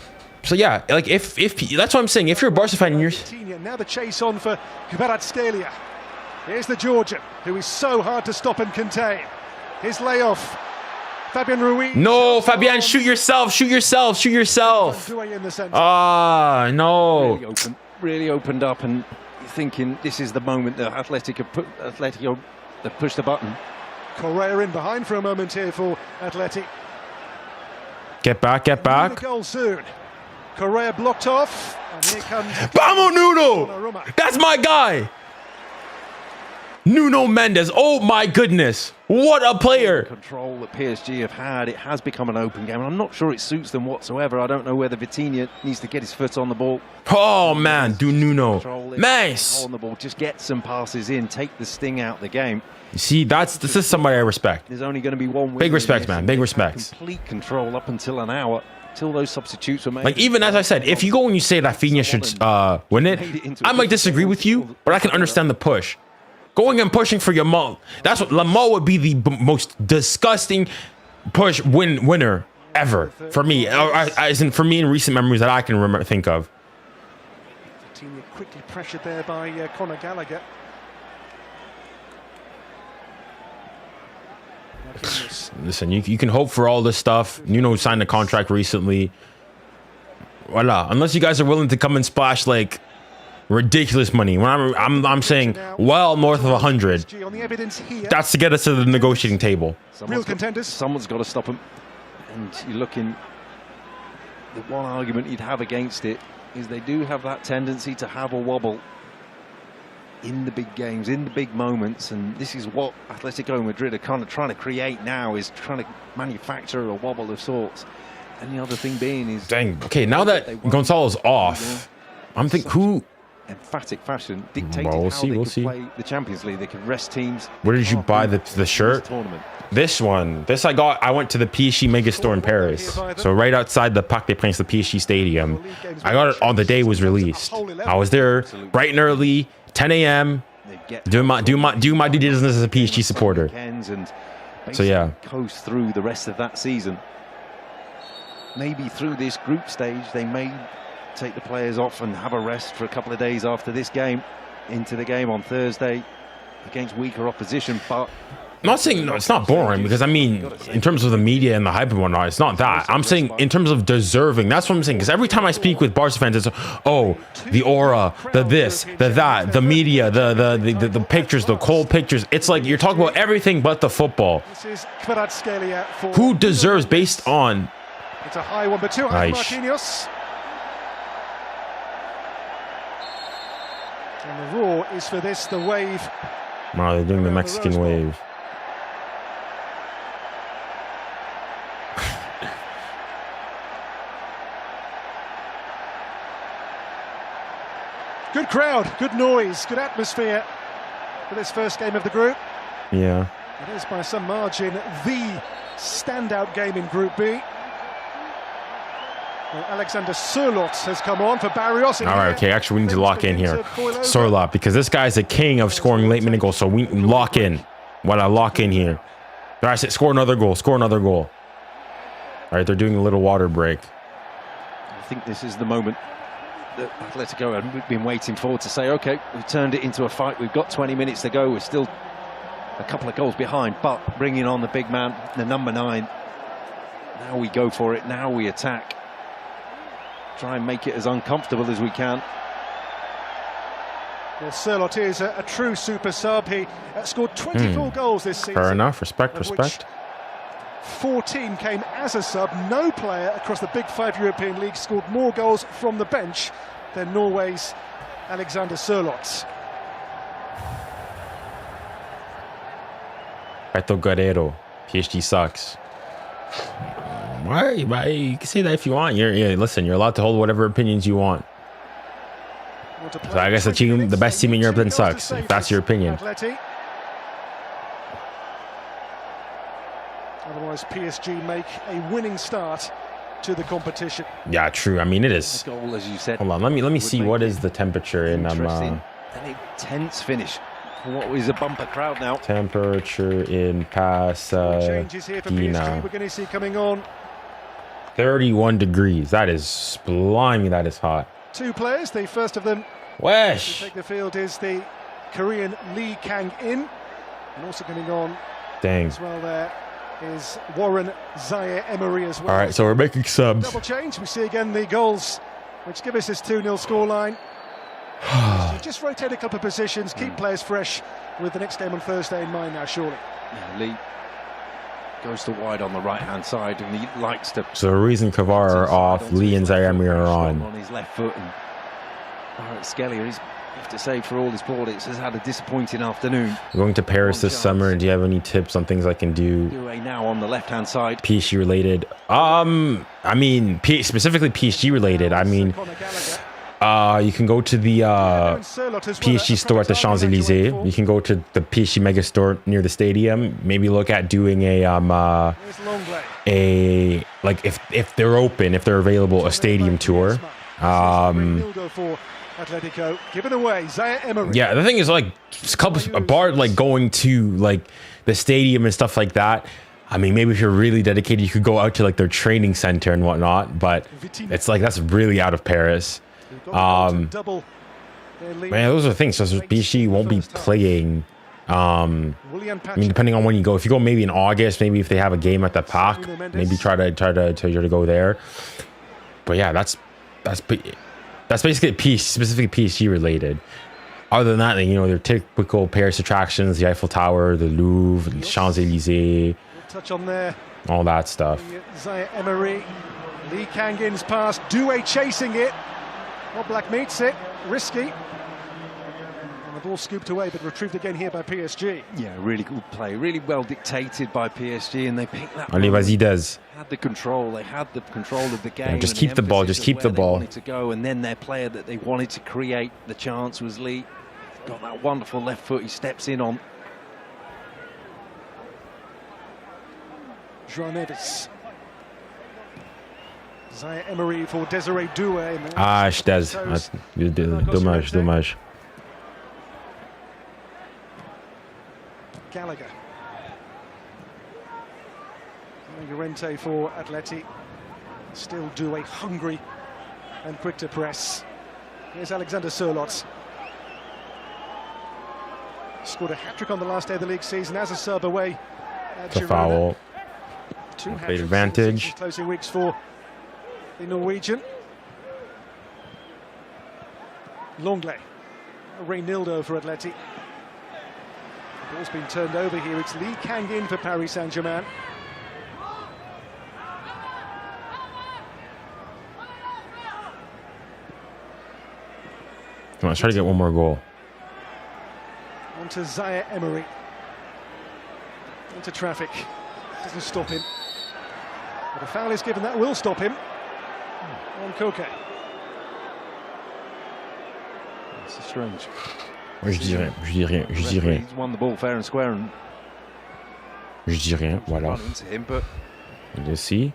Speaker 1: So yeah, like if that's what I'm saying. If you're a Barca fan and you're...
Speaker 2: Now the chase on for 𝙬𝙬𝘋𝙬𝘋𝙬. Here's the Georgian, who is so hard to stop and contain. His layoff. Fabian Ruiz.
Speaker 1: No, Fabian, shoot yourself, shoot yourself, shoot yourself. Ah, no.
Speaker 3: Really opened up, and thinking this is the moment that Atletico they pushed the button.
Speaker 2: Correa in behind for a moment here for Atleti.
Speaker 1: Get back, get back.
Speaker 2: The goal soon. Correa blocked off, and here comes...
Speaker 1: Vamos, Nuno! That's my guy! Nuno Mendes, oh my goodness. What a player.
Speaker 3: Control that PSG have had. It has become an open game, and I'm not sure it suits them whatsoever. I don't know whether Vitinha needs to get his foot on the ball.
Speaker 1: Oh man, do Nuno. Nice.
Speaker 3: On the ball, just get some passes in, take the sting out the game.
Speaker 1: You see, this is somebody I respect.
Speaker 3: There's only going to be one win.
Speaker 1: Big respect, man. Big respect.
Speaker 3: Complete control up until an hour, till those substitutes were made.
Speaker 1: Like, even as I said, if you go and you say that Rafinha should win it, I might disagree with you, but I can understand the push. Going and pushing for Yamal, that's what Lamar would be the most disgusting push winner ever for me, as in for me in recent memories that I can think of.
Speaker 2: Vitinha quickly pressured there by Conor Gallagher.
Speaker 1: Listen, you can hope for all this stuff. Nuno signed a contract recently. Voila. Unless you guys are willing to come and splash like ridiculous money. When I'm saying well north of 100. That's to get us to the negotiating table.
Speaker 2: Real contenders.
Speaker 3: Someone's got to stop them. And you're looking. The one argument you'd have against it is they do have that tendency to have a wobble. in the big games, in the big moments, and this is what Atletico Madrid are kind of trying to create now, is trying to manufacture a wobble of sorts. And the other thing being is...
Speaker 1: Dang, okay, now that Gonzalo's off, I'm thinking who...
Speaker 3: emphatic fashion dictated
Speaker 1: well, we'll
Speaker 3: how
Speaker 1: see,
Speaker 3: they
Speaker 1: we'll
Speaker 3: could
Speaker 1: see.
Speaker 3: play the Champions League. They could rest teams.
Speaker 1: Where did you buy the shirt?
Speaker 3: Tournament.
Speaker 1: This one. This I went to the PSG Mega Store in Paris. So right outside the Parc des Princes, the PSG Stadium. I got it on the day it was released. I was there bright and early, 10 a.m. Do my due diligence as a PSG supporter. So yeah.
Speaker 3: Coast through the rest of that season. Maybe through this group stage, they may take the players off and have a rest for a couple of days after this game, into the game on Thursday against weaker opposition. But
Speaker 1: I'm not saying no, it's not boring, because I mean, in terms of the media and the hype and whatnot, it's not that. I'm saying in terms of deserving, that's what I'm saying. Because every time I speak with Barca fans, it's oh, the aura, the this, the that, the media, the pictures, the cold pictures. It's like you're talking about everything but the football.
Speaker 2: This is 𝙀𝙬𝘋𝘼𝘋
Speaker 1: Who deserves based on?
Speaker 2: It's a high one, but two Marquinhos. And the roar is for this, the wave.
Speaker 1: Wow, they're doing the Mexican wave.
Speaker 2: Good crowd, good noise, good atmosphere for this first game of the group.
Speaker 1: Yeah.
Speaker 2: It is by some margin the standout game in Group B. Well, 𝙬𝙾𝘋𝘼𝘋𝘶 has come on for Barrios.
Speaker 1: All right, okay, actually we need to lock in here. 𝙬𝙾𝘋𝘼𝘋𝘶, because this guy's a king of scoring late minute goals, so we lock in. While I lock in here. All right, score another goal, score another goal. All right, they're doing a little water break.
Speaker 3: I think this is the moment that Atletico have been waiting for, to say, okay, we've turned it into a fight. We've got 20 minutes to go. We're still a couple of goals behind, but bringing on the big man, the number 9. Now we go for it. Now we attack. Try and make it as uncomfortable as we can.
Speaker 2: Well, 𝙬𝙾𝘋𝘼𝘋 is a true super sub. He scored 24 goals this season.
Speaker 1: Fair enough. Respect, respect.
Speaker 2: 14 came as a sub. No player across the big 5 European leagues scored more goals from the bench than Norway's 𝙬𝙾𝘋𝘼𝘋𝘼.
Speaker 1: Beto Guerrero, PSG sucks. Why? You can say that if you want. Listen, you're allowed to hold whatever opinions you want. So I guess the best team in Europe then sucks, if that's your opinion.
Speaker 2: Otherwise, PSG make a winning start to the competition.
Speaker 1: Yeah, true. I mean, it is.
Speaker 3: Goal, as you said.
Speaker 1: Hold on, let me see what is the temperature in
Speaker 3: an intense finish for what is a bumper crowd now.
Speaker 1: Temperature in Pasadena.
Speaker 2: We're going to see coming on
Speaker 1: 31 degrees. That is blimey. That is hot.
Speaker 2: 2 players. The first of them
Speaker 1: Wesh.
Speaker 2: to take the field is the Korean Lee Kang-in, and also coming on
Speaker 1: Dang.
Speaker 2: as well there is Warren Zaire-Emery as well.
Speaker 1: All right, so we're making subs.
Speaker 2: Double change. We see again the goals, which give us this 2-0 scoreline. Just rotate a couple of positions, keep players fresh with the next game on Thursday in mind now, surely.
Speaker 3: Yeah, Lee goes to wide on the right-hand side, and he likes to...
Speaker 1: So Ruiz and Kvara are off, Lee and Zaire-Emery are on.
Speaker 3: On his left foot, and 𝙬𝙾𝘋𝘼𝘋, I have to say, for all his plaudits, has had a disappointing afternoon.
Speaker 1: We're going to Paris this summer. Do you have any tips on things I can do?
Speaker 3: 𝙬𝙬𝘋𝘼𝑋 now on the left-hand side.
Speaker 1: PSG related. I mean, specifically PSG related. I mean, you can go to the PSG store at the Champs-Elysees. You can go to the PSG Mega Store near the stadium. Maybe look at doing like if they're open, if they're available, a stadium tour.
Speaker 2: Atletico given away. Zaire-Emery.
Speaker 1: Yeah, the thing is, like, a bar, like going to like the stadium and stuff like that. I mean, maybe if you're really dedicated, you could go out to like their training center and whatnot. But it's like that's really out of Paris. Man, those are things. So PSG won't be playing. I mean, depending on when you go. If you go maybe in August, maybe if they have a game at the Parc, maybe try to go there. But yeah, that's basically specifically PSG related. Other than that, you know, their typical Paris attractions: the Eiffel Tower, the Louvre, the Champs-Elysees,
Speaker 2: touch on there.
Speaker 1: All that stuff.
Speaker 2: Zaire-Emery, Lee Kang-in's pass, 𝙬𝙬𝘋𝘼𝘋𝘼𝑋 meets it, risky. And The ball scooped away, but retrieved again here by PSG.
Speaker 3: Yeah, really good play, really well dictated by PSG, and they picked that.
Speaker 1: Allez, vas-y, Des.
Speaker 3: Had the control. They had the control of the game.
Speaker 1: Yeah, just keep the ball. Just keep the ball.
Speaker 3: To go, and then their player that they wanted to create the chance was Lee. Got that wonderful left foot. He steps in on.
Speaker 2: João Neves. 𝙎𝙊𝘾𝘼𝙎𝙾 for 𝙎𝙊𝘾𝘼𝙎𝙀.
Speaker 1: Ah, Des. Dommage, dommage.
Speaker 2: Gallagher. Llorente for Atleti. Still 𝙀𝙖𝘼, hungry and quick to press. Here's 𝙀𝙀𝙀𝘾𝘼𝙀𝑒. Scored a hat-trick on the last day of the league season as a sub away at
Speaker 1: It's a
Speaker 2: Girona.
Speaker 1: foul.
Speaker 2: Two
Speaker 1: Played
Speaker 2: hat-tricks
Speaker 1: advantage.
Speaker 2: in closing weeks for the Norwegian. 𝙀𝙀𝘾𝘼𝙀𝘾𝘼 for Atleti. The ball's been turned over here. It's 𝙀𝙀𝘾𝘼 for Paris Saint-Germain.
Speaker 1: Come on, let's try to get one more goal.
Speaker 2: On to 𝙎𝙬𝘾𝘼. Into traffic. Doesn't stop him. But a foul is given, that will stop him. On Koke.
Speaker 3: It's strange.
Speaker 1: Moi, je dis rien.
Speaker 3: He's won the ball fair and square, and
Speaker 1: Je dis rien. Voilà.
Speaker 3: run into him, but
Speaker 1: Let's see.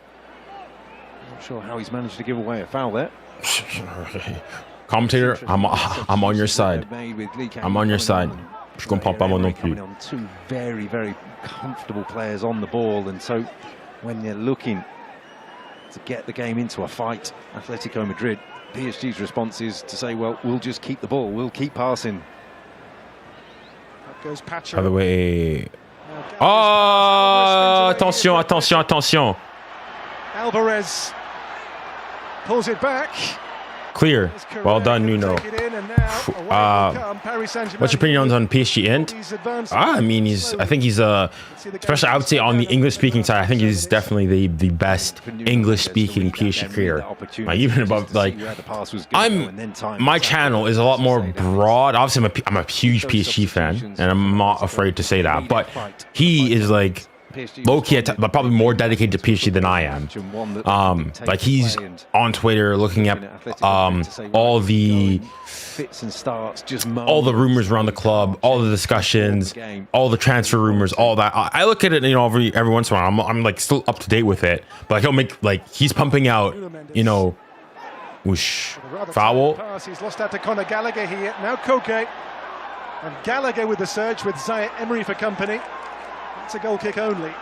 Speaker 3: I'm not sure how he's managed to give away a foul there.
Speaker 1: Commentator, I'm on your side. I'm on your side. Je comprends pas moi non plus.
Speaker 3: Two very, very comfortable players on the ball, and so when you're looking to get the game into a fight, Atletico Madrid, PSG's response is to say, well, we'll just keep the ball, we'll keep passing.
Speaker 2: That goes Pacho.
Speaker 1: By the way. Oh, attention, attention, attention.
Speaker 2: Alvarez pulls it back.
Speaker 1: Clear. Well done, Nuno. What's your opinion on PSG end? I mean, I think he's especially I would say on the English-speaking side, I think he's definitely the best English-speaking PSG player. Like, even above, like, my channel is a lot more broad. Obviously, I'm a huge PSG fan, and I'm not afraid to say that. But he is like low-key, but probably more dedicated to PSG than I am. Like, he's on Twitter looking at all the rumors around the club, all the discussions, all the transfer rumors, all that. I look at it, you know, every once in a while. I'm like still up to date with it, but like, he'll make, like, he's pumping out, you know, whoosh, foul.
Speaker 2: He's lost out to Conor Gallagher here. Now Koke. And Gallagher with the surge with 𝙎𝙬𝘾𝘼 for company. It's a goal kick only.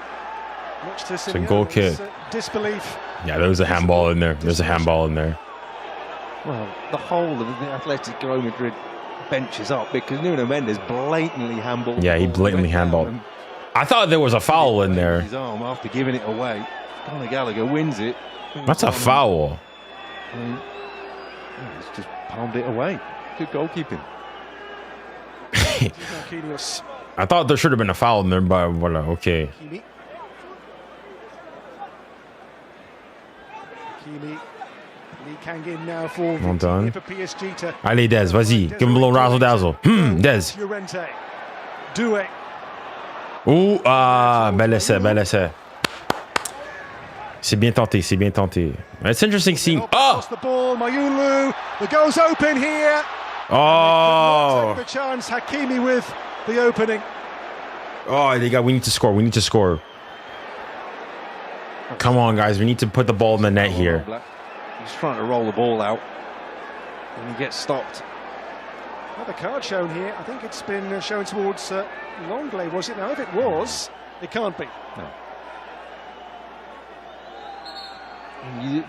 Speaker 2: Much to
Speaker 1: It's a goal kick.
Speaker 2: Disbelief.
Speaker 1: Yeah, there was a handball in there. There's a handball in there.
Speaker 3: Well, the whole of the Atletico Madrid bench is up because Nuno Mendes blatantly handballed.
Speaker 1: Yeah, he blatantly handballed. I thought there was a foul in there.
Speaker 3: His arm after giving it away. Conor Gallagher wins it.
Speaker 1: That's a foul.
Speaker 3: He's just palmed it away. Good goalkeeping.
Speaker 1: I thought there should have been a foul in there, but voilà, okay. Well done. Allez, Des, vas-y. Give him a little razzle-dazzle. Des. Ouh, ah, bel essai, bel essai. C'est bien tenté, c'est bien tenté. It's interesting seeing. Oh!
Speaker 2: The goal's open here.
Speaker 1: Oh!
Speaker 2: The chance, Hakimi with the opening.
Speaker 1: Oh, they got. We need to score. We need to score. Come on, guys. We need to put the ball in the net here.
Speaker 3: He's trying to roll the ball out, and he gets stopped.
Speaker 2: Another card shown here. I think it's been shown towards 𝙀𝙀𝘾𝘼, was it? Now, if it was, it can't be.
Speaker 3: No.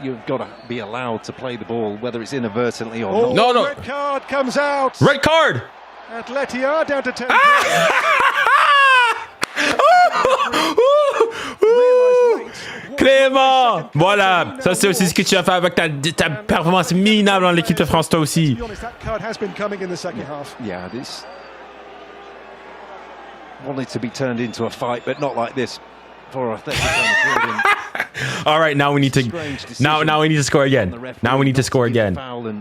Speaker 3: You've got to be allowed to play the ball, whether it's inadvertently or not.
Speaker 1: No, no.
Speaker 2: Red card comes out.
Speaker 1: Red card.
Speaker 2: Atleti are down to 10.
Speaker 1: Clément, voilà, ça c'est aussi ce que tu as fait avec ta performance minable en l'équipe de France, toi aussi.
Speaker 3: Yeah, this wanted to be turned into a fight, but not like this for Atletico Madrid.
Speaker 1: All right, now we need to now we need to score again. Now we need to score again.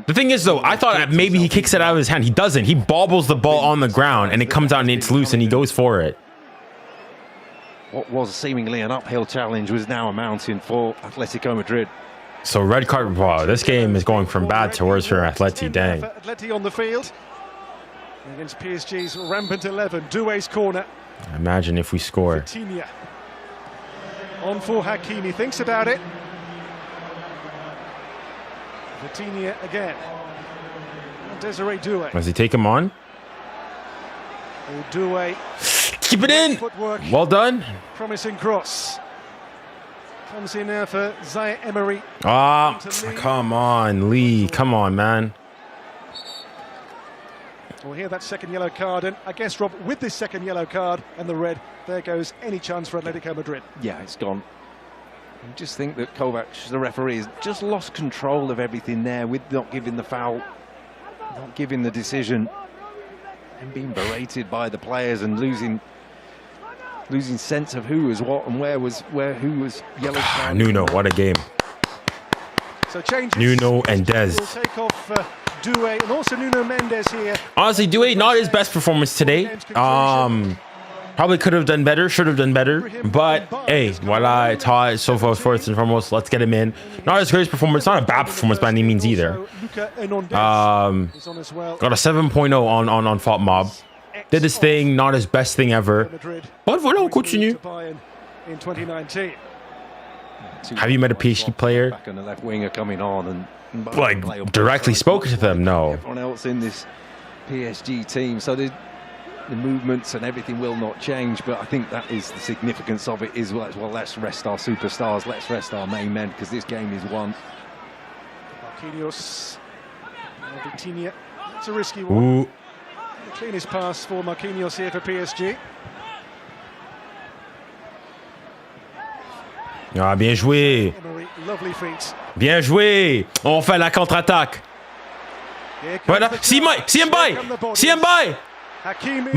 Speaker 1: The thing is though, I thought maybe he kicks it out of his hand. He doesn't. He bobbles the ball on the ground and it comes out and it's loose and he goes for it.
Speaker 3: What was seemingly an uphill challenge was now a mountain for Atletico Madrid.
Speaker 1: So red card. Wow, this game is going from bad to worse for Atleti. Dang.
Speaker 2: Atleti on the field against PSG's rampant 11. 𝙀𝙖𝘋𝙀𝘼𝘋𝙼.
Speaker 1: Imagine if we score.
Speaker 2: Vitinha. On for Hakimi, thinks about it. Vitinha again. Desiree Doué.
Speaker 1: Does he take him on?
Speaker 2: Doué.
Speaker 1: Keep it in.
Speaker 2: Footwork.
Speaker 1: Well done.
Speaker 2: Promising cross. Comes in now for 𝙎𝙊𝘾𝙼𝙆.
Speaker 1: Ah, come on, Lee. Come on, man.
Speaker 2: We'll hear that second yellow card, and I guess, Rob, with this second yellow card and the red, there goes any chance for Atletico Madrid.
Speaker 3: Yeah, it's gone. I just think that Kovac, the referee, has just lost control of everything there with not giving the foul, not giving the decision, and being berated by the players and losing sense of who was what and who was yellow card.
Speaker 1: Nuno, what a game.
Speaker 2: So changes.
Speaker 1: Nuno and Dez.
Speaker 2: Will take off Doué and also Nuno Mendes here.
Speaker 1: Honestly, Doué not his best performance today. Probably could have done better, should have done better. But hey, voila, 𝙀𝙀, so forth, first and foremost, let's get him in. Not his greatest performance, not a bad performance by any means either. Got a 7.0 on Fault Mob. Did his thing, not his best thing ever. But voilà, on continue.
Speaker 2: In 2019.
Speaker 1: Have you met a PSG player?
Speaker 3: Back on the left winger coming on and
Speaker 1: Like directly spoken to them? No.
Speaker 3: Everyone else in this PSG team, so the movements and everything will not change. But I think that is the significance of it. Is well, let's rest our superstars, let's rest our main men, because this game is won.
Speaker 2: Marquinhos, Vitinha. It's a risky one.
Speaker 1: Ooh.
Speaker 2: The cleanest pass for Marquinhos here for PSG.
Speaker 1: Ah, bien joué.
Speaker 2: Lovely feet.
Speaker 1: Bien joué. On fait la contre-attaque. Voilà. 𝙎𝙬𝘋𝙼𝘆.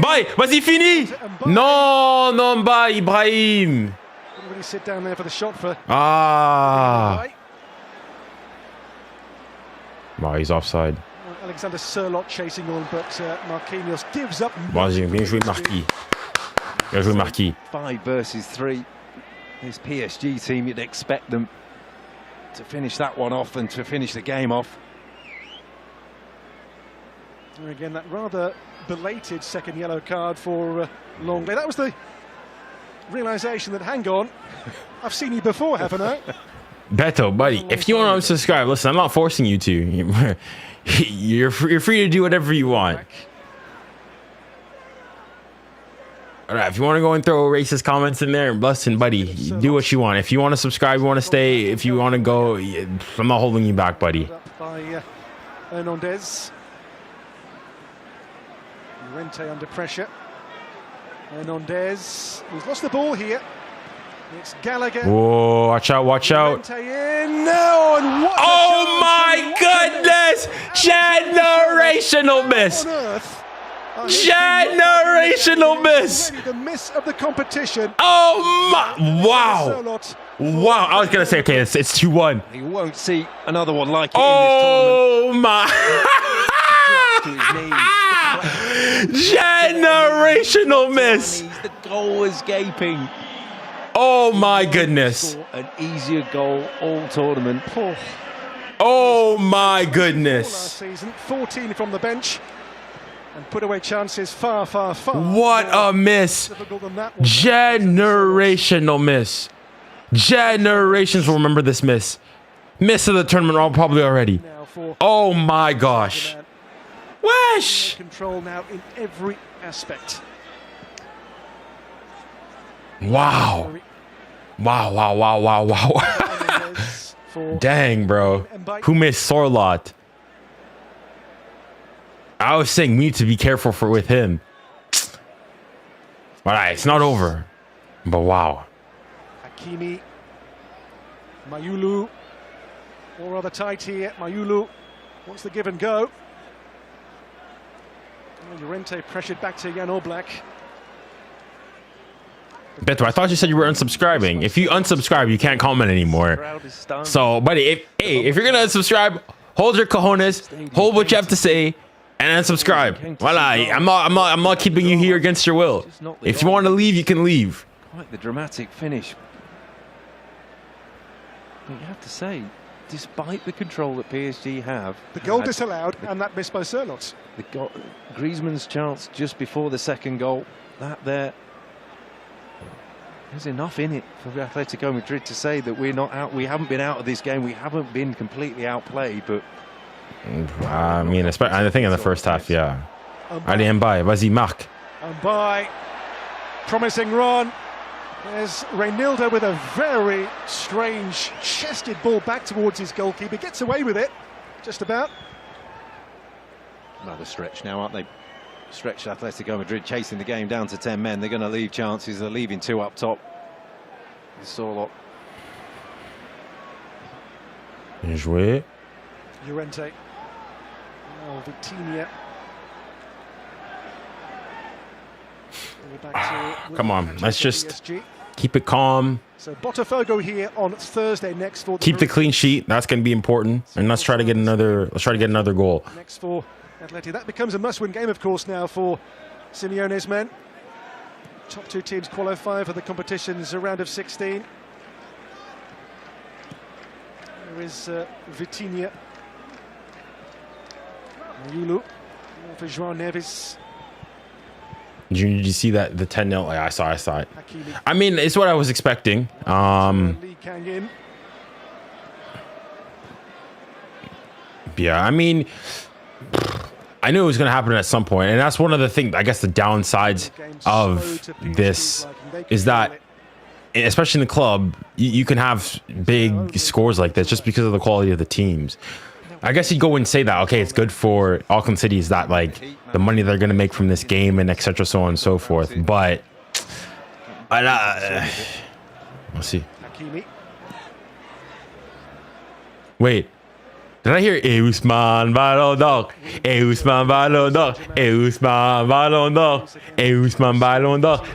Speaker 1: Bye. Vas-y, fini. Non, non, bye, Ibrahim.
Speaker 2: Didn't really sit down there for the shot for.
Speaker 1: Ah. Well, he's offside.
Speaker 2: Alexander Sørloth chasing on, but Marquinhos gives up.
Speaker 1: Vas-y, bien joué, Marquis. Bien joué, Marquis.
Speaker 3: 5 versus 3. This PSG team, you'd expect them to finish that one off and to finish the game off.
Speaker 2: And again, that rather belated second yellow card for 𝙎𝙬𝘋𝙼. That was the realization that, hang on, I've seen you before, haven't I?
Speaker 1: Beto, buddy, if you want to unsubscribe, listen, I'm not forcing you to. You're free to do whatever you want. All right, if you want to go and throw racist comments in there, listen, buddy, do what you want. If you want to subscribe, you want to stay, if you want to go, I'm not holding you back, buddy.
Speaker 2: By Hernandez. Llorente under pressure. Hernandez, who's lost the ball here. It's Gallagher.
Speaker 1: Whoa, watch out, watch out.
Speaker 2: In. No, and what
Speaker 1: oh my goodness! Generational miss! Generational miss!
Speaker 2: The miss of the competition.
Speaker 1: Oh my! Wow! Wow! I was gonna say, okay, it's 2-1.
Speaker 3: You won't see another one like it
Speaker 1: oh
Speaker 3: in
Speaker 1: my! Generational miss!
Speaker 3: The goal was gaping.
Speaker 1: Oh my goodness!
Speaker 3: An easier goal all tournament.
Speaker 1: Oh my goodness!
Speaker 2: Last season, 14 from the bench. And put away chances far, far, far.
Speaker 1: What a miss! Generational miss. Generations will remember this miss. Miss of the tournament probably already. Oh my gosh. Wesh!
Speaker 2: Control now in every aspect.
Speaker 1: Wow. Wow, wow, wow, wow, wow. Dang, bro. Who missed Sørloth? I was saying we need to be careful with him. All right, it's not over. But wow.
Speaker 2: Hakimi. Mayulu. All rather tight here. Mayulu wants the give and go. Llorente pressured back to Jan Oblak.
Speaker 1: Beto, I thought you said you were unsubscribing. If you unsubscribe, you can't comment anymore. So, buddy, if you're gonna unsubscribe, hold your cojones, hold what you have to say, and unsubscribe. Voila, I'm not keeping you here against your will. If you want to leave, you can leave.
Speaker 3: Quite the dramatic finish. But you have to say, despite the control that PSG have,
Speaker 2: The goal disallowed and that missed by 𝙎𝙘𝘋.
Speaker 3: Griezmann's chance just before the second goal, that there. There's enough in it for Atletico Madrid to say that we're not out. We haven't been out of this game. We haven't been completely outplayed. But
Speaker 1: I mean, I think in the first half, yeah. Allez, 𝙀𝙖𝘋𝘼, vas-y, marque.
Speaker 2: By promising run. There's 𝙀𝙊𝘾𝘼𝑍 with a very strange chested ball back towards his goalkeeper. Gets away with it, just about.
Speaker 3: Another stretch now, aren't they? Stretched Atletico Madrid chasing the game down to 10 men. They're going to leave chances. They're leaving 2 up top. 𝙎𝙊𝘾𝘼𝑍.
Speaker 1: Bien joué.
Speaker 2: Llorente. Oh, 𝙀𝙊𝘾𝑼𝑍.
Speaker 1: Come on, let's just keep it calm.
Speaker 2: So Botafogo here on Thursday next for
Speaker 1: Keep the clean sheet. That's going to be important. And let's try to get another. Let's try to get another goal.
Speaker 2: Next for Atleti. That becomes a must-win game, of course, now for Simeone's men. Top 2 teams qualify for the competition's round of 16. There is 𝙀𝙊𝘾𝑼𝑍. Yulu for João Neves.
Speaker 1: Did you see that the 10-0? I saw it. I mean, it's what I was expecting. Yeah, I mean, I knew it was going to happen at some point, and that's one of the things. I guess the downsides of this is that, especially in the club, you can have big scores like this just because of the quality of the teams. I guess you'd go and say that, okay, it's good for Auckland City, is that like the money they're going to make from this game and etc. so on and so forth. But let's see. Wait, did I hear 𝙀𝙀𝘋𝘼𝘋 𝙀𝙀𝘋𝘼𝘋 𝙀𝙀𝘋𝘼𝘋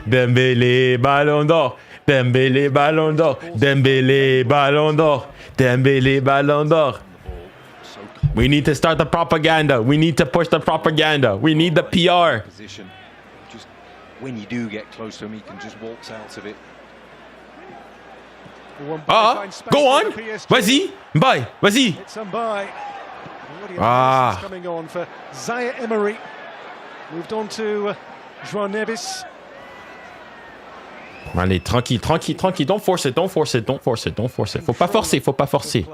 Speaker 1: Dembélé Ballon d'Or, Dembélé Ballon d'Or, Dembélé Ballon d'Or, Dembélé Ballon d'Or. We need to start the propaganda. We need to push the propaganda. We need the PR.
Speaker 3: Position. Just when you do get close to him, he can just waltz out of it.
Speaker 1: Go on. Vas-y. Bye. Vas-y.
Speaker 2: It's 𝙀𝙀𝘋𝘼. Coming on for 𝙎𝙊𝘾𝘼𝑍. Moved on to João Neves.
Speaker 1: Allez, tranquille. Don't force it. Faut pas forcer.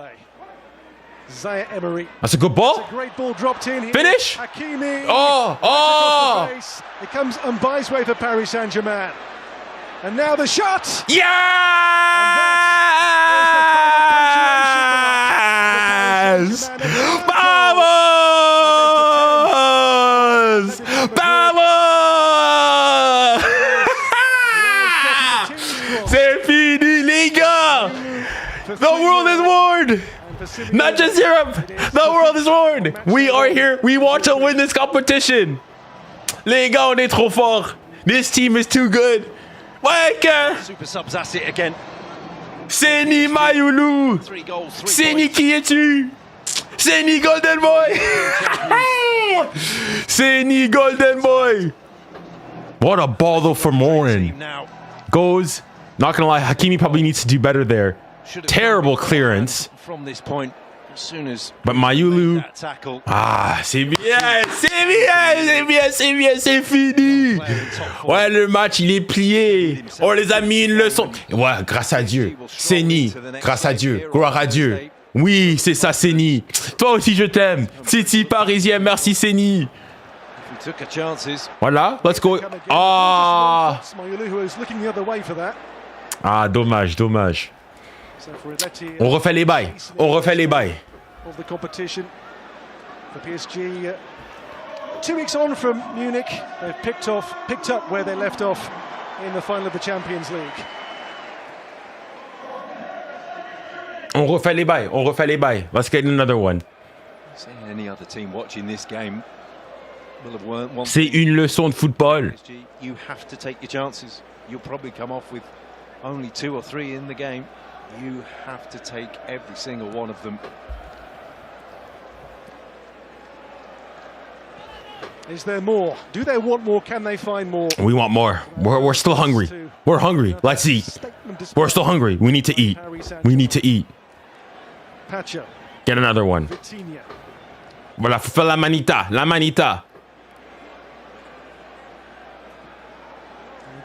Speaker 2: 𝙎𝙊𝘾𝘼𝑍.
Speaker 1: That's a good ball.
Speaker 2: It's a great ball dropped in here.
Speaker 1: Finish.
Speaker 2: 𝙀𝙖𝑾𝑖𝑚𝑖.
Speaker 1: Oh.
Speaker 2: It comes 𝙀𝙀𝘋𝑼𝑍 way for Paris Saint-Germain. And now the shot.
Speaker 1: Yes! Vamos! Vamos! C'est fini, les gars! The world is warned! Not just Europe! The world is warned! We are here. We want to win this competition. Les gars, on est trop fort. This team is too good.
Speaker 3: Super subs it again.
Speaker 1: Seni Mayulu.
Speaker 3: 3 goals, 3
Speaker 1: Seni qui es-tu? Seni Golden Boy. Seni Golden Boy. What a ball though for Morin. Goes. Not gonna lie, 𝙀𝙀𝘋𝑼 probably needs to do better there. Terrible clearance.
Speaker 3: From this point, as soon as
Speaker 1: but Mayulu.
Speaker 3: Tackle.
Speaker 1: C'est bien, c'est fini. Ouais, le match il est plié. On les a mis une leçon. Ouais, grâce à Dieu. Seni, grâce à Dieu, gloire à Dieu. Oui, c'est ça, Seni. Toi aussi, je t'aime. City parisien, merci Seni. Voilà, let's go. Dommage. On refait les bails.
Speaker 2: Of the competition for PSG. 2 weeks on from Munich, they've picked up where they left off in the final of the Champions League.
Speaker 1: On refait les bails. Let's get another one.
Speaker 3: Any other team watching this game will have
Speaker 1: C'est une leçon de football.
Speaker 3: You have to take your chances. you'll probably come off with only 2 or 3 in the game. You have to take every single one of them.
Speaker 2: Is there more? Do they want more? Can they find more?
Speaker 1: We want more. We're still hungry. We're hungry. Let's eat. We're still hungry. We need to eat. We need to eat.
Speaker 2: Pacho.
Speaker 1: Get another one.
Speaker 2: Vitinha.
Speaker 1: Voilà, faut faire la manita. La manita.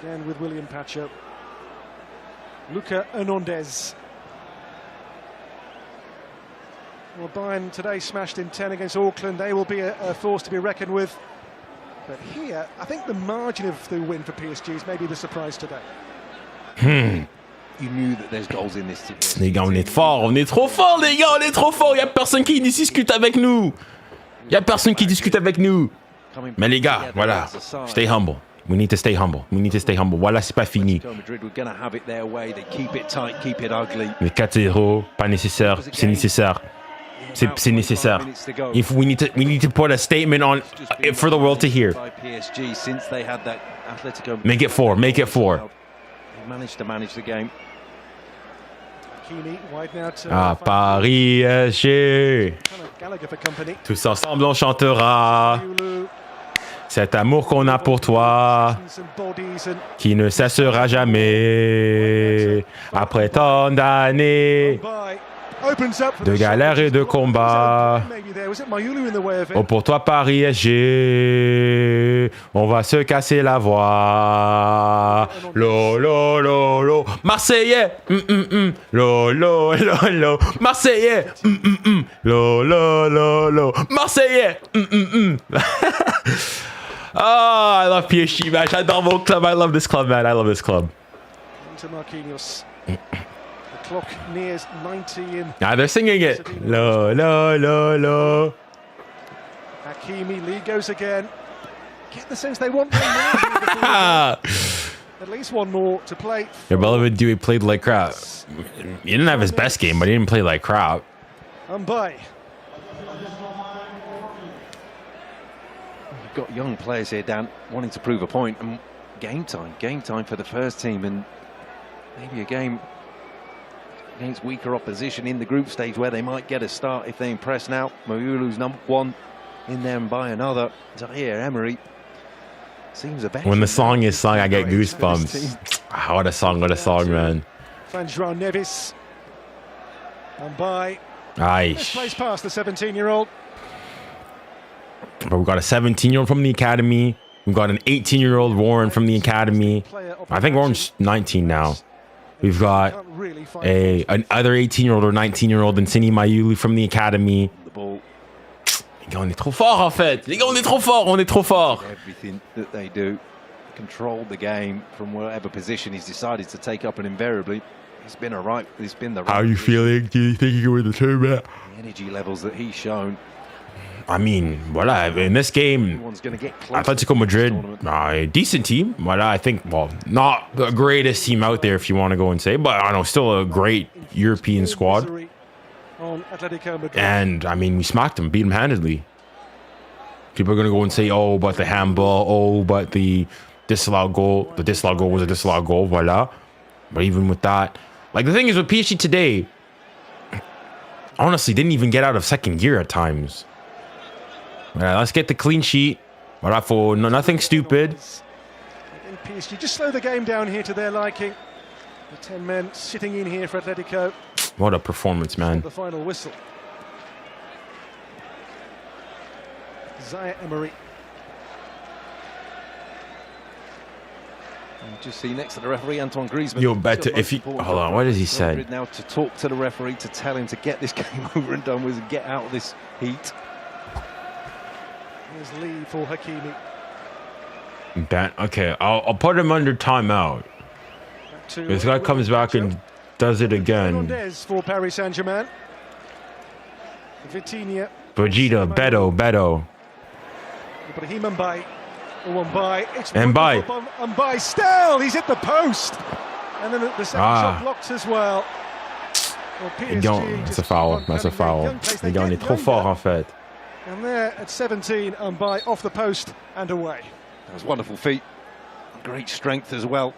Speaker 2: Again with William Pacho. 𝙀𝙊𝘾𝙼𝙎𝙏. Well, Bayern today smashed in 10 against Auckland. They will be a force to be reckoned with. But here, I think the margin of the win for PSG is maybe the surprise today.
Speaker 3: You knew that there's goals in this team.
Speaker 1: Les gars, on est fort. On est trop fort, les gars. On est trop fort. Il n'y a personne qui discute avec nous. Il n'y a personne qui discute avec nous. Mais les gars, voilà. Stay humble. We need to stay humble. We need to stay humble. Voilà, c'est pas fini.
Speaker 3: Madrid were going to have it their way. They keep it tight, keep it ugly.
Speaker 1: Mais 4-0, pas nécessaire. C'est nécessaire. C'est nécessaire. If we need to put a statement on for the world to hear.
Speaker 3: PSG since they had that Atletico.
Speaker 1: Make it 4. Make it 4.
Speaker 3: They managed to manage the game.
Speaker 1: Ah, Paris PSG.
Speaker 2: 𝙀𝙬𝘾𝙼𝘆.
Speaker 1: Tous ensemble, on chantera. Cet amour qu'on a pour toi, qui ne cessera jamais. Après tant d'années de galères et de combats. Oh, pour toi, Paris PSG, on va se casser la voix. Lo, lo, lo, lo. Marseillais, lo, lo, lo, lo. Marseillais, lo, lo, lo, lo. Marseillais, Oh, I love PSG, man. J'adore mon club. I love this club, man. I love this club.
Speaker 2: The clock nears 90 in.
Speaker 1: Ah, they're singing it. Lo, lo, lo, lo.
Speaker 2: Hakimi, Lee goes again. Get the sense they want one more. At least one more to play.
Speaker 1: 𝙎𝙊𝘾𝘼𝙎𝙏 played like crap. He didn't have his best game, but he didn't play like crap.
Speaker 2: 𝙀𝙬𝘾𝘼𝙋.
Speaker 3: You've got young players here, Dan, wanting to prove a point. And game time for the first team. And maybe a game against weaker opposition in the group stage where they might get a start if they impress now. 𝙀𝙊𝘾𝑼𝑎𝑎𝑎𝑎 number 1 in there and by another. 𝙬𝙬𝘾𝑝𝑟𝑖 seems a better.
Speaker 1: When the song is sung, I get goosebumps. Ah, what a song, man.
Speaker 2: João Neves. 𝙀𝙀𝘾.
Speaker 1: Aish.
Speaker 2: Plays past the 17-year-old.
Speaker 1: But we've got a 17-year-old from the academy. We've got an 18-year-old Warren from the academy. I think Warren's 19 now. We've got another 18-year-old or 19-year-old in 𝙀𝙀𝘾𝑖𝑎𝑎𝑎𝑎 from the academy.
Speaker 3: The ball.
Speaker 1: Les gars, on est trop fort en fait. Les gars, on est trop fort. On est trop fort.
Speaker 3: Everything that they do, control the game from whatever position he's decided to take up, and invariably, it's been the right.
Speaker 1: How are you feeling? Do you think you can win the tournament?
Speaker 3: The energy levels that he's shown.
Speaker 1: I mean, voilà, in this game, Atletico Madrid, a decent team. Voilà, I think, well, not the greatest team out there if you want to go and say, but I know, still a great European squad. And, I mean, we smacked them, beat them handedly. People are going to go and say, oh, but the handball, oh, but the disallowed goal. The disallowed goal was a disallowed goal, voilà. But even with that, like, the thing is with PSG today, honestly, didn't even get out of second gear at times. Right, let's get the clean sheet. Voilà, for nothing stupid.
Speaker 2: PSG just slow the game down here to their liking. The 10 men sitting in here for Atletico.
Speaker 1: What a performance, man.
Speaker 2: The final whistle. 𝙬𝙬𝘾𝑝𝑟𝑖.
Speaker 3: Just see next to the referee, Antoine Griezmann.
Speaker 1: You're better if you. Hold on, what does he say?
Speaker 3: Now to talk to the referee to tell him to get this game over and done with and get out of this heat.
Speaker 2: Here's Lee for Hakimi.
Speaker 1: Okay, I'll put him under timeout. This guy comes back and does it again.
Speaker 2: For Paris Saint-Germain. Vitinha.
Speaker 1: Brigida, Beto.
Speaker 2: Ibrahim 𝙀𝙀𝘾𝑝𝑟𝑖.
Speaker 1: 𝙀𝙀𝘾𝑝𝑟𝑖.
Speaker 2: 𝙀𝙀𝘾𝑝𝑟𝑖 still. He's hit the post. And then the second shot blocked as well.
Speaker 1: That's a foul. That's a foul. Les gars, on est trop fort en fait.
Speaker 2: And there at 17, 𝙀𝙀𝘾𝑝𝑟𝑖 off the post and away.
Speaker 3: That was wonderful feet. Great strength as well.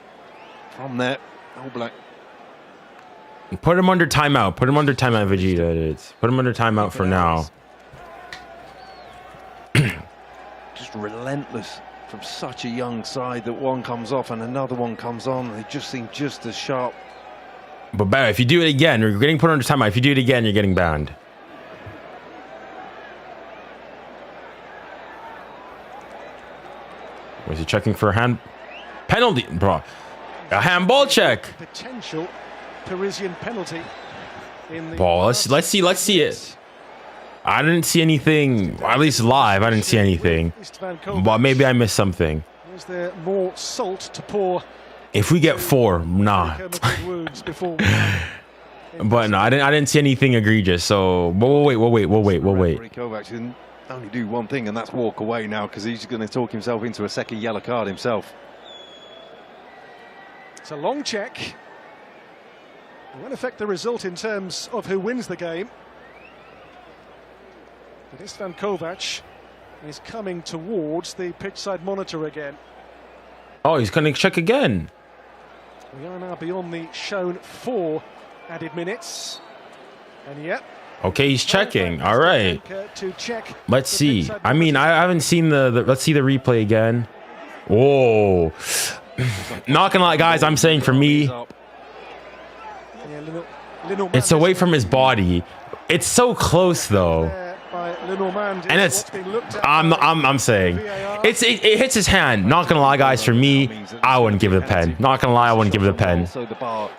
Speaker 3: from there. All Black.
Speaker 1: Put him under timeout. Put him under timeout, Vegeta. Put him under timeout for now.
Speaker 3: Just relentless from such a young side that one comes off and another one comes on. They just seem just as sharp.
Speaker 1: But Barry, if you do it again, you're getting put under timeout. If you do it again, you're getting banned. Was he checking for a hand penalty, bro? A handball check.
Speaker 2: Potential Parisian penalty. In the
Speaker 1: Ball. Let's see it. I didn't see anything, at least live. I didn't see anything. But maybe I missed something.
Speaker 2: Is there more salt to pour?
Speaker 1: If we get 4, nah. But no, I didn't see anything egregious. So we'll wait.
Speaker 3: 𝙋𝙊𝘾𝘼𝘖𝙶 can only do one thing, and that's walk away now, because he's going to talk himself into a second yellow card himself.
Speaker 2: It's a long check. It won't affect the result in terms of who wins the game. But 𝙊𝙾𝘾𝘼𝘋 is coming towards the pitch side monitor again.
Speaker 1: Oh, he's going to check again.
Speaker 2: We are now beyond the shown 4 added minutes. And yep.
Speaker 1: Okay, he's checking. All right.
Speaker 2: To check.
Speaker 1: Let's see. I mean, I haven't seen the let's see the replay again. Whoa. Not gonna lie, guys, I'm saying for me, it's away from his body. It's so close though. And it's I'm saying it hits his hand. Not gonna lie, guys, for me, I wouldn't give it a pen. Not gonna lie, I wouldn't give it a pen.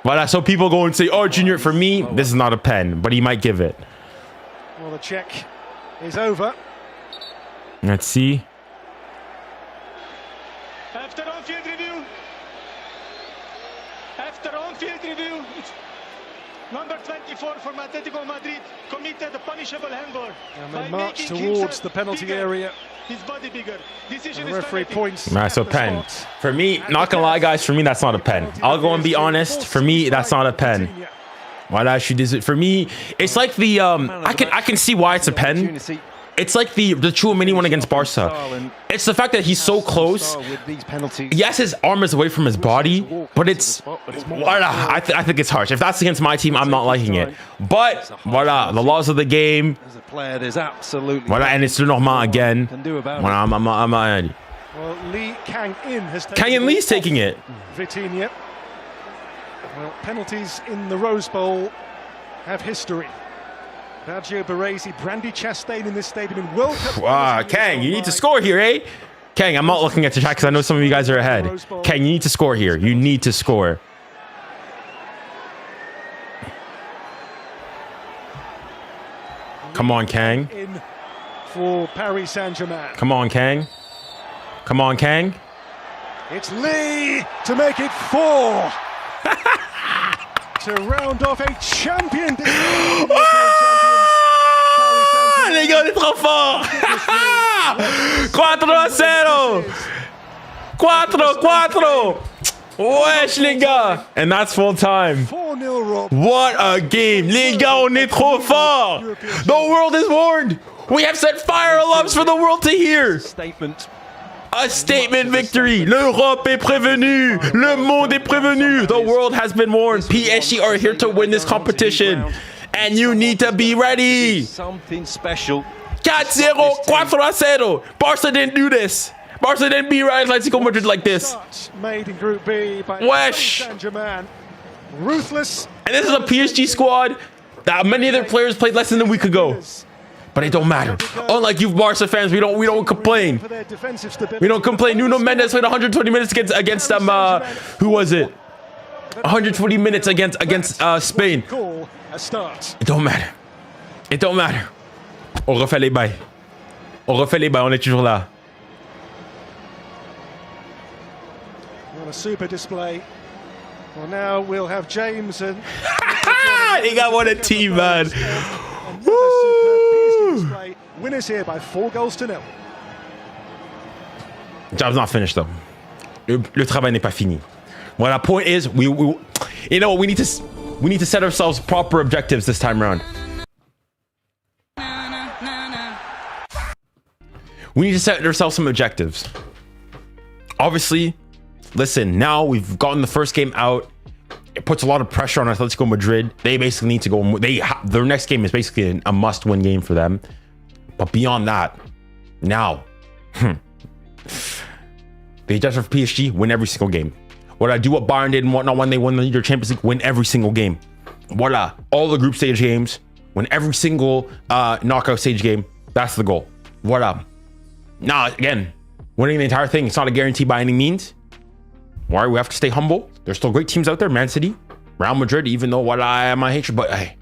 Speaker 1: But so people go and say, oh, Junior, for me, this is not a pen, but he might give it.
Speaker 2: Well, the check is over.
Speaker 1: Let's see.
Speaker 4: After on-field review, number 24 from Atletico Madrid committed a punishable handball.
Speaker 2: And they march towards the penalty area.
Speaker 4: His body bigger. Decision
Speaker 2: the referee points.
Speaker 1: That's a pen. For me, not gonna lie, guys, for me, that's not a pen. I'll go and be honest. For me, that's not a pen. Why did I shoot this? For me, it's like the I can see why it's a pen. It's like the 𝙀𝙬𝘼𝘶 one against Barca. It's the fact that he's so close. Yes, his arm is away from his body, but it's I think it's harsh. If that's against my team, I'm not liking it. But voilà, the laws of the game.
Speaker 3: As a player, there's absolutely
Speaker 1: Voilà, and it's normal again.
Speaker 2: Well, Lee Kang-in has taken
Speaker 1: Kang-in Lee's taking it.
Speaker 2: Vitinha. Well, penalties in the Rose Bowl have history. 𝙬𝙬𝘼𝑋𝙬𝑗, Brandy Chastain in this stadium in World Cup.
Speaker 1: Wow, Kang, you need to score here, eh? Kang, I'm not looking at the chat because I know some of you guys are ahead. Kang, you need to score here. You need to score. Come on, Kang.
Speaker 2: In for Paris Saint-Germain.
Speaker 1: Come on, Kang. Come on, Kang.
Speaker 2: It's Lee to make it 4. To round off a champion.
Speaker 1: Les gars, on est trop fort. 4-0. 4-4. Wesh, les gars. And that's full time.
Speaker 2: 4-0, Rob.
Speaker 1: What a game. Les gars, on est trop fort. The world is warned. We have set fire alarms for the world to hear.
Speaker 3: Statement.
Speaker 1: A statement victory. L'Europe est prévenue. Le monde est prévenu. The world has been warned. PSG are here to win this competition. And you need to be ready.
Speaker 3: Something special.
Speaker 1: 4-0. 4-0. Barca didn't do this. Barca didn't beat Atletico Madrid like this.
Speaker 2: Made in Group B by
Speaker 1: Wesh.
Speaker 2: Saint-Germain. Ruthless.
Speaker 1: And this is a PSG squad that many other players played less than a week ago. But it don't matter. Unlike you Barca fans, we don't complain. We don't complain. Nuno Mendes played 120 minutes against who was it? 120 minutes against Spain. It don't matter. It don't matter. On refait les bails. On refait les bails. On est toujours là.
Speaker 2: What a super display. Well, now we'll have James and.
Speaker 1: He got one a team, man.
Speaker 2: Display. Winners here by 4-0.
Speaker 1: Job's not finished though. Le travail n'est pas fini. Well, the point is, we you know, we need to set ourselves proper objectives this time around. We need to set ourselves some objectives. Obviously, listen, now we've gotten the first game out. It puts a lot of pressure on Atletico Madrid. They basically need to go. Their next game is basically a must-win game for them. But beyond that, now, they just for PSG, win every single game. What I do, what Bayern did and whatnot when they won the Champions League, win every single game. Voila, all the group stage games, win every single knockout stage game. That's the goal. Voila. Now, again, winning the entire thing, it's not a guarantee by any means. Why? We have to stay humble. There's still great teams out there. Man City, Real Madrid, even though what I am, I hate you, but hey,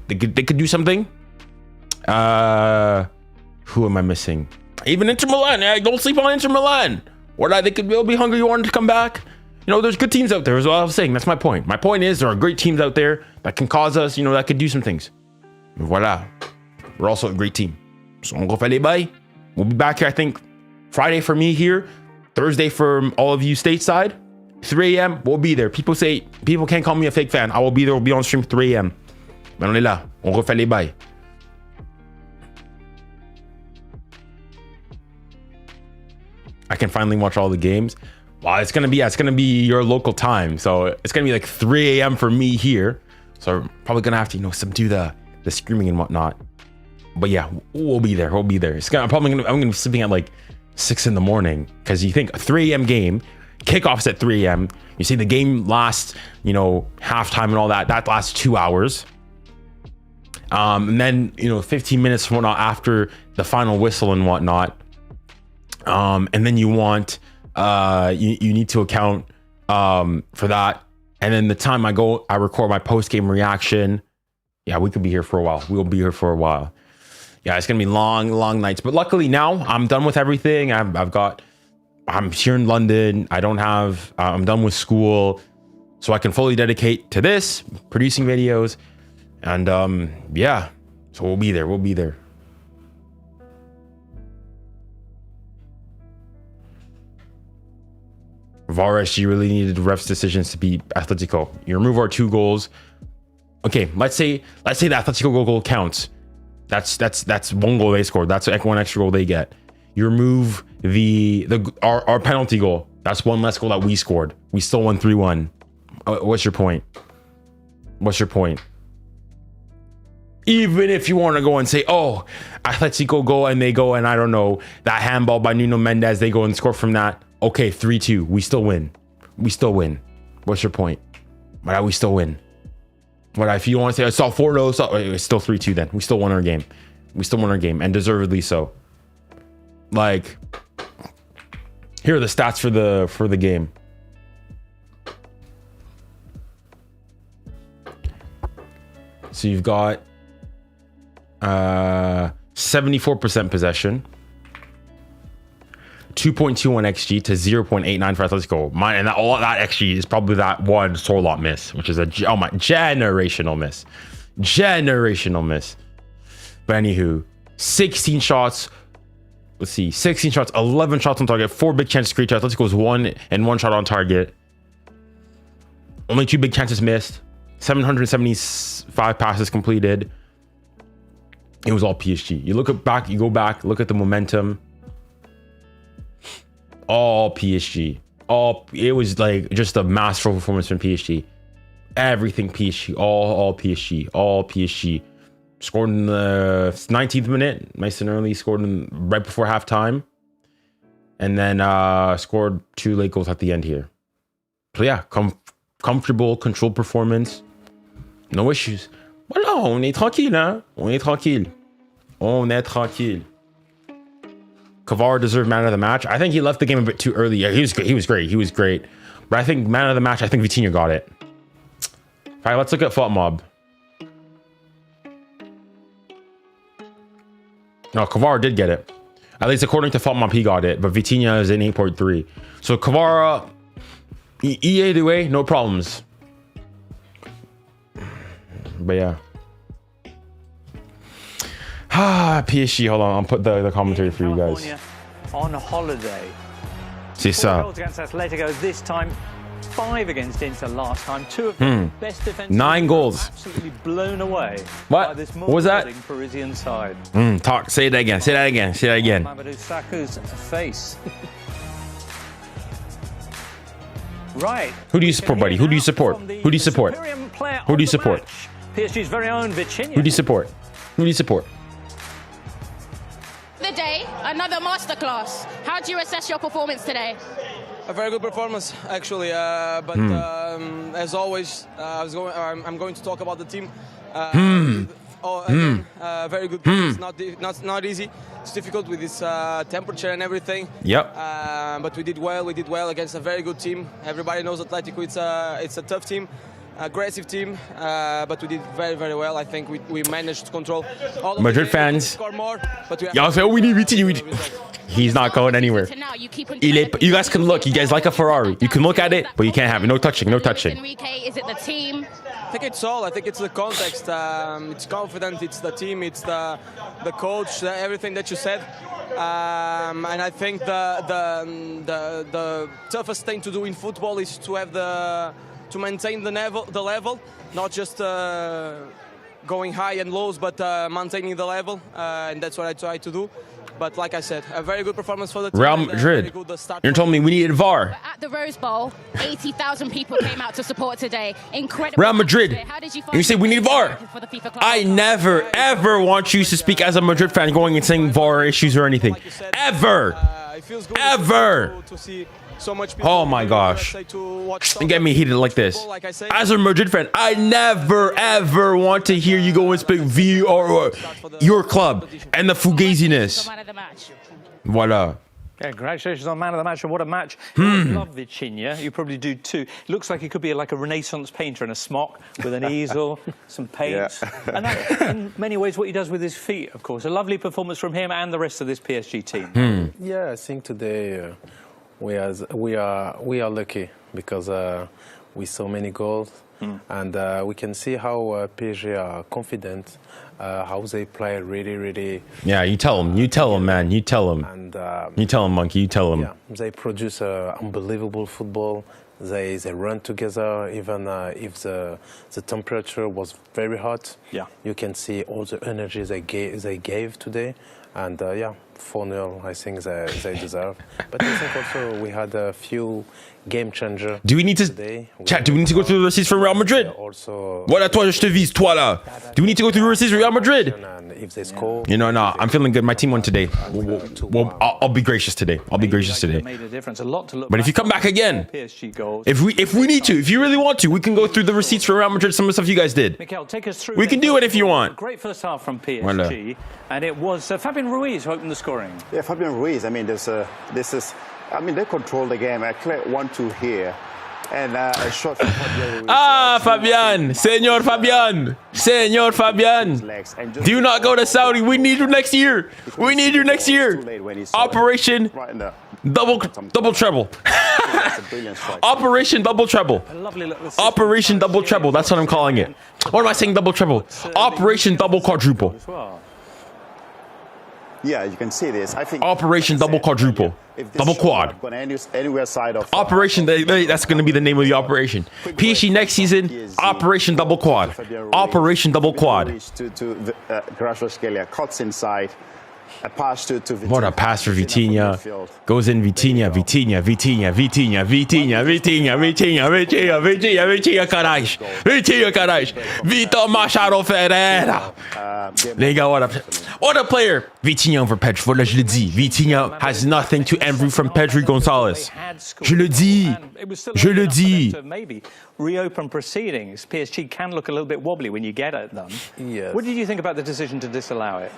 Speaker 1: they could do something. Who am I missing? Even Inter Milan. Don't sleep on Inter Milan. They could be hungry. You want to come back? You know, there's good teams out there, is what I was saying. That's my point. My point is there are great teams out there that can cause us, you know, that could do some things. Voila. We're also a great team. So on refait les bails. We'll be back here, I think, Friday for me here. Thursday for all of you stateside. 3 a.m. We'll be there. People can't call me a fake fan. I will be there. We'll be on stream 3 a.m. Mais on est là. On refait les bails. I can finally watch all the games. Well, it's gonna be your local time, so it's gonna be like 3 a.m. for me here. So I'm probably gonna have to, you know, subdue the screaming and whatnot. But yeah, we'll be there. We'll be there. I'm gonna be sleeping at like 6 in the morning, because you think a 3 a.m. game, kickoffs at 3 a.m. You see the game lasts, you know, halftime and all that. That lasts 2 hours. And then, you know, 15 minutes from whatnot after the final whistle and whatnot. And then you want, you need to account for that. And then the time I record my post-game reaction. Yeah, we could be here for a while. We'll be here for a while. Yeah, it's gonna be long nights. But luckily now I'm done with everything. I'm here in London. I'm done with school, so I can fully dedicate to this, producing videos. And yeah, so we'll be there. VAR-SG really needed refs' decisions to beat Atletico. You remove our 2 goals. Okay, let's say the Atletico goal counts. That's 1 goal they scored. That's 1 extra goal they get. You remove our penalty goal. That's 1 less goal that we scored. We still won 3-1. What's your point? Even if you want to go and say, oh, Atletico go and I don't know, that handball by Nuno Mendes, they go and score from that. Okay, 3-2. We still win. What's your point? But we still win. But if you want to say I saw 4-0, it's still 3-2 then. We still won our game. And deservedly so. Like, here are the stats for the game. So you've got 74% possession, 2.21 XG to 0.89 for Atletico. And all that XG is probably that one Sorloth miss, which is generational miss. But anywho, 16 shots. Let's see, 16 shots, 11 shots on target, 4 big chances created. Atletico's 1 shot on target. Only 2 big chances missed. 775 passes completed. It was all PSG. You go back, look at the momentum. All PSG. It was like just a masterful performance from PSG. Everything PSG. All PSG. Scored in the 19th minute, nice and early. Scored right before halftime, and then scored 2 late goals at the end here. So yeah, comfortable, controlled performance. No issues. Voilà, on est tranquille, hein? On est tranquille. 𝙀𝙀𝘆𝘾𝘼𝙎𝙀 deserved man of the match. I think he left the game a bit too early. Yeah, he was great. But I think man of the match, I think Vitinha got it. All right, let's look at FotMob. No, 𝙀𝙀 did get it. At least according to FotMob, he got it. But Vitinha is in 8.3. So 𝙀𝙀, either way, no problems. But yeah. PSG, hold on, I'll put the commentary for you guys.
Speaker 5: On holiday.
Speaker 1: C'est ça.
Speaker 5: 4 goals against Atletico this time, 5 against Inter last time. 2 of the best defensive
Speaker 1: 9 goals.
Speaker 5: Absolutely blown away.
Speaker 1: What?
Speaker 5: By this
Speaker 1: What was that?
Speaker 5: Parisian side.
Speaker 1: Say that again.
Speaker 5: Louis Sakho's face. Right.
Speaker 1: Who do you support, buddy? Who do you support? Who do you support? Who do you support?
Speaker 5: PSG's very own 𝙀𝙊𝘋𝙼𝘋𝙼.
Speaker 1: Who do you support? Who do you support?
Speaker 6: The day, another masterclass. How do you assess your performance today?
Speaker 7: A very good performance, actually. But as always, I'm going to talk about the team. Again, very good. It's not easy. It's difficult with this temperature and everything.
Speaker 1: Yep.
Speaker 7: But we did well. We did well against a very good team. Everybody knows Atletico. It's a tough team, aggressive team. But we did very, very well. I think we managed to control. All of
Speaker 1: Madrid
Speaker 7: the game.
Speaker 1: fans.
Speaker 7: Score more, but
Speaker 1: Y'all say, oh, we need Vitinha. He's not going anywhere. You guys can look. You guys like a Ferrari. You can look at it, but you can't have it. No touching. No touching.
Speaker 6: 𝙀𝙖𝘋, is it the team?
Speaker 7: I think it's all. I think it's the context. It's confident. It's the team. It's the coach. Everything that you said. And I think the toughest thing to do in football is to have to maintain the level, not just going high and lows, but maintaining the level. And that's what I try to do. But like I said, a very good performance for the team.
Speaker 1: Real Madrid. You're telling me we needed VAR.
Speaker 6: At the Rose Bowl, 80,000 people came out to support today. Incredible.
Speaker 1: Real Madrid.
Speaker 6: How did you find
Speaker 1: And you say we need VAR.
Speaker 6: for the FIFA Club?
Speaker 1: I never, ever want you to speak as a Madrid fan going and saying VAR issues or anything. Ever.
Speaker 7: It feels good
Speaker 1: Ever.
Speaker 7: to see so much people.
Speaker 1: Oh my gosh. And get me heated like this. As a Madrid fan, I never, ever want to hear you go and speak VAR, your club, and the fugaziness.
Speaker 6: Man of the match.
Speaker 1: Voila.
Speaker 5: Yeah, congratulations on man of the match, and what a match. You love 𝙀𝙀𝘋𝙼𝘋. You probably do too. Looks like he could be like a Renaissance painter in a smock with an easel, some paints. Yeah. And that's in many ways what he does with his feet, of course. A lovely performance from him and the rest of this PSG team.
Speaker 8: Yeah, I think today we are lucky because we saw many goals, and we can see how PSG are confident, how they play really.
Speaker 1: Yeah, you tell him, man, you tell him.
Speaker 8: And
Speaker 1: you tell him, Monkey, you tell him.
Speaker 8: yeah, they produce unbelievable football. They run together, even if the temperature was very hot.
Speaker 5: Yeah,
Speaker 8: you can see all the energy they gave today, and yeah, 4-0, I think they deserve. But I think also we had a few game changer.
Speaker 1: Do we need to chat? Do we need to go through the receipts for Real Madrid?
Speaker 8: Also,
Speaker 1: Voilà, toi, je te vise, toi là. Do we need to go through the receipts for Real Madrid?
Speaker 8: and if they score,
Speaker 1: You know, no, I'm feeling good. My team won today. I'll be gracious today. I'll be gracious today.
Speaker 5: Made a difference. A lot to look
Speaker 1: But if you come back again,
Speaker 5: PSG goals.
Speaker 1: if we need to, if you really want to, we can go through the receipts for Real Madrid. Some of the stuff you guys did.
Speaker 5: Mikel, take us through.
Speaker 1: We can do it if you want.
Speaker 5: Great first half from PSG,
Speaker 1: Voilà.
Speaker 5: and it was Fabian Ruiz who opened the scoring.
Speaker 9: Yeah, Fabian Ruiz. I mean, they control the game. I clear 1-2 here, and a shot from Fabian Ruiz.
Speaker 1: Fabian, Senor Fabian, Senor Fabian. Do not go to Saudi. We need you next year. We need you next year. Operation double treble. Operation double treble.
Speaker 5: A lovely little
Speaker 1: Operation double treble. That's what I'm calling it. What am I saying? Double treble. Operation double quadruple.
Speaker 5: as well.
Speaker 9: Yeah, you can see this. I think
Speaker 1: Operation double quadruple. Double quad.
Speaker 9: Anywhere side of
Speaker 1: Operation, that's going to be the name of the operation. PSG next season, Operation double quad. Operation double quad.
Speaker 9: To 𝙀𝙀𝘋𝙼𝘋𝙼, cuts inside. A pass to Vitinha.
Speaker 1: What a pass for Vitinha. Goes in Vitinha, ¡𝙀𝙀𝘋𝙼𝘋𝙼, caralho. Vitinha, caralho. Vitor Machado Ferreira. Les gars, what a player. Vitinha over Pedri. Voilà, je le dis. Vitinha has nothing to envy from Pedri Gonzalez. Je le dis. Je le dis.
Speaker 5: Maybe reopen proceedings. PSG can look a little bit wobbly when you get at them.
Speaker 8: yes.
Speaker 5: What did you think about the decision to disallow it?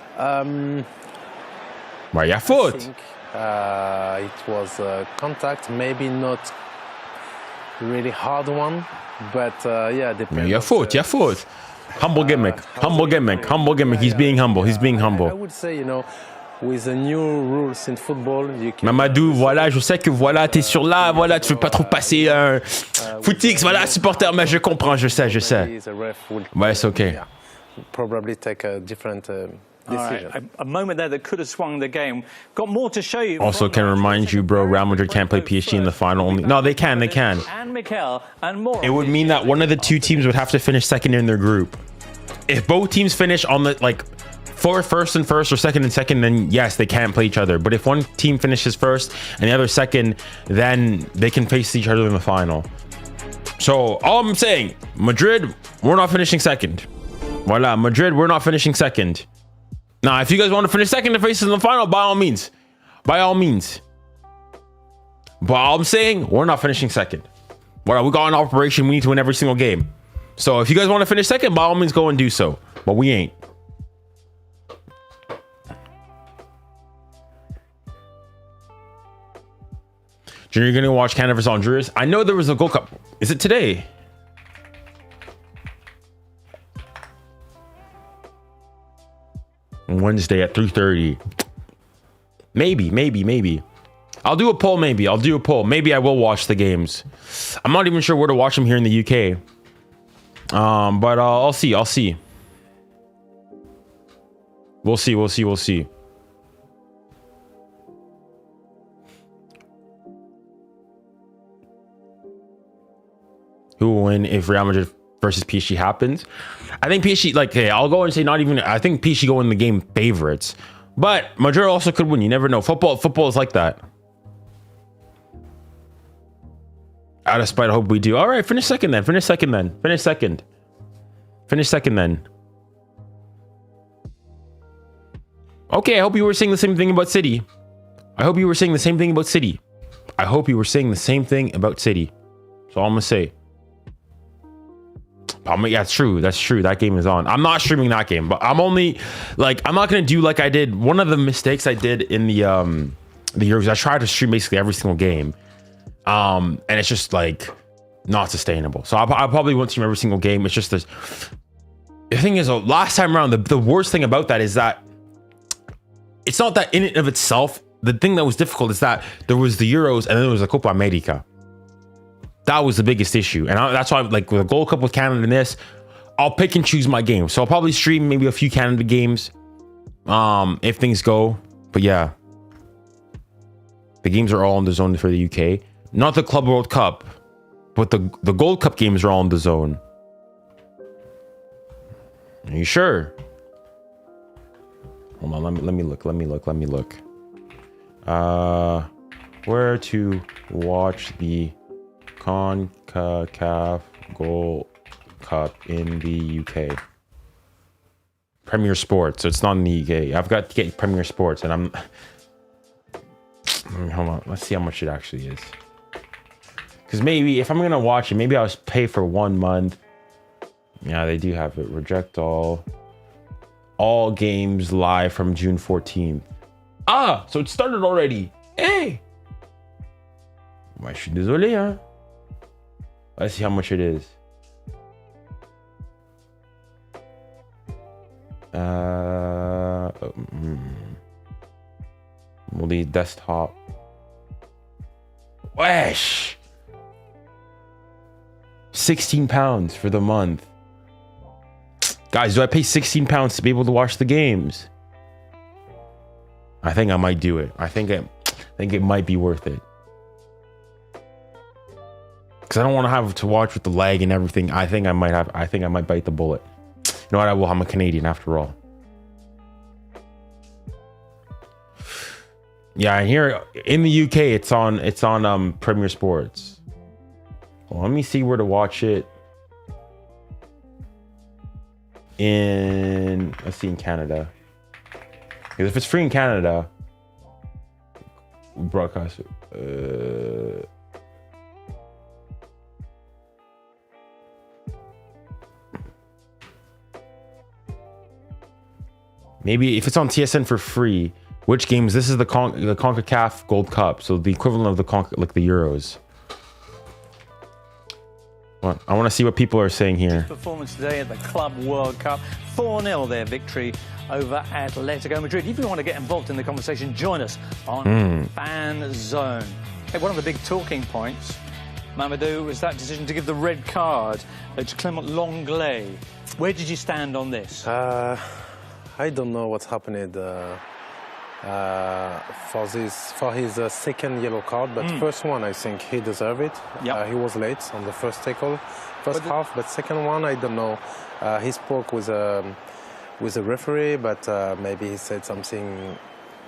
Speaker 1: Right, yeah,
Speaker 8: I
Speaker 1: foot.
Speaker 8: think it was contact, maybe not really hard one, but yeah, depends.
Speaker 1: Yeah, foot. Humble gimmick. He's being humble.
Speaker 8: I would say, with the new rules in football, you can.
Speaker 1: Mamadou, voilà, je sais que voilà, t'es sur là, voilà, tu veux pas trop passer un footix, voilà, supporter, mais je comprends, je sais.
Speaker 8: The ref will,
Speaker 1: Ouais, c'est okay.
Speaker 8: yeah, probably take a different decision.
Speaker 5: Right, a moment there that could have swung the game. Got more to show you.
Speaker 1: Also, can remind you, bro, Real Madrid can't play PSG in the final. No, they can.
Speaker 5: And Mikel and more.
Speaker 1: It would mean that one of the two teams would have to finish second in their group. If both teams finish on the first and first or second and second, then yes, they can't play each other. But if one team finishes first and the other second, then they can face each other in the final. So all I'm saying, Madrid, we're not finishing second. Voila, Madrid, we're not finishing second. Now, if you guys want to finish second and face in the final, by all means. By all means. But all I'm saying, we're not finishing second. Well, we got an operation. We need to win every single game. So if you guys want to finish second, by all means, go and do so. But we ain't. Junior, you're going to watch Canada versus Honduras? I know there was a Gold Cup. Is it today? Wednesday at 3:30. Maybe. I'll do a poll. Maybe I will watch the games. I'm not even sure where to watch them here in the UK. But I'll see. We'll see. Who will win if Real Madrid versus PSG happens? I think PSG, like, hey, I'll go and say not even, I think PSG go in the game favorites. But Madrid also could win. You never know. Football is like that. Out of spite, I hope we do. All right, finish second then. Finish second then. Okay, I hope you were saying the same thing about City. That's all I'm gonna say. Yeah, it's true. That's true. That game is on. I'm not streaming that game, but I'm only like, I'm not gonna do like I did. One of the mistakes I did in the Euros, I tried to stream basically every single game, and it's just like not sustainable. So I probably won't stream every single game. It's just this. The thing is, last time around, the worst thing about that is that it's not that in and of itself. The thing that was difficult is that there was the Euros and then there was the Copa America. That was the biggest issue. And that's why, like, with a Gold Cup with Canada and this, I'll pick and choose my games. So I'll probably stream maybe a few Canada games if things go. But yeah, the games are all on the zone for the UK. Not the Club World Cup, but the Gold Cup games are all on the zone. Are you sure? Hold on, let me look. Where to watch the CONCACAF Gold Cup in the UK? Premier Sports. So it's not in the UK. I've got to get Premier Sports, and I'm. Hold on. Let's see how much it actually is. Because maybe if I'm gonna watch it, maybe I'll just pay for 1 month. Yeah, they do have it. Reject all games live from June 14th. Ah, so it started already. Hey. Moi, je suis désolé, hein. Let's see how much it is. We'll need desktop. Wesh. £16 for the month. Guys, do I pay £16 to be able to watch the games? I think I might do it. I think it might be worth it. Because I don't want to have to watch with the lag and everything. I think I might bite the bullet. You know what? I will. I'm a Canadian after all. Yeah, and here in the UK, it's on Premier Sports. Well, let me see where to watch it. Let's see, in Canada. Because if it's free in Canada, broadcast. Maybe if it's on TSN for free, which games? This is the CONCACAF Gold Cup, so the equivalent of the the Euros. Well, I want to see what people are saying here.
Speaker 5: Performance today at the Club World Cup, 4-0 their victory over Atletico Madrid. If you want to get involved in the conversation, join us on Fan Zone. Hey, one of the big talking points, Mamadou, was that decision to give the red card to 𝙀𝙀𝘿𝘾𝘼𝙎𝙏. Where did you stand on this?
Speaker 8: I don't know what's happening for his second yellow card, but first one, I think he deserved it. Yep. He was late on the first tackle, half, but second one, I don't know. He spoke with with the referee, but maybe he said something,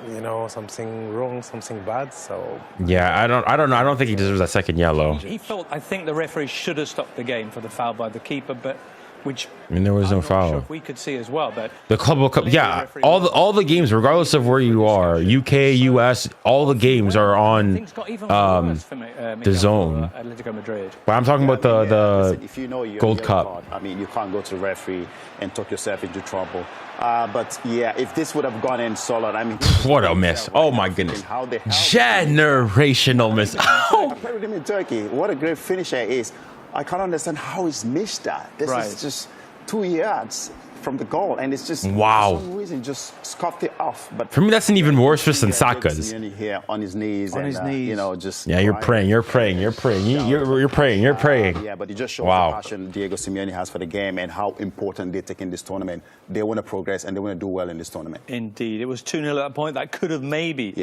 Speaker 8: you know, something wrong, something bad. So
Speaker 1: yeah, I don't know. I don't think he deserves that second yellow.
Speaker 5: He felt, I think the referee should have stopped the game for the foul by the keeper, but which
Speaker 1: I mean, there was no foul.
Speaker 5: sure if we could see as well, but
Speaker 1: The Club World Cup, yeah, all the games, regardless of where you are, UK, US, all the games are on
Speaker 5: things got even worse for
Speaker 1: the zone.
Speaker 5: Atletico Madrid.
Speaker 1: But I'm talking about the
Speaker 9: if you know your
Speaker 1: Gold
Speaker 9: yellow
Speaker 1: Cup.
Speaker 9: card, I mean, you can't go to the referee and talk yourself into trouble. But yeah, if this would have gone in solid, I mean,
Speaker 1: What a miss! Oh my goodness,
Speaker 9: how the hell
Speaker 1: generational miss. Oh.
Speaker 9: played him in Turkey. What a great finisher he is. I can't understand how he's missed that. This is just 2 yards from the goal, and it's just
Speaker 1: Wow.
Speaker 9: for some reason just scuffed it off. But
Speaker 1: For me, that's an even worse miss than Saka's.
Speaker 9: Here on his knees, you know, just
Speaker 1: Yeah, you're praying, you're praying, you're praying, you're praying, you're praying.
Speaker 9: Yeah, but it just shows
Speaker 1: Wow.
Speaker 9: the passion Diego Simeone has for the game and how important they take in this tournament. They want to progress and they want to do well in this tournament.
Speaker 5: Indeed, it was 2-0 at that point. That could have maybe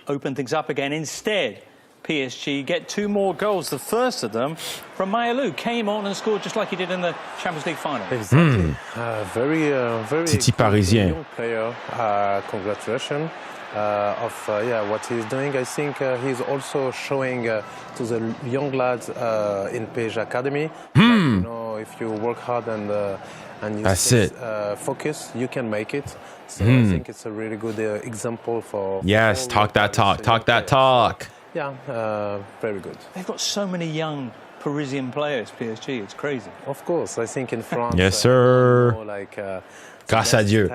Speaker 5: opened things up again. Instead, PSG get 2 more goals. The first of them from 𝙋𝙊𝘾𝘼𝘾𝙖𝘼, came on and scored just like he did in the Champions League final.
Speaker 8: Exactly. Very
Speaker 1: 𝙊𝙊𝘾𝘼𝘋𝘼𝘋𝘼𝑎𝑛.
Speaker 8: young player. Congratulations of what he's doing. I think he's also showing to the young lads in PSG Academy. You know, if you work hard and you stay focus, you can make it. So I think it's a really good example for.
Speaker 1: Yes, talk that talk, talk that talk.
Speaker 8: Yeah, very good.
Speaker 5: They've got so many young Parisian players, PSG. It's crazy.
Speaker 8: Of course, I think in France.
Speaker 1: Yes, sir.
Speaker 8: Like,
Speaker 1: Grâce à Dieu.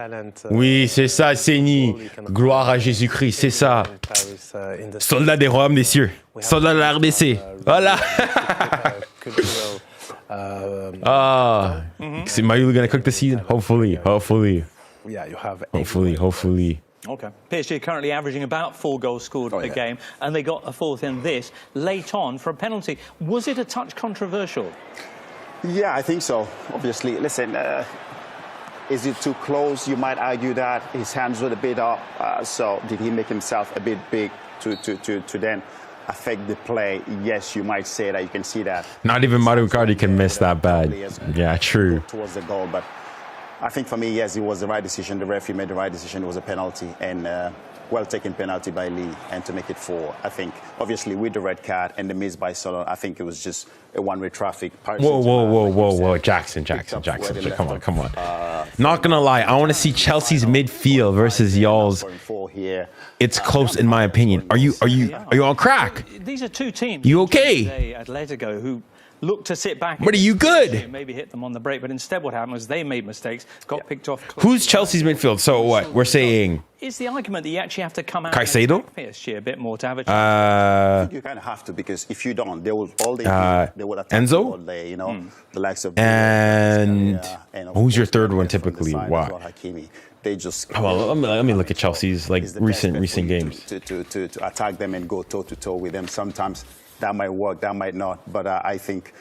Speaker 1: Oui, c'est ça, Seigneur. Gloire à Jésus-Christ, c'est ça. Soldat des royaumes des cieux. Soldat de la RDC. Voilà. Is 𝙋𝙊𝘾𝘼𝘋𝘼𝘋 gonna cook this season? Hopefully.
Speaker 8: Yeah, you have.
Speaker 1: Hopefully.
Speaker 5: Okay. PSG currently averaging about 4 goals scored a game, and they got a fourth in this late on for a penalty. Was it a touch controversial?
Speaker 9: Yeah, I think so. Obviously, listen, is it too close? You might argue that his hands were a bit up. So did he make himself a bit big to then affect the play? Yes, you might say that. You can see that.
Speaker 1: Not even Mario Kart can miss that bad. Yeah, true.
Speaker 9: Towards the goal, but I think for me, yes, it was the right decision. The referee made the right decision. It was a penalty, and well-taken penalty by Lee, and to make it 4. I think, obviously, with the red card and the miss by Solo, I think it was just a one-way traffic.
Speaker 1: Whoa, Jackson. Come on. Not gonna lie, I want to see Chelsea's midfield versus y'all's. It's close, in my opinion. Are you on crack?
Speaker 5: These are 2 teams.
Speaker 1: You okay?
Speaker 5: Atletico, who looked to sit back.
Speaker 1: But are you good?
Speaker 5: Maybe hit them on the break, but instead what happened was they made mistakes, got picked off.
Speaker 1: Who's Chelsea's midfield? So what? We're saying.
Speaker 5: Is the argument that you actually have to come out
Speaker 1: 𝙋𝙊𝘾𝘼𝘋𝘼𝘋
Speaker 5: PSG a bit more to have a
Speaker 9: chance? I think you kind of have to, because if you don't, they will all day. They would attack
Speaker 1: Enzo?
Speaker 9: all day, you know, the likes of.
Speaker 1: And who's your third one typically? Why?
Speaker 9: They just.
Speaker 1: Well, let me look at Chelsea's recent games.
Speaker 9: To attack them and go toe to toe with them. Sometimes that might work, that might not. But I think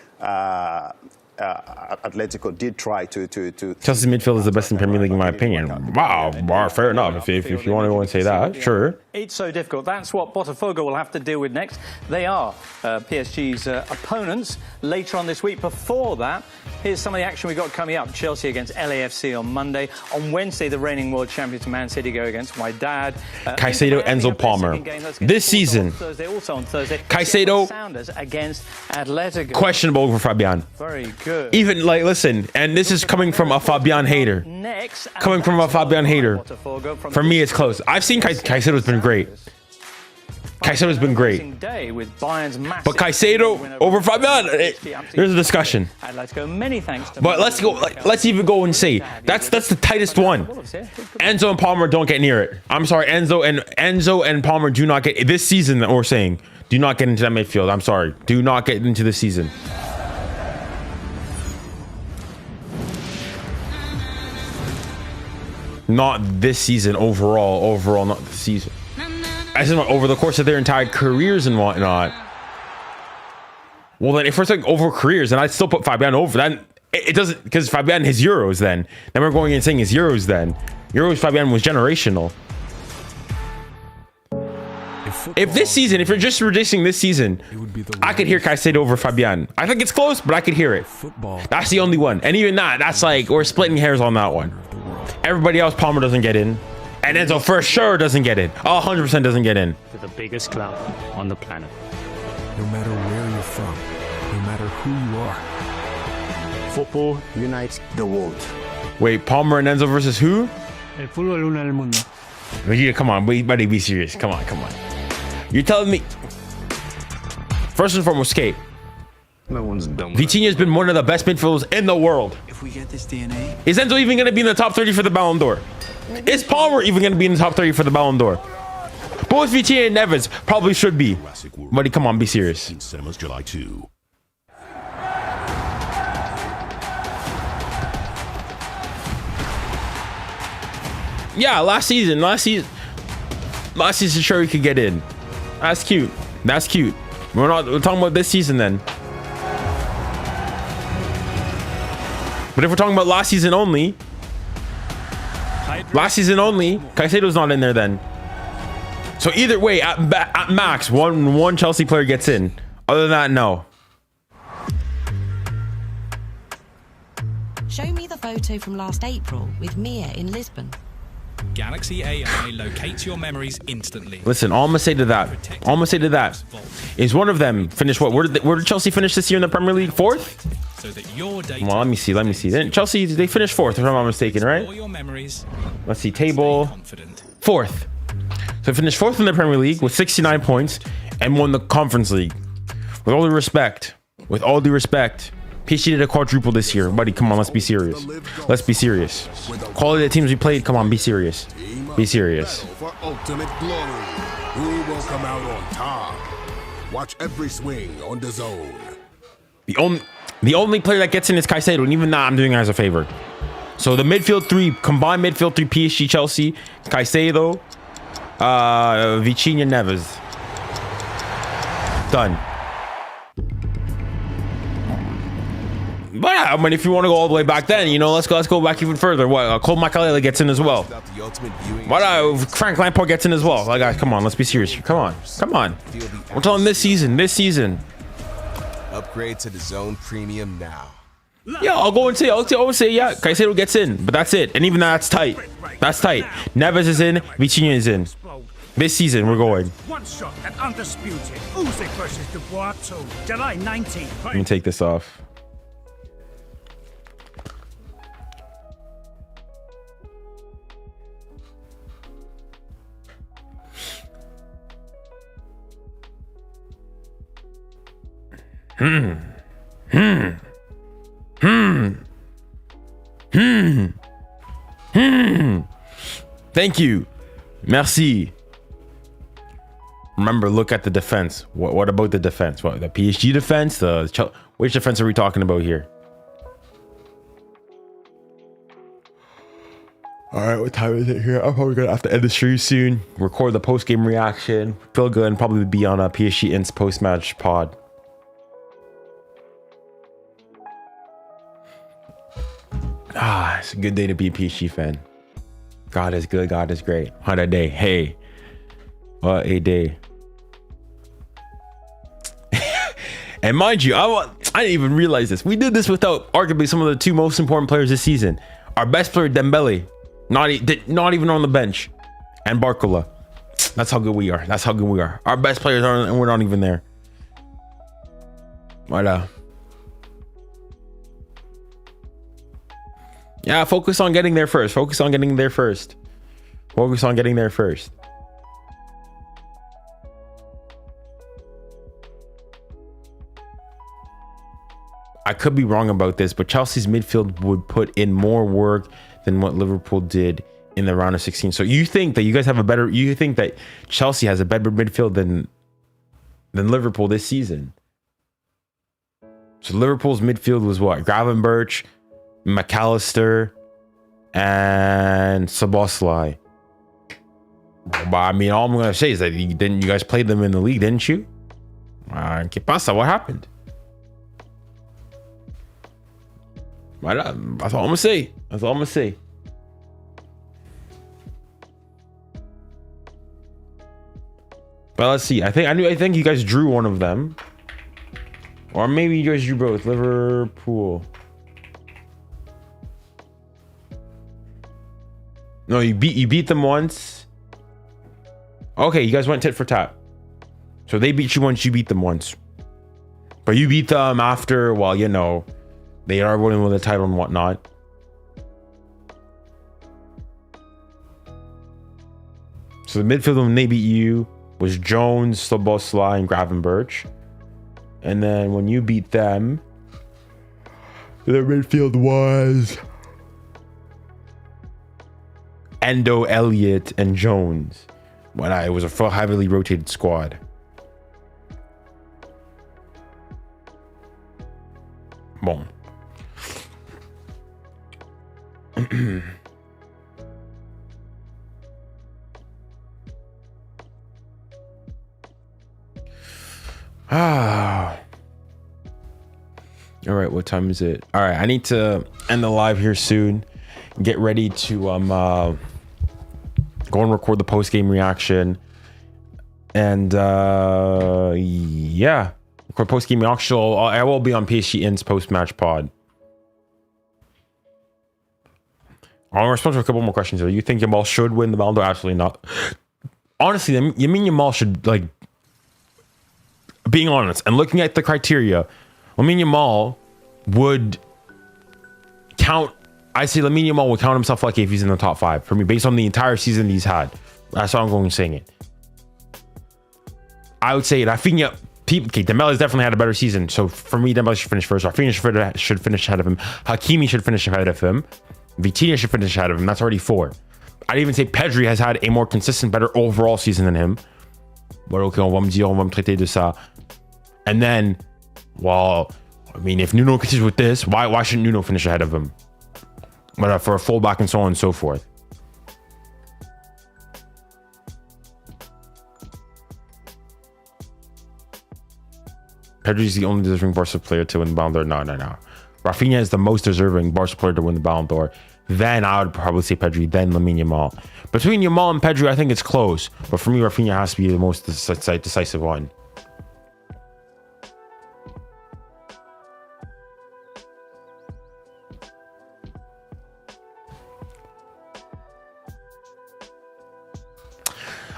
Speaker 9: Atletico did try to.
Speaker 1: Chelsea's midfield is the best in Premier League in my opinion. Wow, fair enough. If you want to go and say that, sure.
Speaker 5: It's so difficult. That's what Botafogo will have to deal with next. They are PSG's opponents later on this week. Before that, here's some of the action we've got coming up. Chelsea against LAFC on Monday. On Wednesday, the reigning world champions Man City go against 𝙀𝙊𝘾𝘼𝘾𝘼𝘋.
Speaker 1: Caicedo, Enzo Palmer. This season,
Speaker 5: also on Thursday,
Speaker 1: Caicedo
Speaker 5: Sounders against Atletico.
Speaker 1: Questionable over Fabian.
Speaker 5: Very good.
Speaker 1: Even listen, and this is coming from a Fabian hater. Coming from a Fabian hater. For me, it's close. I've seen Caicedo's been great. Caicedo's been great. But Caicedo over Fabian, there's a discussion. But let's even go and say that's the tightest one. Enzo and Palmer don't get near it. I'm sorry, Enzo and Palmer do not get this season that we're saying. Do not get into that midfield. I'm sorry. Do not get into the season. Not this season overall, not the season. I said over the course of their entire careers and whatnot. Well, then if we're saying over careers, then I'd still put Fabian over. Then it doesn't, because Fabian his Euros then we're going and saying his Euros then. Euros Fabian was generational. If this season, if you're just reducing this season, I could hear Caicedo over Fabian. I think it's close, but I could hear it. That's the only one. And even that's like, we're splitting hairs on that one. Everybody else, Palmer doesn't get in. And Enzo for sure doesn't get in. 100% doesn't get in.
Speaker 10: To the biggest club on the planet.
Speaker 11: No matter where you're from, no matter who you are, football unites the world.
Speaker 1: Wait, Palmer and Enzo versus who?
Speaker 10: El fútbol une el mundo.
Speaker 1: Yeah, come on, buddy, be serious. Come on. You're telling me. First and foremost, Skate.
Speaker 11: No one's dumb.
Speaker 1: Vitinha's been one of the best midfielders in the world.
Speaker 12: If we get this DNA,
Speaker 1: is Enzo even going to be in the top 30 for the Ballon d'Or? Is Palmer even going to be in the top 30 for the Ballon d'Or? Both Vitinha and Neves probably should be. Buddy, come on, be serious.
Speaker 13: In cinemas July 2.
Speaker 1: Yeah, last season, sure he could get in. That's cute. We're talking about this season then. But if we're talking about last season only, Caicedo's not in there then. So either way, at max, one Chelsea player gets in. Other than that, no.
Speaker 14: Show me the photo from last April with Mia in Lisbon.
Speaker 15: Galaxy AI locates your memories instantly.
Speaker 1: Listen, all I'm gonna say to that is one of them finished what? Where did Chelsea finish this year in the Premier League? 4th?
Speaker 15: So that your data,
Speaker 1: well, let me see. Then Chelsea, they finished 4th, if I'm not mistaken, right? Let's see, table 4th. So they finished 4th in the Premier League with 69 points and won the Conference League. With all due respect, PSG did a quadruple this year. Buddy, come on, let's be serious. Quality of the teams we played, come on, be serious.
Speaker 13: For ultimate glory, who will come out on top? Watch every swing on the zone.
Speaker 1: The only player that gets in is Caicedo, and even that I'm doing it as a favor. So the combined midfield three, PSG, Chelsea, Caicedo, Vitinha, Neves. Done. But yeah, I mean, if you want to go all the way back then, let's go back even further. What? 𝙀𝙬 gets in as well. What? Frank Lampard gets in as well. Like, guys, come on, let's be serious. Come on. We're talking this season.
Speaker 16: Upgrade to the Zone Premium now.
Speaker 1: Yeah, I'll say, yeah, Caicedo gets in, but that's it. And even that's tight. Neves is in, Vitinha is in. This season, we're going.
Speaker 17: One shot at undisputed. 𝙋𝙬 versus Dubois 2, July 19th.
Speaker 1: Let me take this off. Thank you. Merci. Remember, look at the defense. What about the defense? What, the PSG defense? Which defense are we talking about here? All right, what time is it here? I'm probably gonna have to end the stream soon. Record the post-game reaction. Feel good and probably be on a PSG Ints post-match pod. It's a good day to be a PSG fan. God is good. God is great. What a day. Hey, what a day. And mind you, I didn't even realize this. We did this without arguably some of the two most important players this season. Our best player, Dembele, not even on the bench, and 𝙀𝙬. That's how good we are. Our best players aren't, and we're not even there. Voilà. Yeah, focus on getting there first. I could be wrong about this, but Chelsea's midfield would put in more work than what Liverpool did in the round of 16. So you think that Chelsea has a better midfield than Liverpool this season? So Liverpool's midfield was what? Gravenberch, McAllister, and Szoboszlai. But I mean, all I'm gonna say is that you guys played them in the league, didn't you? ¿Qué pasa? What happened? That's all I'm gonna say. But let's see. I think you guys drew one of them, or maybe you guys drew both. Liverpool. No, you beat them once. Okay, you guys went tit for tat. So they beat you once, you beat them once. But you beat them after, well, you know, they are winning with the title and whatnot. So the midfield when they beat you was Jones, 𝙎𝙊𝘾𝘼𝙎𝘾𝘼, and 𝙀𝙬𝘾𝘼𝙎𝙬𝘾. And then when you beat them, their midfield was Endo, Elliott, and Jones. When it was a full heavily rotated squad. Bon. All right, what time is it? All right, I need to end the live here soon. Get ready to go and record the post-game reaction. And yeah, record post-game reaction. I will be on PSG In's post-match pod. I'll respond to a couple more questions here. You think Yamal should win the Ballon d'Or? Absolutely not. Honestly, Yamal should, like, being honest and looking at the criteria, Yamal would count. I say Yamal would count himself lucky if he's in the top 5 for me, based on the entire season he's had. That's how I'm going saying it. I would say Rafinha. Okay, Dembele's definitely had a better season, so for me, Dembele should finish first. Rafinha should finish ahead of him. Hakimi should finish ahead of him. Vitinha should finish ahead of him. That's already 4. I'd even say Pedri has had a more consistent, better overall season than him. But okay, on va me traiter de ça. And then, well, I mean, if Nuno continues with this, why shouldn't Nuno finish ahead of him? But for a fullback and so on and so forth. Pedri's the only deserving Barca player to win the Ballon d'Or. No. Rafinha is the most deserving Barca player to win the Ballon d'Or. Then I would probably say Pedri, then Lamine Yamal. Between Yamal and Pedri, I think it's close. But for me, Rafinha has to be the most decisive one.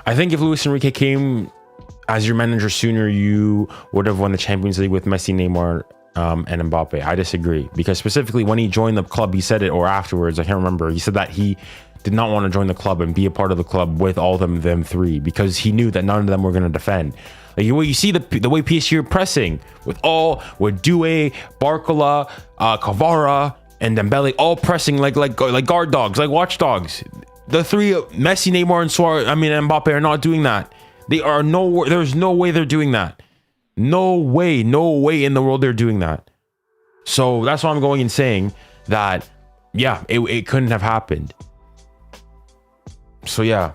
Speaker 1: I think if Luis Enrique came as your manager sooner, you would have won the Champions League with Messi, Neymar, and Mbappe. I disagree, because specifically when he joined the club, he said it, or afterwards, I can't remember. He said that he did not want to join the club and be a part of the club with all them three, because he knew that none of them were going to defend. Like, you see the way PSG are pressing with 𝙀𝙖𝘖, Barcola, Kvara, and Dembele all pressing like guard dogs, like watchdogs. The three, Messi, Neymar, and Mbappe are not doing that. There's no way they're doing that. No way in the world they're doing that. So that's why I'm going and saying that, yeah, it couldn't have happened. So yeah.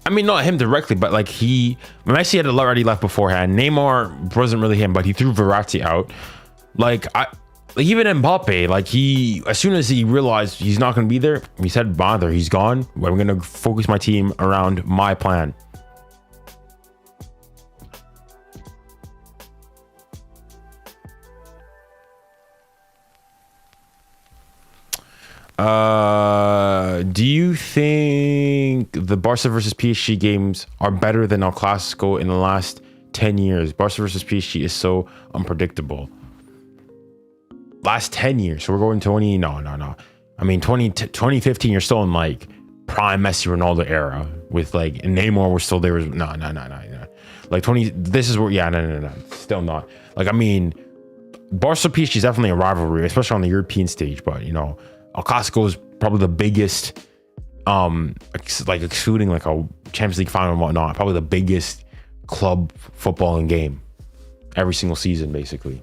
Speaker 1: I mean, not him directly, but like Messi had already left beforehand. Neymar wasn't really him, but he threw Verratti out. Even Mbappe, as soon as he realized he's not going to be there, he said, bother, he's gone. I'm going to focus my team around my plan. Do you think the Barca versus PSG games are better than El Clásico in the last 10 years? Barca versus PSG is so unpredictable. Last 10 years. So we're going 20. No. I mean, 2015, you're still in prime Messi Ronaldo era with Neymar was still there. No. This is where, no. Still not. Barca PSG is definitely a rivalry, especially on the European stage. But, El Clásico is probably the biggest, excluding a Champions League final and whatnot, probably the biggest club footballing game every single season, basically.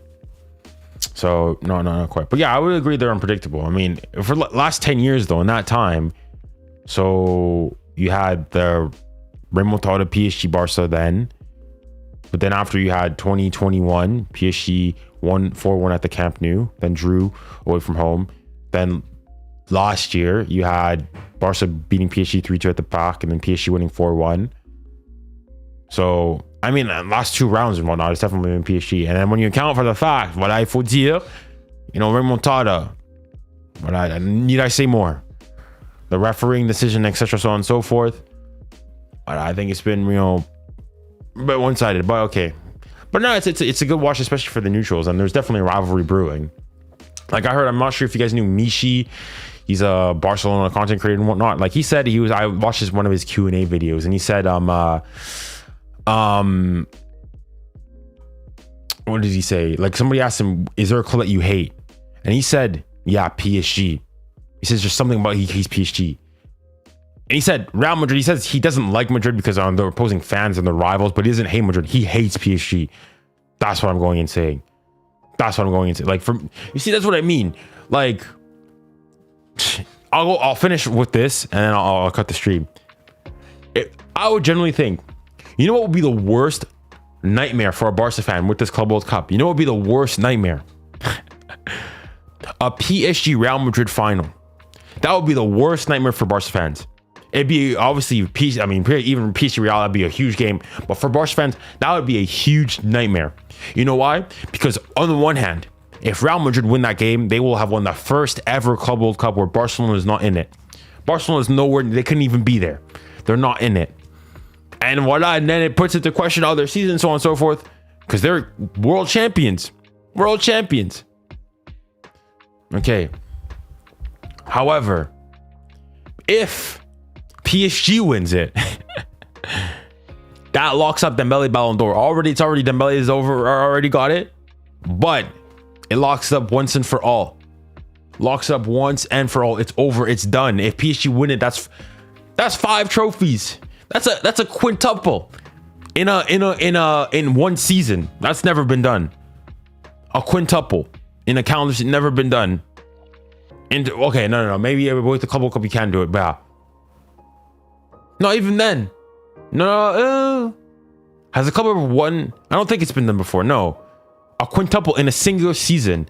Speaker 1: So no, not quite. But yeah, I would agree they're unpredictable. I mean, for last 10 years though, in that time, so you had the remontada PSG Barca then, But then after you had 2021, PSG won 4-1 at the Camp Nou, then drew away from home. Then last year, you had Barca beating PSG 3-2 at the Parc, and then PSG winning 4-1. So, I mean, last 2 rounds and whatnot, it's definitely been PSG. And then when you account for the fact, voilà, il faut dire, you know, remontada. Voilà, need I say more? The refereeing decision, etc., so on and so forth. I think it's been, you know, a bit one-sided, but okay. But no, it's a good watch, especially for the neutrals, and there's definitely a rivalry brewing. Like I heard, I'm not sure if you guys knew Michi. He's a Barcelona content creator and whatnot. Like he said, I watched one of his Q&A videos, and he said, what did he say? Like somebody asked him, is there a club that you hate? And he said, yeah, PSG. He says there's something about he's PSG. And he said Real Madrid, he says he doesn't like Madrid because they're opposing fans and they're rivals, but he doesn't hate Madrid. He hates PSG. That's what I'm going and saying. That's what I'm going into. Like, you see, that's what I mean. Like, I'll finish with this and then I'll cut the stream. I would generally think, you know what would be the worst nightmare for a Barca fan with this Club World Cup? You know what would be the worst nightmare? A PSG Real Madrid final. That would be the worst nightmare for Barca fans. It'd be obviously even PSG Real, that'd be a huge game. But for Barca fans, that would be a huge nightmare. You know why? Because on the one hand, if Real Madrid win that game, they will have won the first ever Club World Cup where Barcelona is not in it. Barcelona is nowhere, they couldn't even be there. They're not in it. And voila, and then it puts into question all their season, so on and so forth. Because they're world champions. World champions. Okay. However, if PSG wins it, that locks up Dembele Ballon d'Or. It's already Dembele is over, already got it, but it locks up once and for all. Locks up once and for all. It's over. It's done. If PSG win it, that's 5 trophies. That's a quintuple in one season. That's never been done. A quintuple in a calendar, never been done. Okay, no. Maybe with the Club World Cup you can do it, but yeah. Not even then. No. Has the club ever won? I don't think it's been done before. No. A quintuple in a singular season.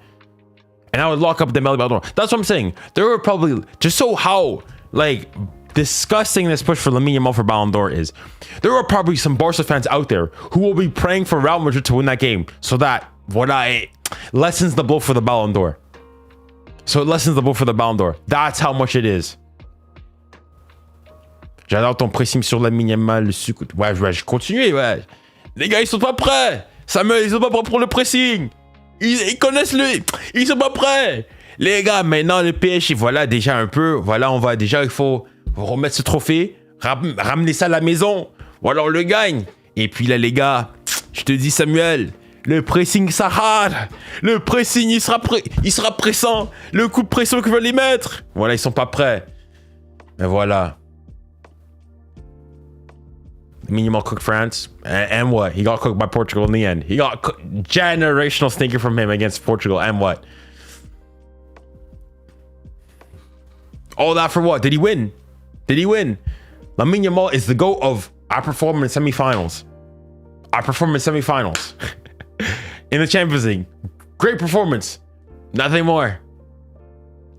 Speaker 1: And I would lock up the Dembele Ballon d'Or. That's what I'm saying. There were probably, just so how, like, disgusting this push for Lamine Yamal for Ballon d'Or is. There are probably some Barca fans out there who will be praying for Real Madrid to win that game. So that, it lessens the blow for the Ballon d'Or. That's how much it is. J'adore ton pressing sur Lamine Yamal. Ouais, je continue, ouais. Les gars, ils sont pas prêts. Samuel, ils sont pas prêts pour le pressing. Ils connaissent ils sont pas prêts. Les gars, maintenant le PSG, voilà déjà un peu. Voilà, il faut remettre ce trophée. Ramener ça à la maison. Voilà, on le gagne. Et puis là, les gars, je te dis, Samuel, le pressing Sahara. Le pressing, il sera pressant. Le coup de pression qu'ils veulent les mettre. Voilà, ils sont pas prêts. Mais voilà. Minimal cooked France, and what? He got cooked by Portugal in the end. He got generational stinker from him against Portugal, and what? All that for what? Did he win? Lamine Yamal is the GOAT of I perform in semifinals. In the Champions League. Great performance. Nothing more.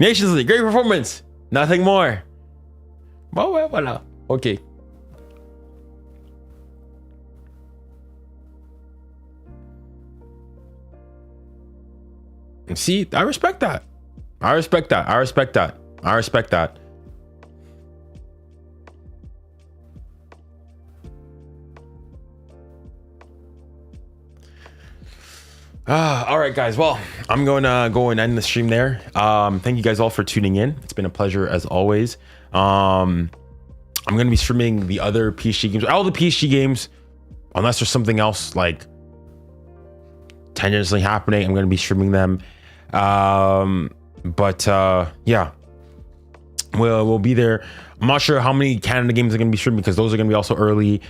Speaker 1: Nations League. Great performance. Nothing more. Well, voilà. Okay. See, I respect that. All right, guys. Well, I'm going to go and end the stream there. Thank you guys all for tuning in. It's been a pleasure as always. I'm going to be streaming the other PSG games, all the PSG games, unless there's something else like tangentially happening. I'm going to be streaming them. Yeah, we'll be there. I'm not sure how many Canada games are going to be streamed because those are going to be also early.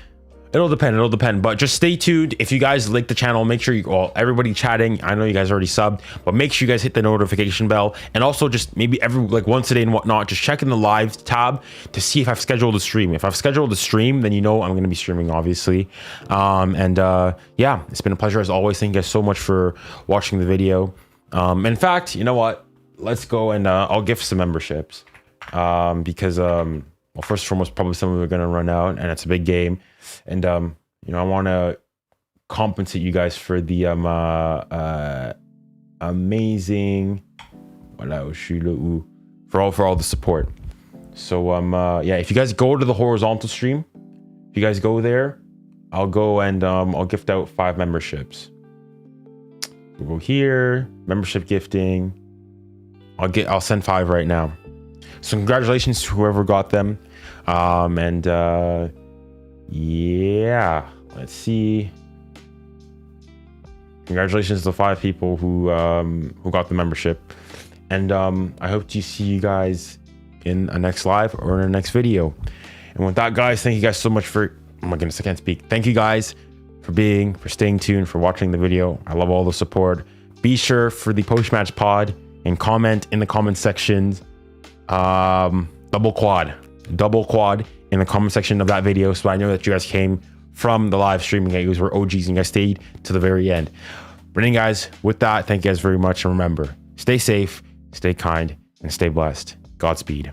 Speaker 1: It'll depend, but just stay tuned. If you guys like the channel, make sure you, well, everybody chatting, I know you guys already subbed, but make sure you guys hit the notification bell, and also just maybe like once a day and whatnot, just check in the live tab to see if I've scheduled a stream. If I've scheduled a stream, then you know I'm going to be streaming, obviously. Yeah, it's been a pleasure as always. Thank you guys so much for watching the video. In fact, you know what? Let's go and I'll gift some memberships because well, first and foremost, probably some of them are going to run out, and it's a big game. And you know, I want to compensate you guys for the amazing for all the support. So yeah, if you guys go to the horizontal stream, if you guys go there, I'll go and I'll gift out 5 memberships. We'll go here, membership gifting. I'll send 5 right now. So congratulations to whoever got them. Yeah, let's see. Congratulations to the 5 people who got the membership. And I hope to see you guys in a next live or in a next video. And with that, guys, thank you guys so much for, oh my goodness, I can't speak. Thank you guys for staying tuned, for watching the video. I love all the support. Be sure for the post-match pod and comment in the comment sections. Double quad in the comment section of that video, so I know that you guys came from the live streaming. You guys were OGs and you guys stayed to the very end. But anyway, guys, with that, thank you guys very much. And remember, stay safe, stay kind, and stay blessed. Godspeed.